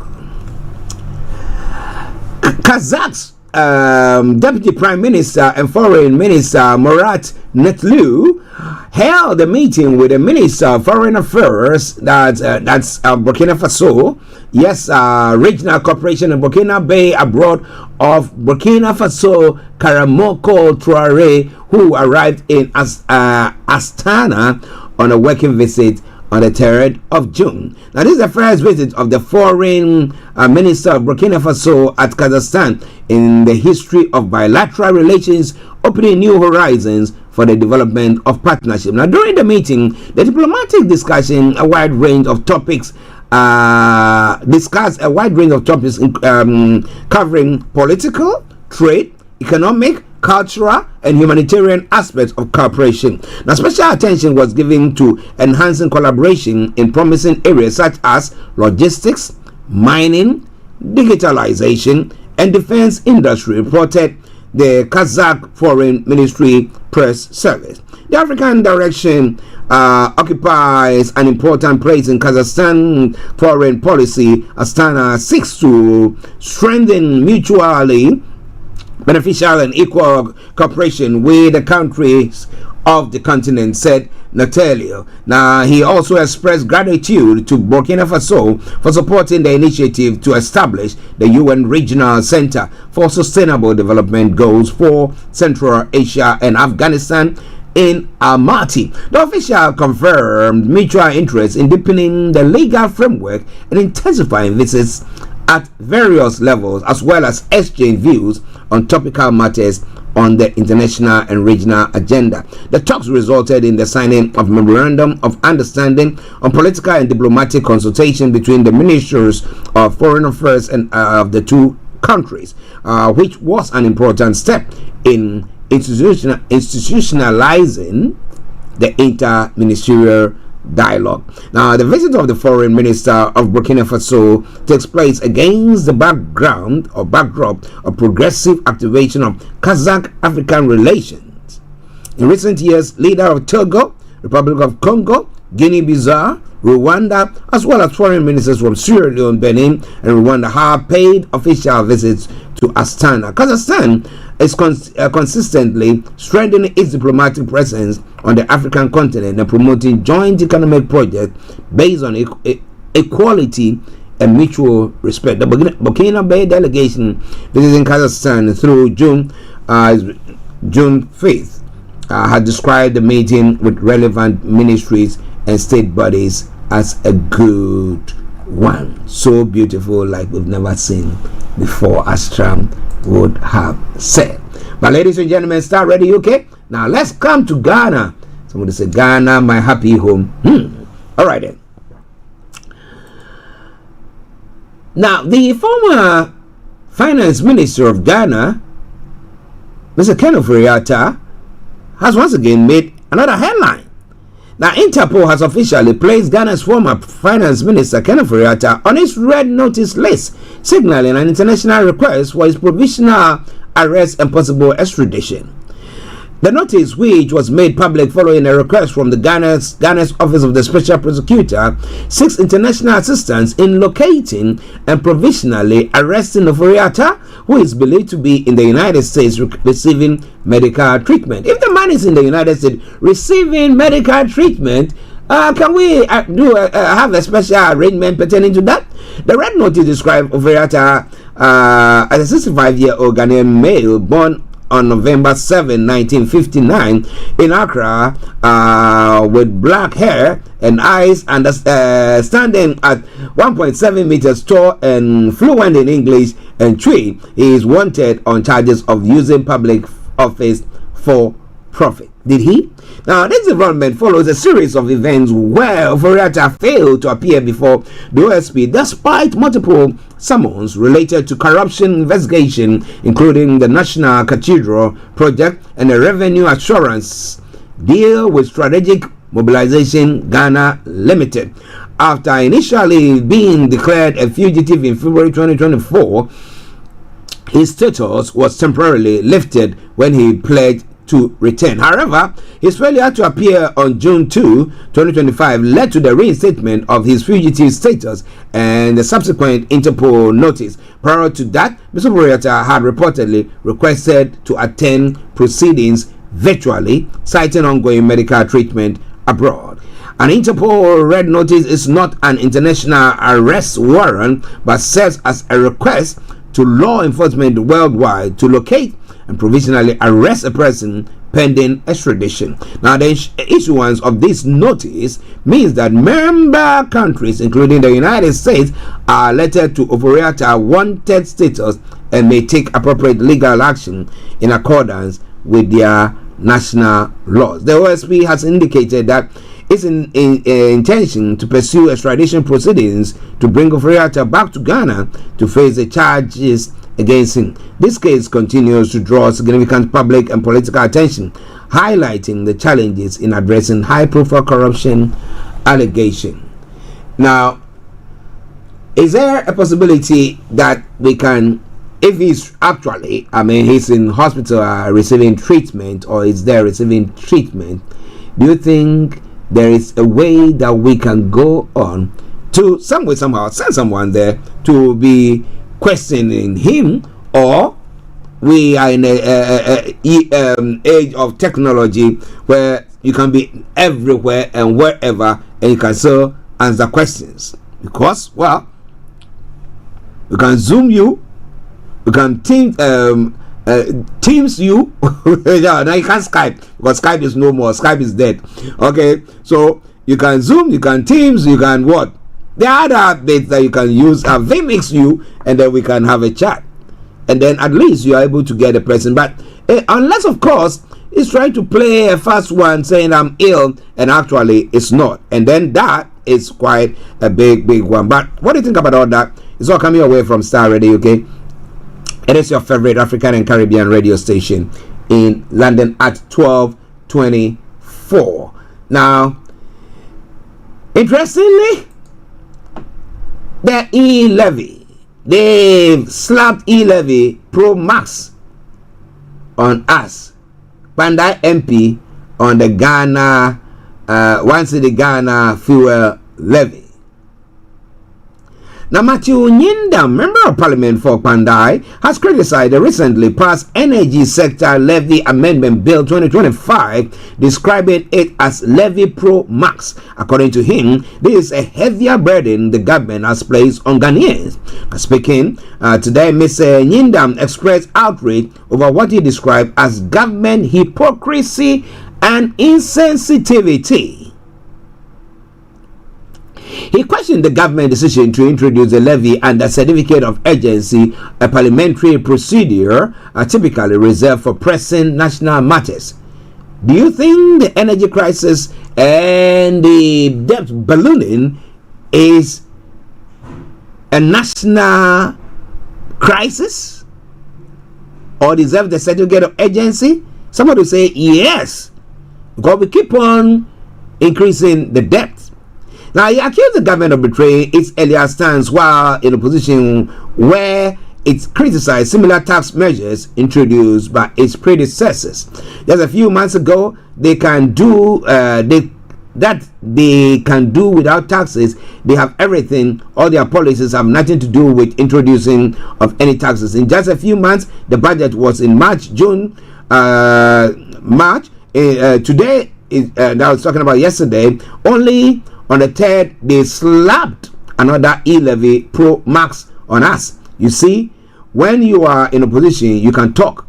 Kazakh's Deputy Prime Minister and Foreign Minister Murat Netlu held a meeting with the Minister of Foreign Affairs, that's Burkina Faso. Yes, regional cooperation in Burkina Bay abroad of Burkina Faso, Karamoko Traore, who arrived in Astana on a working visit on the 3rd of June. Now, this is the first visit of the foreign minister of Burkina Faso at Kazakhstan in the history of bilateral relations, opening new horizons for the development of partnership. Now, during the meeting, the diplomatic discussed a wide range of topics, covering political, trade, economic, cultural and humanitarian aspects of cooperation. Now, special attention was given to enhancing collaboration in promising areas such as logistics, mining, digitalization, and defense industry, reported the Kazakh Foreign Ministry press service. The African direction occupies an important place in Kazakhstan foreign policy. Astana seeks to strengthen mutually beneficial and equal cooperation with the countries of the continent, said Natalio. Now, he also expressed gratitude to Burkina Faso for supporting the initiative to establish the UN Regional Center for Sustainable Development Goals for Central Asia and Afghanistan in Almaty. The official confirmed mutual interest in deepening the legal framework and intensifying visits at various levels, as well as exchange views on topical matters on the international and regional agenda. The talks resulted in the signing of memorandum of understanding on political and diplomatic consultation between the ministers of foreign affairs and of the two countries, which was an important step in institutionalizing the inter-ministerial dialogue. Now, the visit of the foreign minister of Burkina Faso takes place against the backdrop of progressive activation of Kazakh-African relations. In recent years, leader of Togo, Republic of Congo, Guinea-Bissau, Rwanda, as well as foreign ministers from Sierra Leone, Benin, and Rwanda have paid official visits to Astana. Kazakhstan is consistently strengthening its diplomatic presence on the African continent and promoting joint economic projects based on equality and mutual respect. The Burkina Faso delegation visiting Kazakhstan through June 5th had described the meeting with relevant ministries and state bodies as a good one. So beautiful, like we've never seen before, as Trump would have said. But ladies and gentlemen, Starr Radio UK. Now let's come to Ghana. Somebody say Ghana, my happy home. All right then. Now, the former finance minister of Ghana, Mr. Kenneth Riata, has once again made another headline. Now, Interpol has officially placed Ghana's former finance minister, Kenneth Riata, on its red notice list, signaling an international request for his provisional arrest and possible extradition. The notice, which was made public following a request from the Ghana's Office of the Special Prosecutor, seeks international assistance in locating and provisionally arresting Riata, who is believed to be in the United States receiving medical treatment. If the man is in the United States receiving medical treatment, can we have a special arrangement pertaining to that? The red notice described Riata as a 65-year-old Ghanaian male born on November 7, 1959 in Accra, with black hair and eyes, and standing at 1.7 meters tall and fluent in English and Twi. He is wanted on charges of using public office for profit. Did he? Now, this development follows a series of events where Riata failed to appear before the OSP despite multiple summons related to corruption investigation, including the National Cathedral project and the revenue assurance deal with Strategic Mobilization Ghana Limited. After initially being declared a fugitive in February 2024, his status was temporarily lifted when he pledged to return. However, his failure to appear on June 2, 2025 led to the reinstatement of his fugitive status and the subsequent Interpol notice. Prior to that, Mr. Riata had reportedly requested to attend proceedings virtually, citing ongoing medical treatment abroad. An Interpol red notice is not an international arrest warrant, but serves as a request to law enforcement worldwide to locate and provisionally arrest a person pending extradition. Now, the issuance of this notice means that member countries, including the United States, are alerted to Riata's wanted status and may take appropriate legal action in accordance with their national laws. The OSP has indicated that its intention to pursue extradition proceedings to bring Riata back to Ghana to face the charges against him. This case continues to draw significant public and political attention, highlighting the challenges in addressing high-profile corruption allegation. Now, is there a possibility that we can, if he's actually, he's in hospital receiving treatment, or is there receiving treatment, do you think there is a way that we can go on to somehow send someone there to be questioning him, or we are in a age of technology where you can be everywhere and wherever and you can still answer questions? Because, well, we can Zoom you, we can Teams you. Yeah, now you can't Skype, because Skype is no more. Skype is dead. Okay, so you can Zoom, you can Teams, you can what? There are other updates that you can use. Vmix you, and then we can have a chat, and then at least you are able to get a person. But unless, of course, he's trying to play a fast one, saying I'm ill, and actually it's not, and then that is quite a big one. But what do you think about all that? It's all coming away from Starr Radio, okay? It is your favorite African and Caribbean radio station in London at 12:24. Now, interestingly, the E-Levy, they've slapped E-Levy Pro Max on us. Pandai MP on the Ghana, the Ghana fuel levy. Now, Matthew Nyindam, Member of Parliament for Pandai, has criticized the recently passed Energy Sector Levy Amendment Bill 2025, describing it as Levy Pro Max. According to him, this is a heavier burden the government has placed on Ghanaians. Speaking today, Mr. Nyindam expressed outrage over what he described as government hypocrisy and insensitivity. He questioned the government decision to introduce the levy and the certificate of urgency, a parliamentary procedure typically reserved for pressing national matters. Do you think the energy crisis and the debt ballooning is a national crisis or deserve the certificate of urgency? Somebody will say yes, because we keep on increasing the debt. Now, he accused the government of betraying its earlier stance while in a position where it criticized similar tax measures introduced by its predecessors. Just a few months ago, they can do without taxes. They have everything. All their policies have nothing to do with introducing of any taxes. In just a few months, the budget was in March. Today, that I was talking about yesterday, only on the 3rd, they slapped another E-Levy Pro Max on us. You see, when you are in a position, you can talk.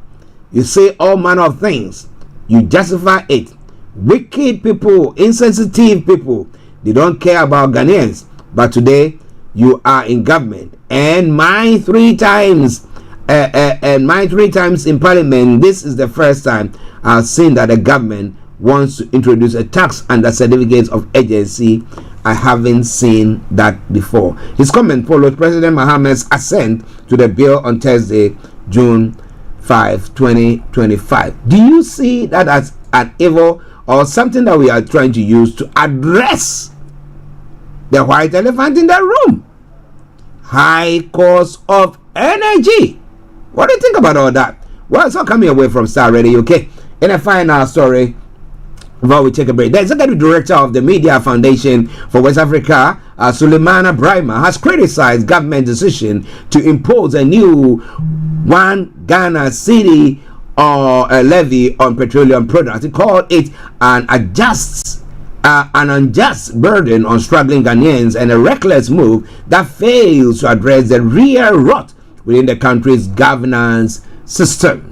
You say all manner of things. You justify it. Wicked people, insensitive people, they don't care about Ghanaians. But today, you are in government. And my three times in Parliament, this is the first time I've seen that the government wants to introduce a tax under certificates of urgency. I haven't seen that before. His comment followed President Mohammed's assent to the bill on Thursday, June 5, 2025. Do you see that as an evil or something that we are trying to use to address the white elephant in the room? High cost of energy. What do you think about all that? Well, it's all coming away from Starr Radio, okay? In a final story, before we take a break, the executive director of the Media Foundation for West Africa, Suleimana Brahima, has criticized government decision to impose a new 1 Ghana cedi or a levy on petroleum products. He called it an unjust burden on struggling Ghanaians and a reckless move that fails to address the real rot within the country's governance system.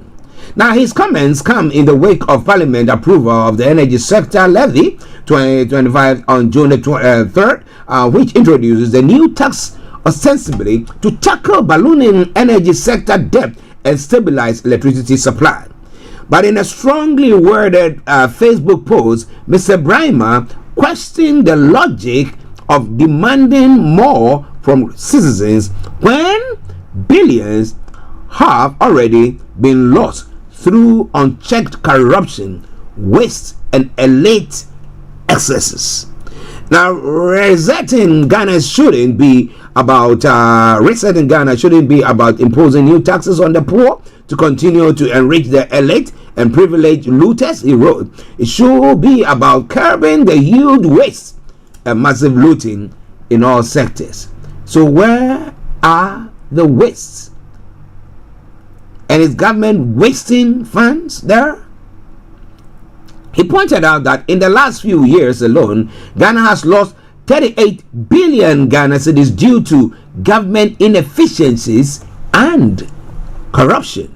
Now, his comments come in the wake of Parliament approval of the Energy Sector Levy 2025 on June 3rd, which introduces the new tax ostensibly to tackle ballooning energy sector debt and stabilize electricity supply. But in a strongly worded Facebook post, Mr. Brahima questioned the logic of demanding more from citizens when billions have already been lost through unchecked corruption, waste, and elite excesses. Now, resetting Ghana shouldn't be about imposing new taxes on the poor to continue to enrich the elite and privileged looters, he wrote. It should be about curbing the huge waste and massive looting in all sectors. So where are the wastes? And is government wasting funds there? He pointed out that in the last few years alone, Ghana has lost 38 billion Ghana cedis due to government inefficiencies and corruption.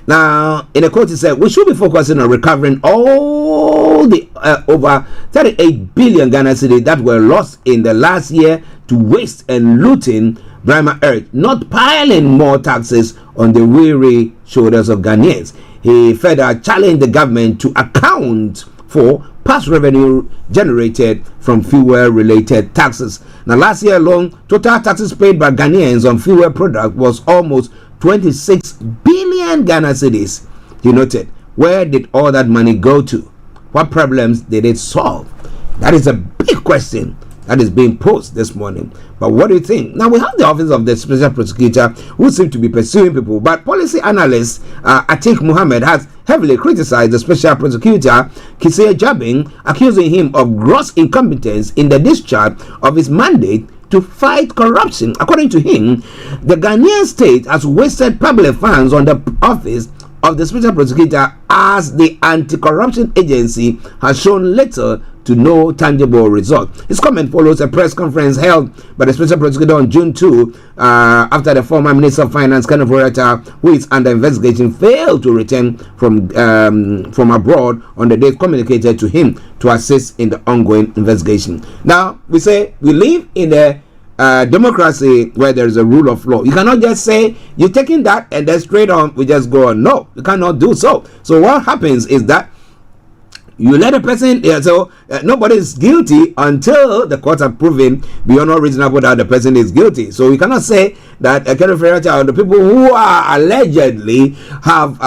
Now, in a quote, he said, we should be focusing on recovering all the over 38 billion Ghana cedis that were lost in the last year to waste and looting, Brahma urged, not piling more taxes on the weary shoulders of Ghanaians. He further challenged the government to account for past revenue generated from fuel-related taxes. Now, last year alone, total taxes paid by Ghanaians on fuel products was almost 26 billion Ghana cedis. He noted, where did all that money go to? What problems did it solve? That is a big question that is being posed this morning. But what do you think? Now, we have the office of the special prosecutor who seem to be pursuing people, but policy analyst Atik Muhammad has heavily criticized the special prosecutor Kisei Jabin, accusing him of gross incompetence in the discharge of his mandate to fight corruption. According to him, the Ghanaian state has wasted public funds on the office of the special prosecutor, as the anti-corruption agency has shown little to no tangible result. His comment follows a press conference held by the special prosecutor on June 2 after the former Minister of Finance, Kenneth Orata, who is under investigation, failed to return from abroad on the date communicated to him to assist in the ongoing investigation. Now, we say we live in a democracy where there is a rule of law. You cannot just say you're taking that and then straight on we just go on. No, you cannot do so. So what happens is that you let a person, nobody is guilty until the courts have proven beyond all reasonable doubt the person is guilty. So you cannot say that Kenneth Orata or the people who are allegedly have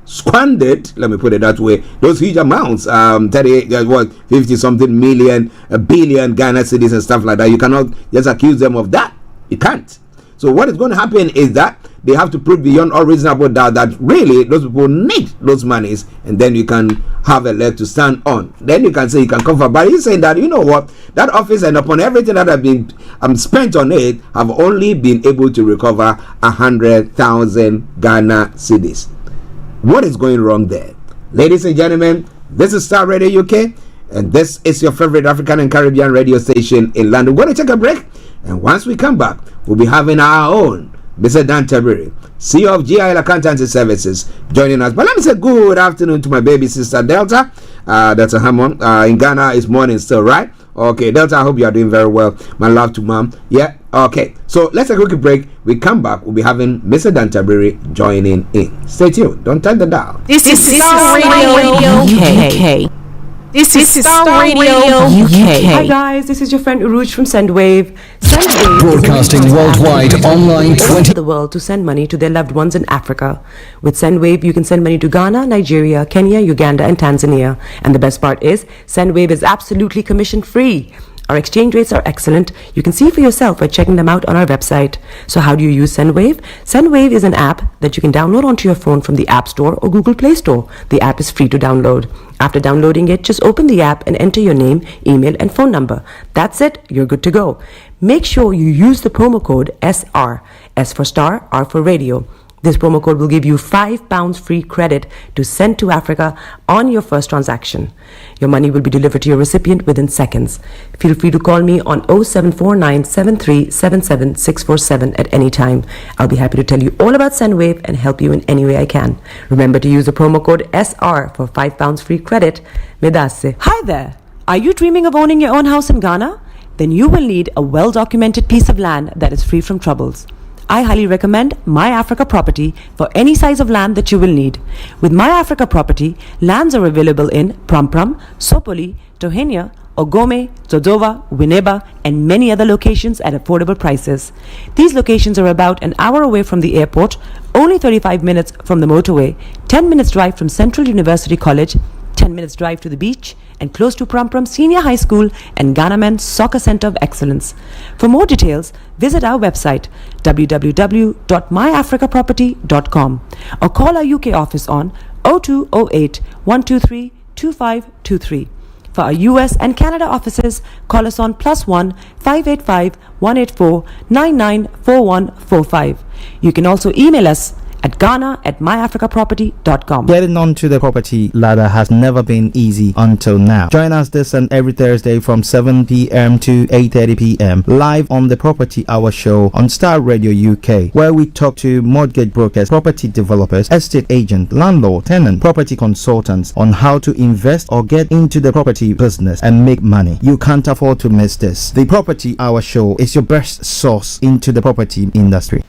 squandered, let me put it that way, those huge amounts, 50 something million, a billion Ghana cedis and stuff like that. You cannot just accuse them of that. You can't. So what is going to happen is that they have to prove beyond all reasonable doubt that really those people need those monies, and then you can have a leg to stand on. Then you can say you can cover. But he's saying that, you know what, that office and upon everything that have been spent on it, have only been able to recover 100,000 Ghana cedis. What is going wrong there? Ladies and gentlemen, this is Starr Radio UK, and this is your favorite African and Caribbean radio station in London. We're going to take a break, and once we come back, we'll be having our own Mr. Dan Tabiri, CEO of GIL Accountancy Services, joining us. But let me say good afternoon to my baby sister Delta. That's a Hammond. In Ghana, it's morning still, right? Okay, Delta, I hope you are doing very well. My love to mom. Yeah, okay. So let's take a quick break. We come back, we'll be having Mr. Dan Tabiri joining in. Stay tuned. Don't turn the dial. This is Starr Radio UK. This is Starr Radio UK. Hi guys, this is your friend Uruj from Sendwave. Sendwave Broadcasting worldwide, online 20 the world to send money to their loved ones in Africa. With Sendwave, you can send money to Ghana, Nigeria, Kenya, Uganda, and Tanzania. And the best part is, Sendwave is absolutely commission free. Our exchange rates are excellent. You can see for yourself by checking them out on our website. So how do you use Sendwave? Sendwave is an app that you can download onto your phone from the App Store or Google Play Store. The app is free to download. After downloading it, just open the app and enter your name, email, and phone number. That's it. You're good to go. Make sure you use the promo code SR. S for Star, R for Radio. This promo code will give you £5 free credit to send to Africa on your first transaction. Your money will be delivered to your recipient within seconds. Feel free to call me on 0749 7377 647 at any time. I'll be happy to tell you all about Sendwave and help you in any way I can. Remember to use the promo code SR for £5 free credit. Medasse. Hi there. Are you dreaming of owning your own house in Ghana? Then you will need a well-documented piece of land that is free from troubles. I highly recommend My Africa Property for any size of land that you will need. With My Africa Property, lands are available in Pram Pram, Sopoli, Tohenia, Ogome, Dodova, Winneba, and many other locations at affordable prices. These locations are about an hour away from the airport, only 35 minutes from the motorway, 10 minutes drive from Central University College, 10 minutes drive to the beach, and close to Prum Prum Senior High School and Ghana Men's Soccer Center of Excellence. For more details, visit our website www.myafricaproperty.com or call our UK office on 0208 123 2523. For our US and Canada offices, call us on +1 585 184 994145. You can also email us at ghana@myafricaproperty.com. Getting onto the property ladder has never been easy until now. Join us this and every Thursday from 7 p.m. to 8:30 p.m. live on the Property Hour show on Starr Radio UK, where we talk to mortgage brokers, property developers, estate agents, landlord, tenant, property consultants on how to invest or get into the property business and make money. You can't afford to miss this. The Property Hour show is your best source into the property industry.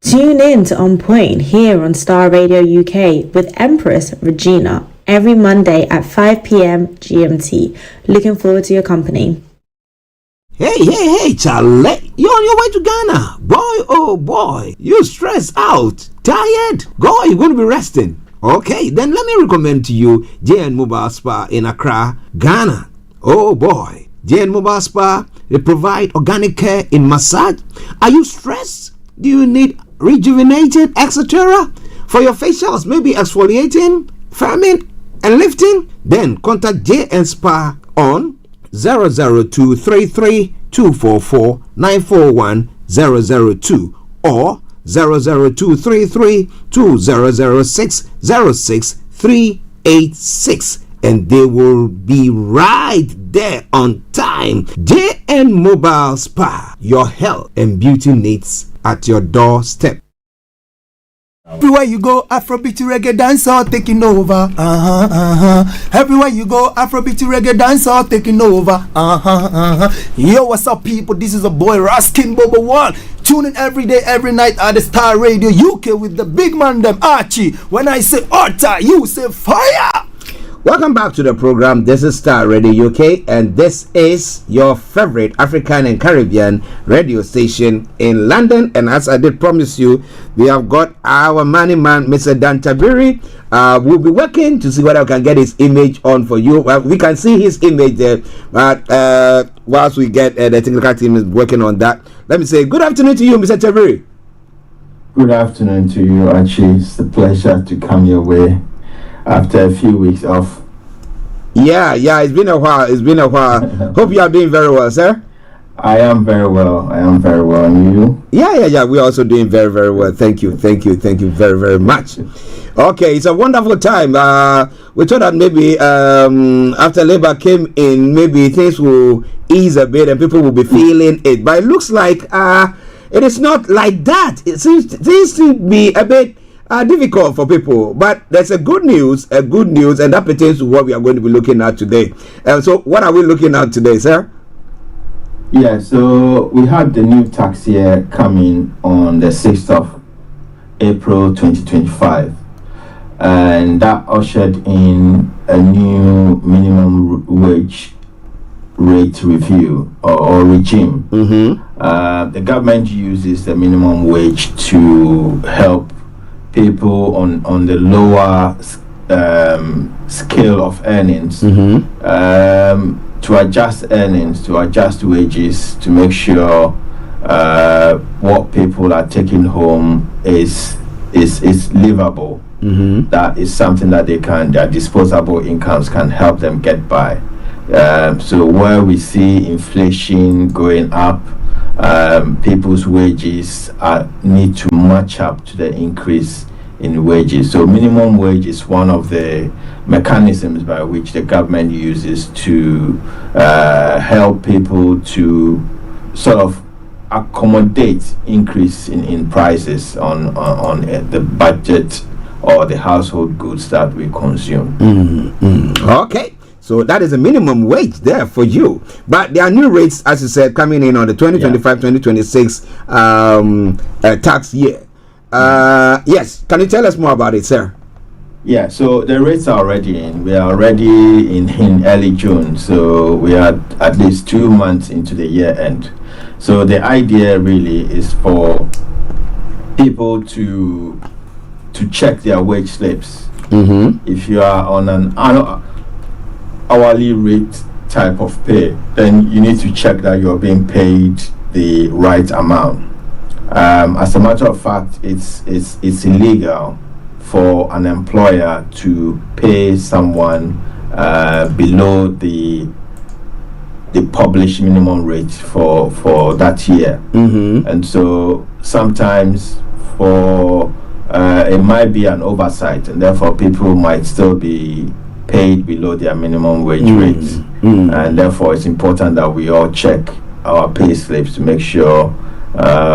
Tune in to On Point here on Starr Radio UK with Empress Regina every Monday at 5 p.m. GMT. Looking forward to your company. Hey, Charlie. You're on your way to Ghana. Boy, oh boy. You stressed out. Tired? Go, you're going to be resting. Okay, then let me recommend to you JN Mobile Spa in Accra, Ghana. Oh boy. JN Mobile Spa, they provide organic care in massage. Are you stressed? Do you need rejuvenated, etc.? For your facials, maybe exfoliating, firming, and lifting? Then contact JN Spa on 00233 244 941 002 or 00233 2006 06386, and they will be right there on time. JN Mobile Spa, your health and beauty needs at your doorstep. Everywhere you go, Afrobeat reggae dancehall taking over. Everywhere you go, Afrobeat reggae dancehall taking over. Yo, what's up, people? This is a boy Raskin Bobo One. Tune in every day, every night at the Starr Radio UK with the big man them Archie. When I say Orta, you say fire. Welcome back to the program. This is Starr Radio UK, and this is your favorite African and Caribbean radio station in London. And as I did promise you, we have got our money man, Mr. Dan Tabiri. We'll be working to see whether we can get his image on for you. We can see his image there, but whilst we get the technical team is working on that, let me say good afternoon to you, Mr. Tabiri. Good afternoon to you, Archie. It's a pleasure to come your way after a few weeks off. Yeah, it's been a while. Hope you are doing very well, sir. I am very well. And you? Yeah. We're also doing very, very well. Thank you very, very much. Okay, it's a wonderful time. We thought that maybe after Labour came in, maybe things will ease a bit and people will be feeling it. But it looks like it is not like that. It seems to be a bit difficult for people, but there's a good news, and that pertains to what we are going to be looking at today. So what are we looking at today, sir? Yeah, so we had the new tax year coming on the 6th of April 2025, and that ushered in a new minimum wage rate review or regime. The government uses the minimum wage to help people on the lower scale of earnings to adjust earnings, to adjust wages, to make sure what people are taking home is livable. That is something that their disposable incomes can help them get by. So where we see inflation going up, people's wages need to match up to the increase in wages. So minimum wage is one of the mechanisms by which the government uses to help people to sort of accommodate increase in prices on the budget or the household goods that we consume. Okay. So that is a minimum wage there for you. But there are new rates, as you said, coming in on the 2025-2026 Yeah. tax year. Yes, can you tell us more about it, sir? Yeah, so the rates are already in. We are already in early June, so we are at least 2 months into the year end. So the idea really is for people to check their wage slips. If you are on an hourly rate type of pay, then you need to check that you're being paid the right amount. As a matter of fact, it's illegal for an employer to pay someone below the published minimum rate for that year. And so sometimes it might be an oversight, and therefore people might still be paid below their minimum wage rates. And therefore it's important that we all check our pay slips to make sure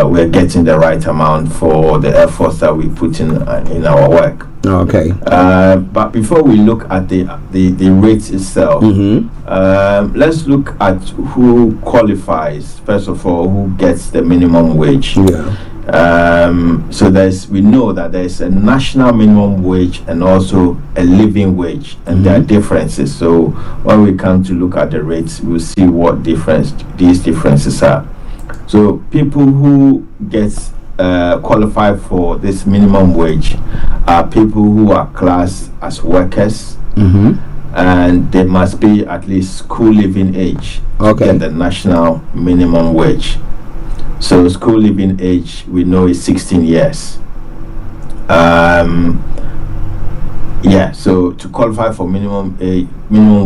we're getting the right amount for the efforts that we put in our work. Okay. But before we look at the rates itself, let's look at who qualifies. First of all, who gets the minimum wage. So we know that there's a national minimum wage and also a living wage, and there are differences. So when we come to look at the rates, we'll see what these differences are. So people who get qualify for this minimum wage are people who are classed as workers, and they must be at least school living age to get the national minimum wage. So school living age, we know, is 16 years. So to qualify for minimum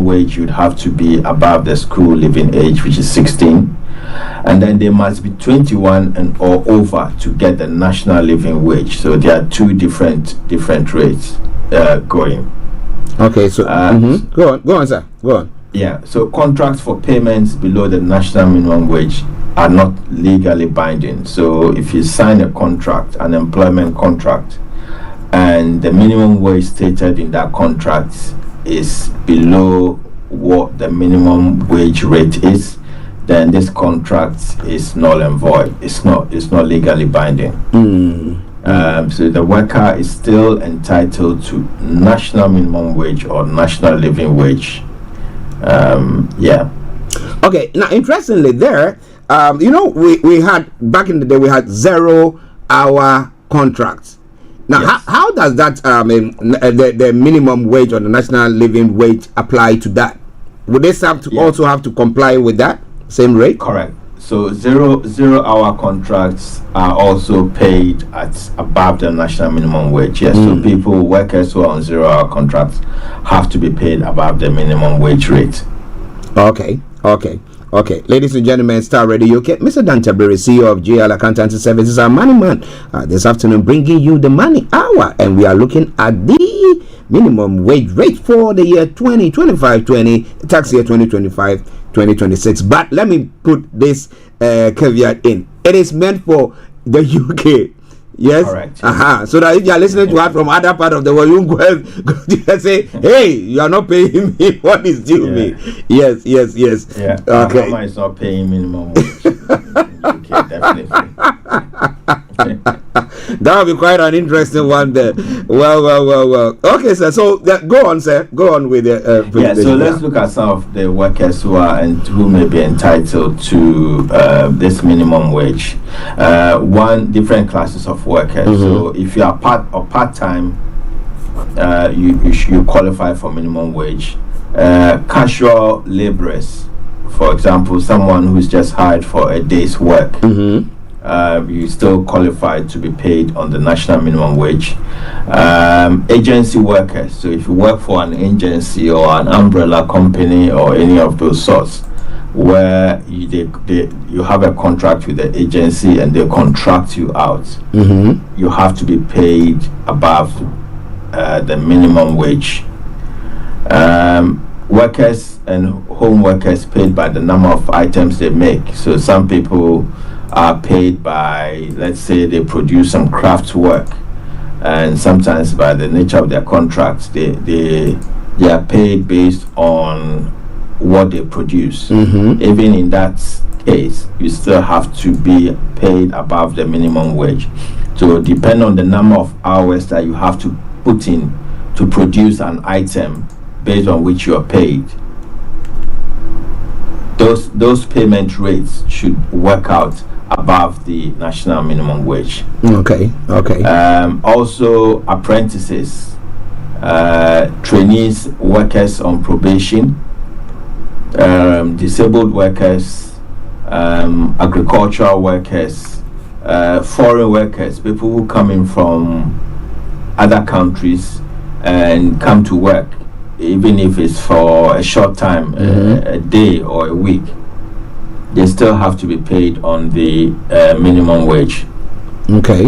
wage, you'd have to be above the school living age, which is 16. And then they must be 21 and or over to get the national living wage. So there are two different rates going. Okay, so go on, sir. Go on. Yeah, so contracts for payments below the national minimum wage are not legally binding. So if you sign a contract, an employment contract, and the minimum wage stated in that contract is below what the minimum wage rate is, then this contract is null and void. It's not legally binding. So the worker is still entitled to national minimum wage or national living wage. Okay, now interestingly there, we had, back in the day, we had 0-hour contracts. Now, how does that, the minimum wage or the national living wage apply to that? Would they also have to comply with that same rate? Correct. So 0-hour contracts are also paid at above the national minimum wage. Yes, so workers who are on 0-hour contracts have to be paid above the minimum wage rate. Okay. Ladies and gentlemen, Starr Radio UK, Mr. Dan Tabiri, CEO of JL Accountancy Services, our money man, this afternoon bringing you the money hour, and we are looking at the minimum wage rate for the year 2025-20, tax year 2025-2026. But let me put this caveat in. It is meant for the UK. Yes. Correct. So that if you are listening to us from other part of the world, you can say, "Hey, you are not paying me what is due me." Yes. Yeah. Okay. Mama is not paying minimum wage. Okay, definitely. That will be quite an interesting one there. Well. Okay, sir. So go on, sir. Go on with the. So let's look at some of the workers who may be entitled to this minimum wage. Different classes of workers. So if you are part-time, you qualify for minimum wage. Casual laborers, for example, someone who's just hired for a day's work, you still qualify to be paid on the national minimum wage. Agency workers, so if you work for an agency or an umbrella company or any of those sorts, where you have a contract with the agency and they contract you out, you have to be paid above the minimum wage. Workers and home workers paid by the number of items they make. So some people are paid by, let's say, they produce some craft work, and sometimes by the nature of their contracts, they are paid based on what they produce. Even in that case, you still have to be paid above the minimum wage. So depend on the number of hours that you have to put in to produce an item based on which you are paid, those payment rates should work out above the national minimum wage. Okay. Also, apprentices, trainees, workers on probation, disabled workers, agricultural workers, foreign workers, people who come in from other countries and come to work, even if it's for a short time, a day or a week, they still have to be paid on the minimum wage. Okay.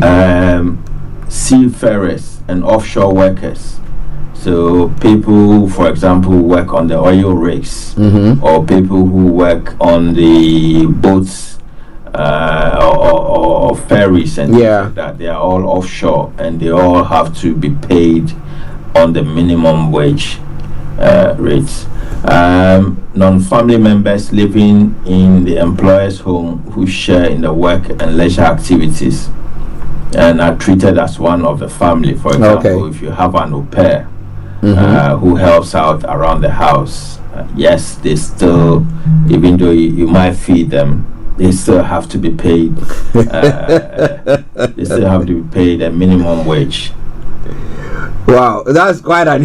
Seafarers and offshore workers, so people who, for example, work on the oil rigs, or people who work on the boats or ferries and things like that, they are all offshore and they all have to be paid on the minimum wage rates. Non-family members living in the employer's home who share in the work and leisure activities and are treated as one of the family. For example, if you have an au pair who helps out around the house, yes, they still, even though you might feed them, they still have to be paid. They still have to be paid a minimum wage. Wow, that's quite an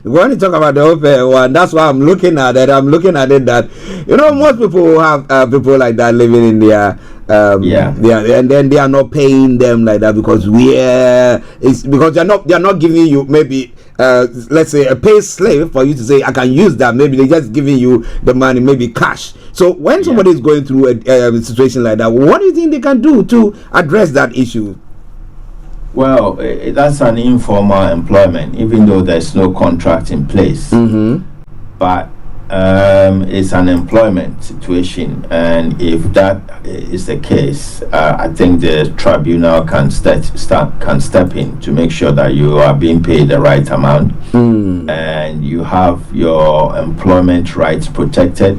when you talk about the open one, that's why I'm looking at it. That, you know, most people have people like that living in their and then they are not paying them like that because it's because they're not giving you maybe let's say a pay slave for you to say I can use that. Maybe they're just giving you the money, maybe cash. So when somebody is going through a situation like that, what do you think they can do to address that issue? Well, that's an informal employment, even though there's no contract in place. But it's an employment situation, and if that is the case, I think the tribunal can step in to make sure that you are being paid the right amount, and you have your employment rights protected.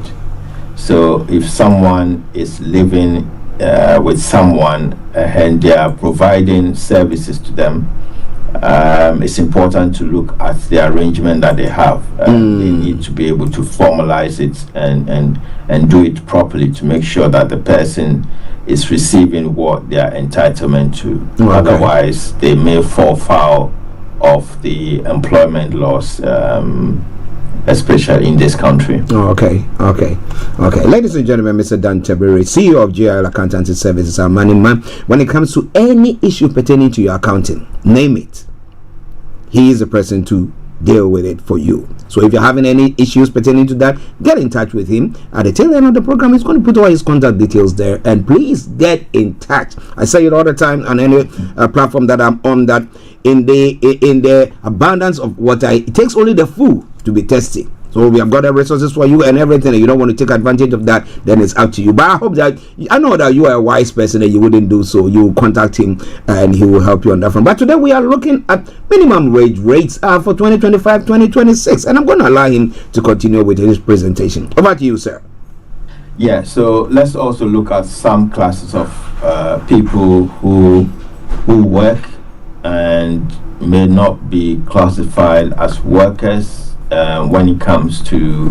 So if someone is living with someone and they are providing services to them, it's important to look at the arrangement that they have. They need to be able to formalize it and do it properly to make sure that the person is receiving what they are entitled to. Otherwise, they may fall foul of the employment laws, especially in this country. Okay. Ladies and gentlemen, Mr. Dan Tabiri, CEO of GIL Accountancy Services, our money man. When it comes to any issue pertaining to your accounting, name it, he is the person to deal with it for you. So if you're having any issues pertaining to that, get in touch with him. At the tail end of the program, he's going to put all his contact details there, and please get in touch. I say it all the time on any platform that I'm on, that in the abundance of water, it takes only the fool to be thirsty. So we have got the resources for you and everything, and you don't want to take advantage of that, then it's up to you. But I know that you are a wise person and you wouldn't do so. You will contact him and he will help you on that front. But today we are looking at minimum wage rates for 2025-2026, and I'm going to allow him to continue with his presentation. Over to you, sir. Yeah, so let's also look at some classes of people who work and may not be classified as workers when it comes to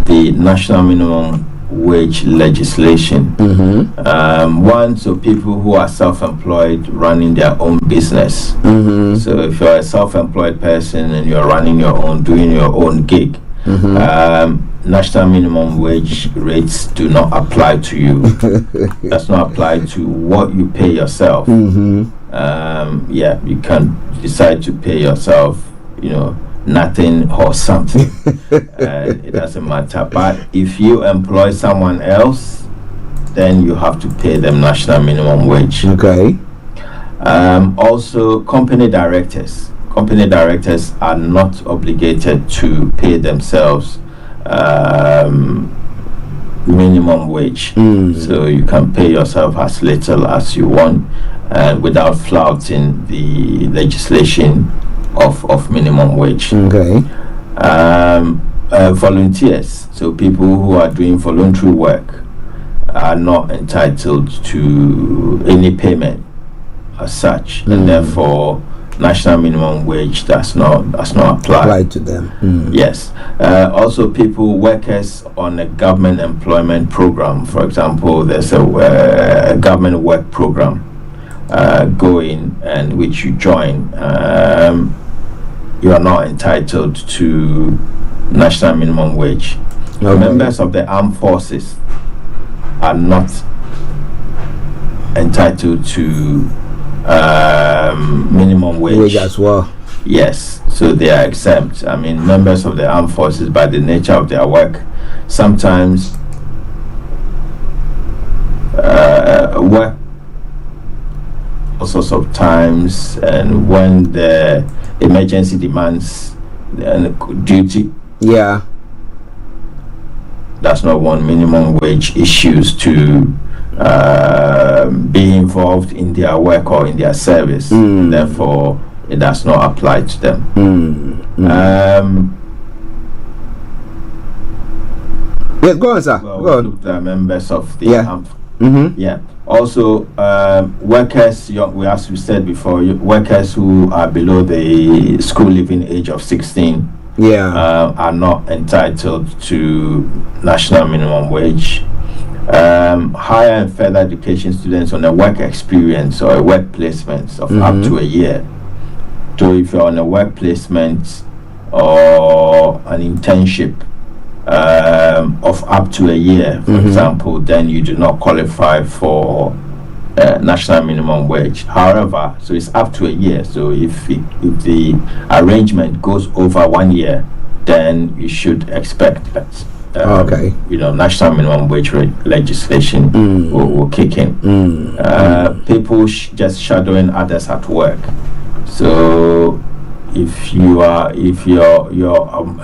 the national minimum wage legislation. One, so people who are self-employed running their own business. So if you're a self-employed person and you're running your own, doing your own gig, national minimum wage rates do not apply to you. Does not apply to what you pay yourself. You can decide to pay yourself, nothing or something. It doesn't matter. But if you employ someone else, then you have to pay them national minimum wage. Also, company directors are not obligated to pay themselves minimum wage. So you can pay yourself as little as you want without flouting the legislation of minimum wage. Volunteers, so people who are doing voluntary work, are not entitled to any payment as such, and therefore national minimum wage does not apply to them. Yes. Also, workers on a government employment program. For example, there's a government work program going, and which you join. You are not entitled to national minimum wage. Okay. Members of the armed forces are not entitled to minimum wage as well. Yes, so they are exempt. I mean, members of the armed forces, by the nature of their work, sometimes work all sorts of times, and when the emergency demands duty, does not want minimum wage issues to be involved in their work or in their service. Therefore, it does not apply to them. Yes, go on, sir. Go on. The members of the Also, workers, as we said before, workers who are below the school leaving age of 16 are not entitled to national minimum wage. Higher and further education students on a work experience or a work placement of up to a year. So if you're on a work placement or an internship of up to a year, for example, then you do not qualify for national minimum wage. However, so it's up to a year. So if the arrangement goes over 1 year, then you should expect that national minimum wage legislation will kick in. People just shadowing others at work. So if your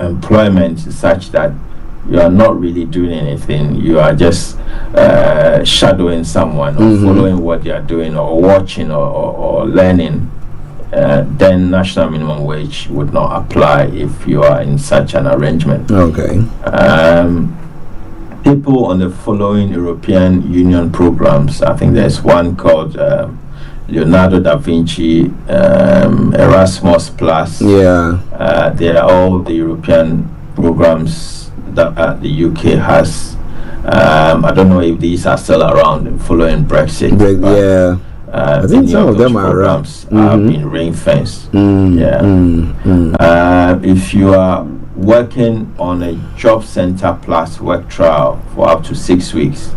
employment is such that you are not really doing anything, you are just shadowing someone or following what they are doing or watching or learning, then national minimum wage would not apply if you are in such an arrangement. People on the following European Union programs, I think there's one called Leonardo da Vinci, Erasmus Plus. They are all the European programs that the UK has. I don't know if these are still around following Brexit. I think some of them are around. Have been ring-fenced. If you are working on a job center plus work trial for up to 6 weeks,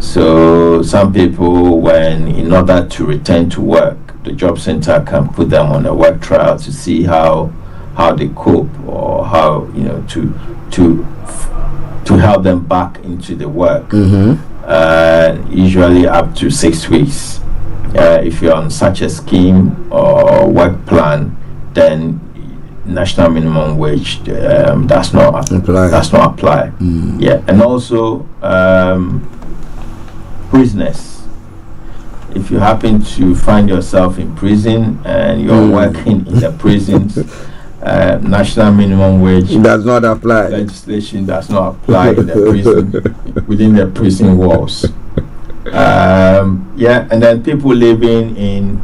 so some people, in order to return to work, the job center can put them on a work trial to see how they cope, or how to help them back into the work. Usually up to 6 weeks. If you're on such a scheme or work plan, then national minimum wage does not apply. And also prisoners. If you happen to find yourself in prison and you're working in the prisons, national minimum wage does not apply. Legislation does not apply in the prison, within the prison walls. And then people living in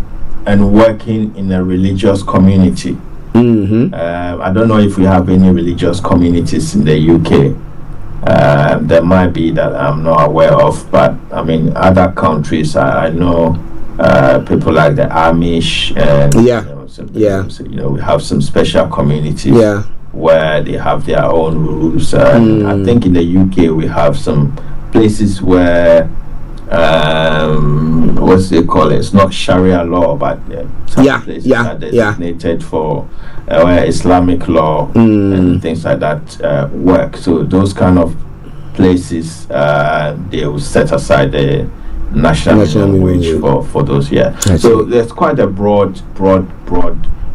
and working in a religious community. I don't know if we have any religious communities in the UK. There might be that I'm not aware of, but I mean, other countries, I know people like the Amish, and we have some special communities where they have their own rules. I think in the UK we have some places where what's they call it? It's not Sharia law, but some places are designated for where Islamic law and things like that work. So those kind of places, they will set aside the national minimum wage for those. So there's quite a broad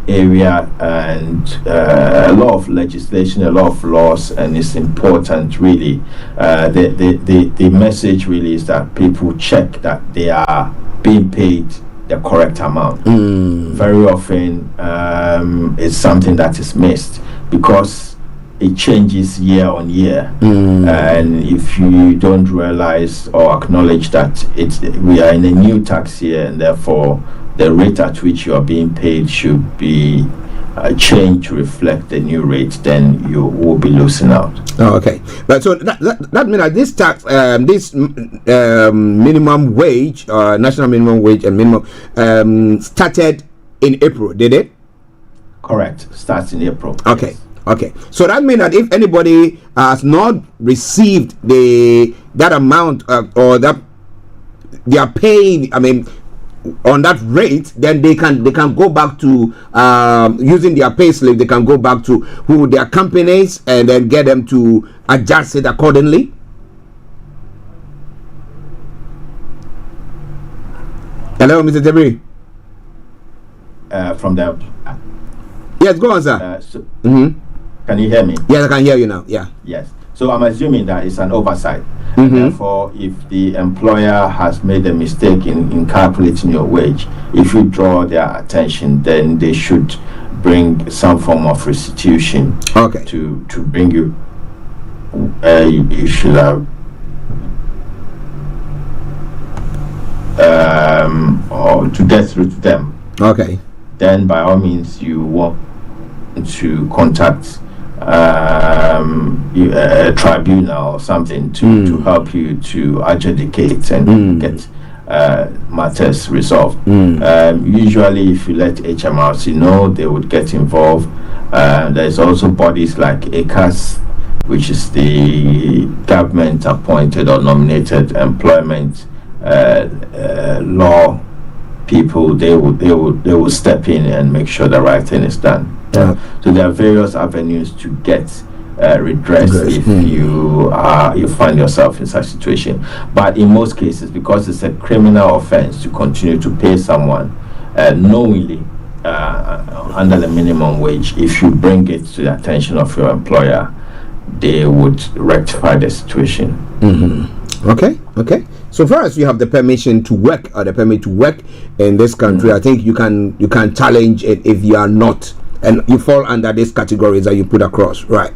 area, and a lot of legislation, a lot of laws, and it's important really. The message really is that people check that they are being paid the correct amount. Very often it's something that is missed, because it changes year on year, and if you don't realize or acknowledge that we are in a new tax year, and therefore the rate at which you are being paid should be changed to reflect the new rate, then you will be losing out. Oh, okay, but so that means that this tax, this minimum wage, national minimum wage, and minimum started in April, did it? Correct. Starts in April. Okay. Yes. Okay. So that means that if anybody has not received that amount or that they are paying, I mean, on that rate, then they can go back to using their pay slip. They can go back to their companies and then get them to adjust it accordingly. Hello, Mr. Tabiri. From the yes, go on, sir. Can you hear me? Yes, I can hear you now. Yeah. Yes. So I'm assuming that it's an oversight. Therefore, if the employer has made a mistake in calculating your wage, if you draw their attention, then they should bring some form of restitution. Okay. To bring you. You should have. Or to get through to them. Okay. Then by all means you want to contact a tribunal or something to help you to adjudicate and get matters resolved. Usually if you let HMRC know, they would get involved. There's also bodies like ACAS, which is the government appointed or nominated employment law people. They will step in and make sure the right thing is done. So there are various avenues to get redress if you find yourself in such situation. But in most cases, because it's a criminal offense to continue to pay someone knowingly under the minimum wage, if you bring it to the attention of your employer, they would rectify the situation. Okay. So far as you have the permission to work or the permit to work in this country, I think you can challenge it if you are not, and you fall under these categories that you put across, right?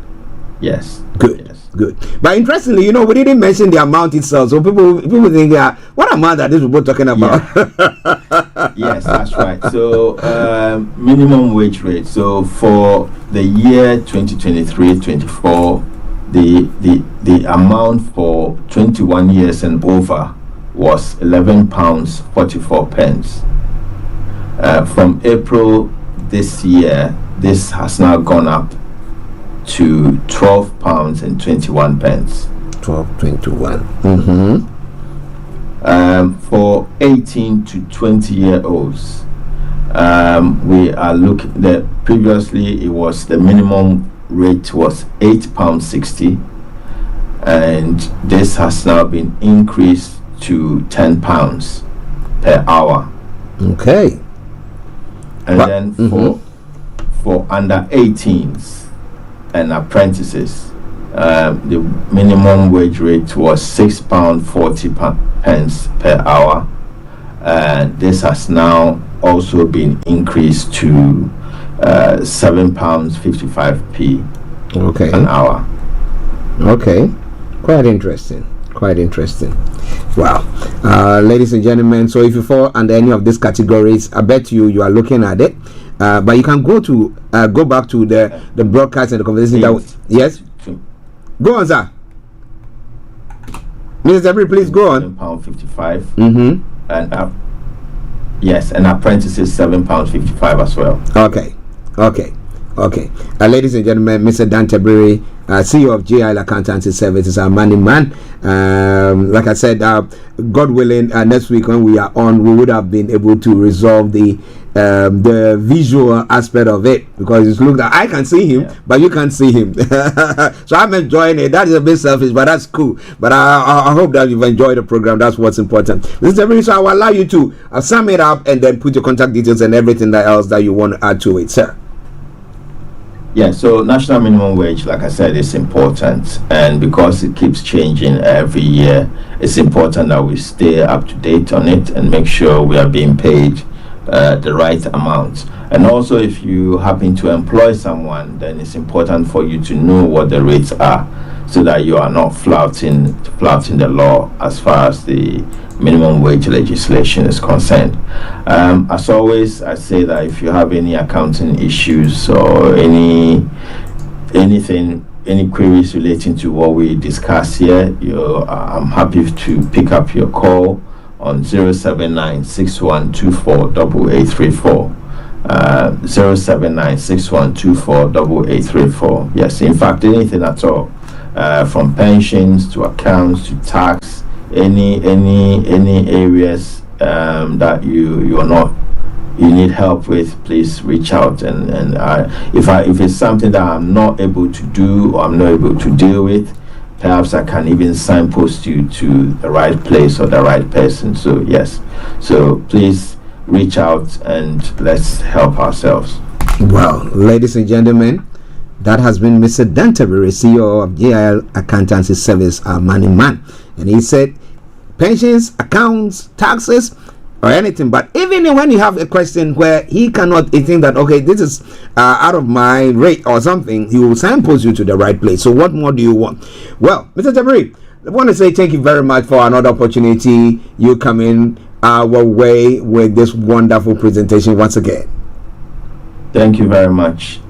Yes. Good. But interestingly, we didn't mention the amount itself, so people think, what amount are these people talking about? Yes, that's right. So minimum wage rate. So for the year 2023-24. The amount for 21 years and over was £11.44. From April this year, this has now gone up to £12.21. 12.21. For 18 to 20-year-olds, we are looking. Previously, it was the minimum rate was £8.60, and this has now been increased to £10 per hour. Okay. And then for under 18s and apprentices, the minimum wage rate was £6.40 per hour, and this has now also been increased to £7.55 an hour. Okay, quite interesting. Wow. Ladies and gentlemen, so if you fall under any of these categories, I bet you are looking at it, but you can go back to the broadcast and the conversation. Yes, go on, sir. Mr. Tabiri, please go on. £7.55 and yes, and apprentices £7.55 as well. Okay. Ladies and gentlemen, Mr. Dan Tabiri, CEO of GI Accountancy Services, our money man. Like I said, God willing, next week when we are on, we would have been able to resolve the visual aspect of it, because it's looked like I can see him, but you can't see him. So I'm enjoying it. That is a bit selfish, but that's cool. But I hope that you've enjoyed the program. That's what's important. Mr. Tabiri, so I will allow you to sum it up and then put your contact details and everything else that you want to add to it, sir. Yeah, so national minimum wage, like I said, is important, and because it keeps changing every year, it's important that we stay up to date on it and make sure we are being paid the right amount. And also, if you happen to employ someone, then it's important for you to know what the rates are, so that you are not flouting the law as far as the minimum wage legislation is concerned. As always, I say that if you have any accounting issues or any queries relating to what we discuss here, I'm happy to pick up your call on 079-6124-8834. 079-6124-8834. Yes, in fact, anything at all, from pensions to accounts to tax, any areas that you need help with, please reach out. And if it's something that I'm not able to do or I'm not able to deal with, perhaps I can even signpost you to the right place or the right person. So yes, so please reach out and let's help ourselves. Well, ladies and gentlemen, that has been Mr. Tabiri, CEO of GIL Accountancy Service, our money man. And he said pensions, accounts, taxes, or anything. But even when you have a question where he think that, okay, this is out of my rate or something, he will signpost you to the right place. So what more do you want? Well, Mr. Tabiri, I want to say thank you very much for another opportunity. You come in our way with this wonderful presentation once again. Thank you very much.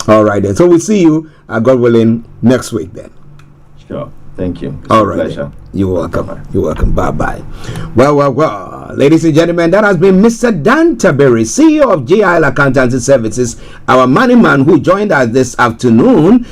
All right, then. So we'll see you, God willing, next week then. Sure. Thank you. It's all a right. Pleasure. Then. You're welcome. Bye-bye. You're welcome. Bye-bye. Well, ladies and gentlemen, that has been Mr. Tabiri, CEO of GIL Accountancy Services, our money man, who joined us this afternoon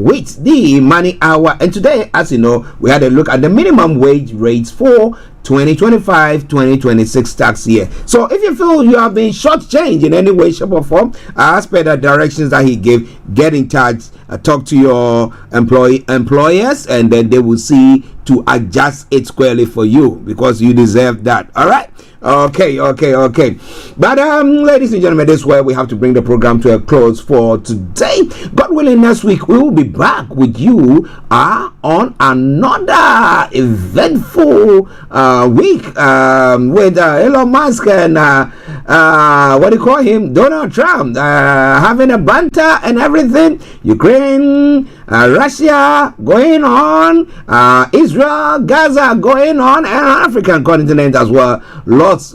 with the Money Hour. And today, as you know, we had a look at the minimum wage rates for 2025-2026 tax year. So if you feel you have been shortchanged in any way, shape, or form, as per the directions that he gave, get in touch, talk to your employers, and then they will see to adjust it squarely for you, because you deserve that. All right. Okay. But ladies and gentlemen, this is where we have to bring the program to a close for today. God willing, next week we will be back with you on another eventful week with Elon Musk and what do you call him, Donald Trump, having a banter and everything. Ukraine, Russia going on, Israel, Gaza going on, and African continent as well. Lots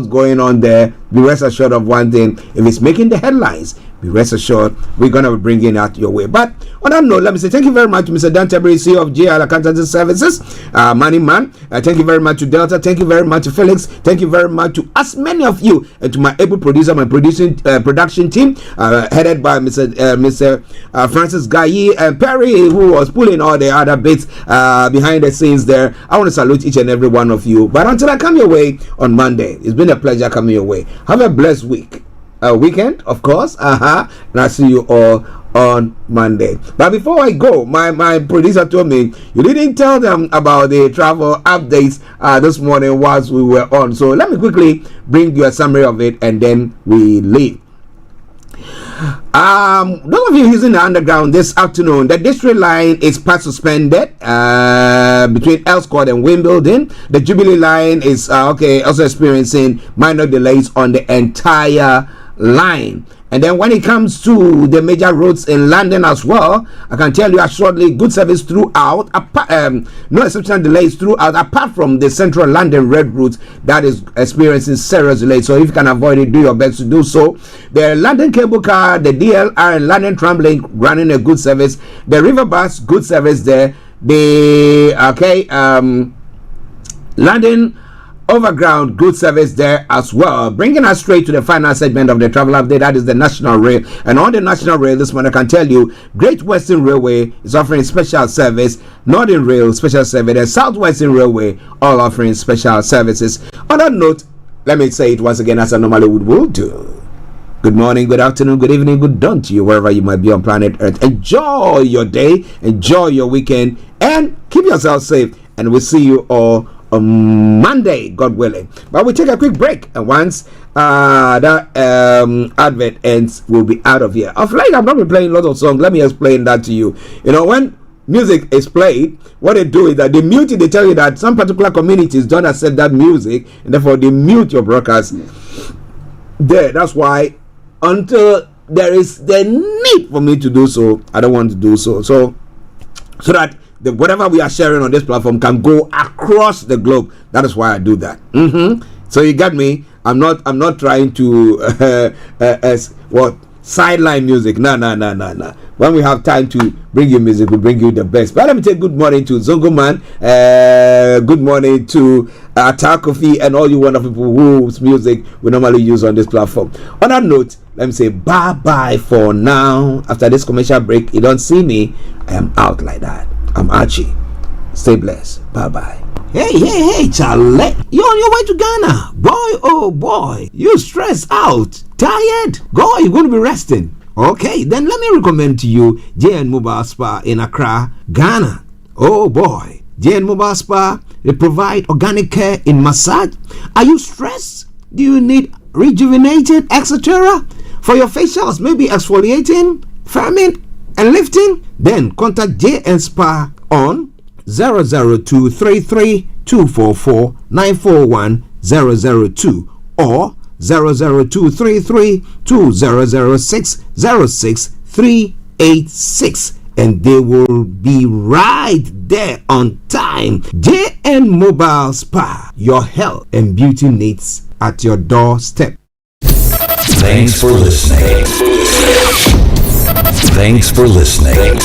going on there. Be rest assured of one thing: if it's making the headlines, be rest assured we're gonna be bringing that your way. But on that note, let me say thank you very much to Mr. Tabiri, CEO of GIL Accountancy Services, money man. Thank you very much to Delta. Thank you very much to Felix. Thank you very much to as many of you, and to my able producer, my production team, headed by Mr. Francis Gaye and Perry, who was pulling all the other bits behind the scenes there. I want to salute each and every one of you. But until I come your way on Monday, it's been a pleasure coming your way. Have a blessed weekend, of course. And I'll see you all on Monday. But before I go, my producer told me you didn't tell them about the travel updates this morning whilst we were on. So let me quickly bring you a summary of it, and then we leave. Those of you using the underground this afternoon, the district line is part suspended between Elscourt and Wimbledon. The Jubilee line is also experiencing minor delays on the entire line. And then when it comes to the major roads in London as well, I can tell you assuredly good service throughout, no exceptional delays throughout, apart from the central London red route that is experiencing serious delays. So if you can avoid it, do your best to do so. The London Cable Car, the DLR and London Tram Link running a good service. The River Bus, good service there. The London Overground, good service there as well. Bringing us straight to the final segment of the travel update, that is the National Rail. And on the National Rail this morning, I can tell you Great Western Railway is offering special service, Northern Rail special service, and Southwestern Railway all offering special services. On that note, let me say it once again as I normally would do. Good morning, good afternoon, good evening, good dawn to you wherever you might be on planet Earth. Enjoy your day, enjoy your weekend, and keep yourself safe. And we'll see you all on Monday, God willing. But we'll take a quick break, and once that advert ends, we'll be out of here. Of late, I've not been playing lots of songs. Let me explain that to you. You know, when music is played, what they do is that they mute it. They tell you that some particular communities don't accept that music, and therefore they mute your broadcast. there. That's why until there is the need for me to do so, I don't want to do so. So that whatever we are sharing on this platform can go across the globe. That is why I do that. So you got me. I'm not trying to sideline music. No. When we have time to bring you music, we bring you the best. But let me say good morning to Zongo Man. Good morning to Kofi and all you wonderful people whose music we normally use on this platform. On that note, let me say bye for now. After this commercial break, you don't see me. I am out like that. I'm Archie. Stay blessed. Bye. Hey, Charlie. You're on your way to Ghana. Boy, oh boy. You stressed out. Tired? Go, you're going to be resting. Okay, then let me recommend to you JN Mobile Spa in Accra, Ghana. Oh boy. JN Mobile Spa, they provide organic care in massage. Are you stressed? Do you need rejuvenated, etc.? For your facials, maybe exfoliating, firming, and lifting? Then contact JN Spa on 00233 244 941 002 or 00233 2006 06386, and they will be right there on time. JN Mobile Spa, your health and beauty needs at your doorstep. Thanks for listening. Thanks for listening.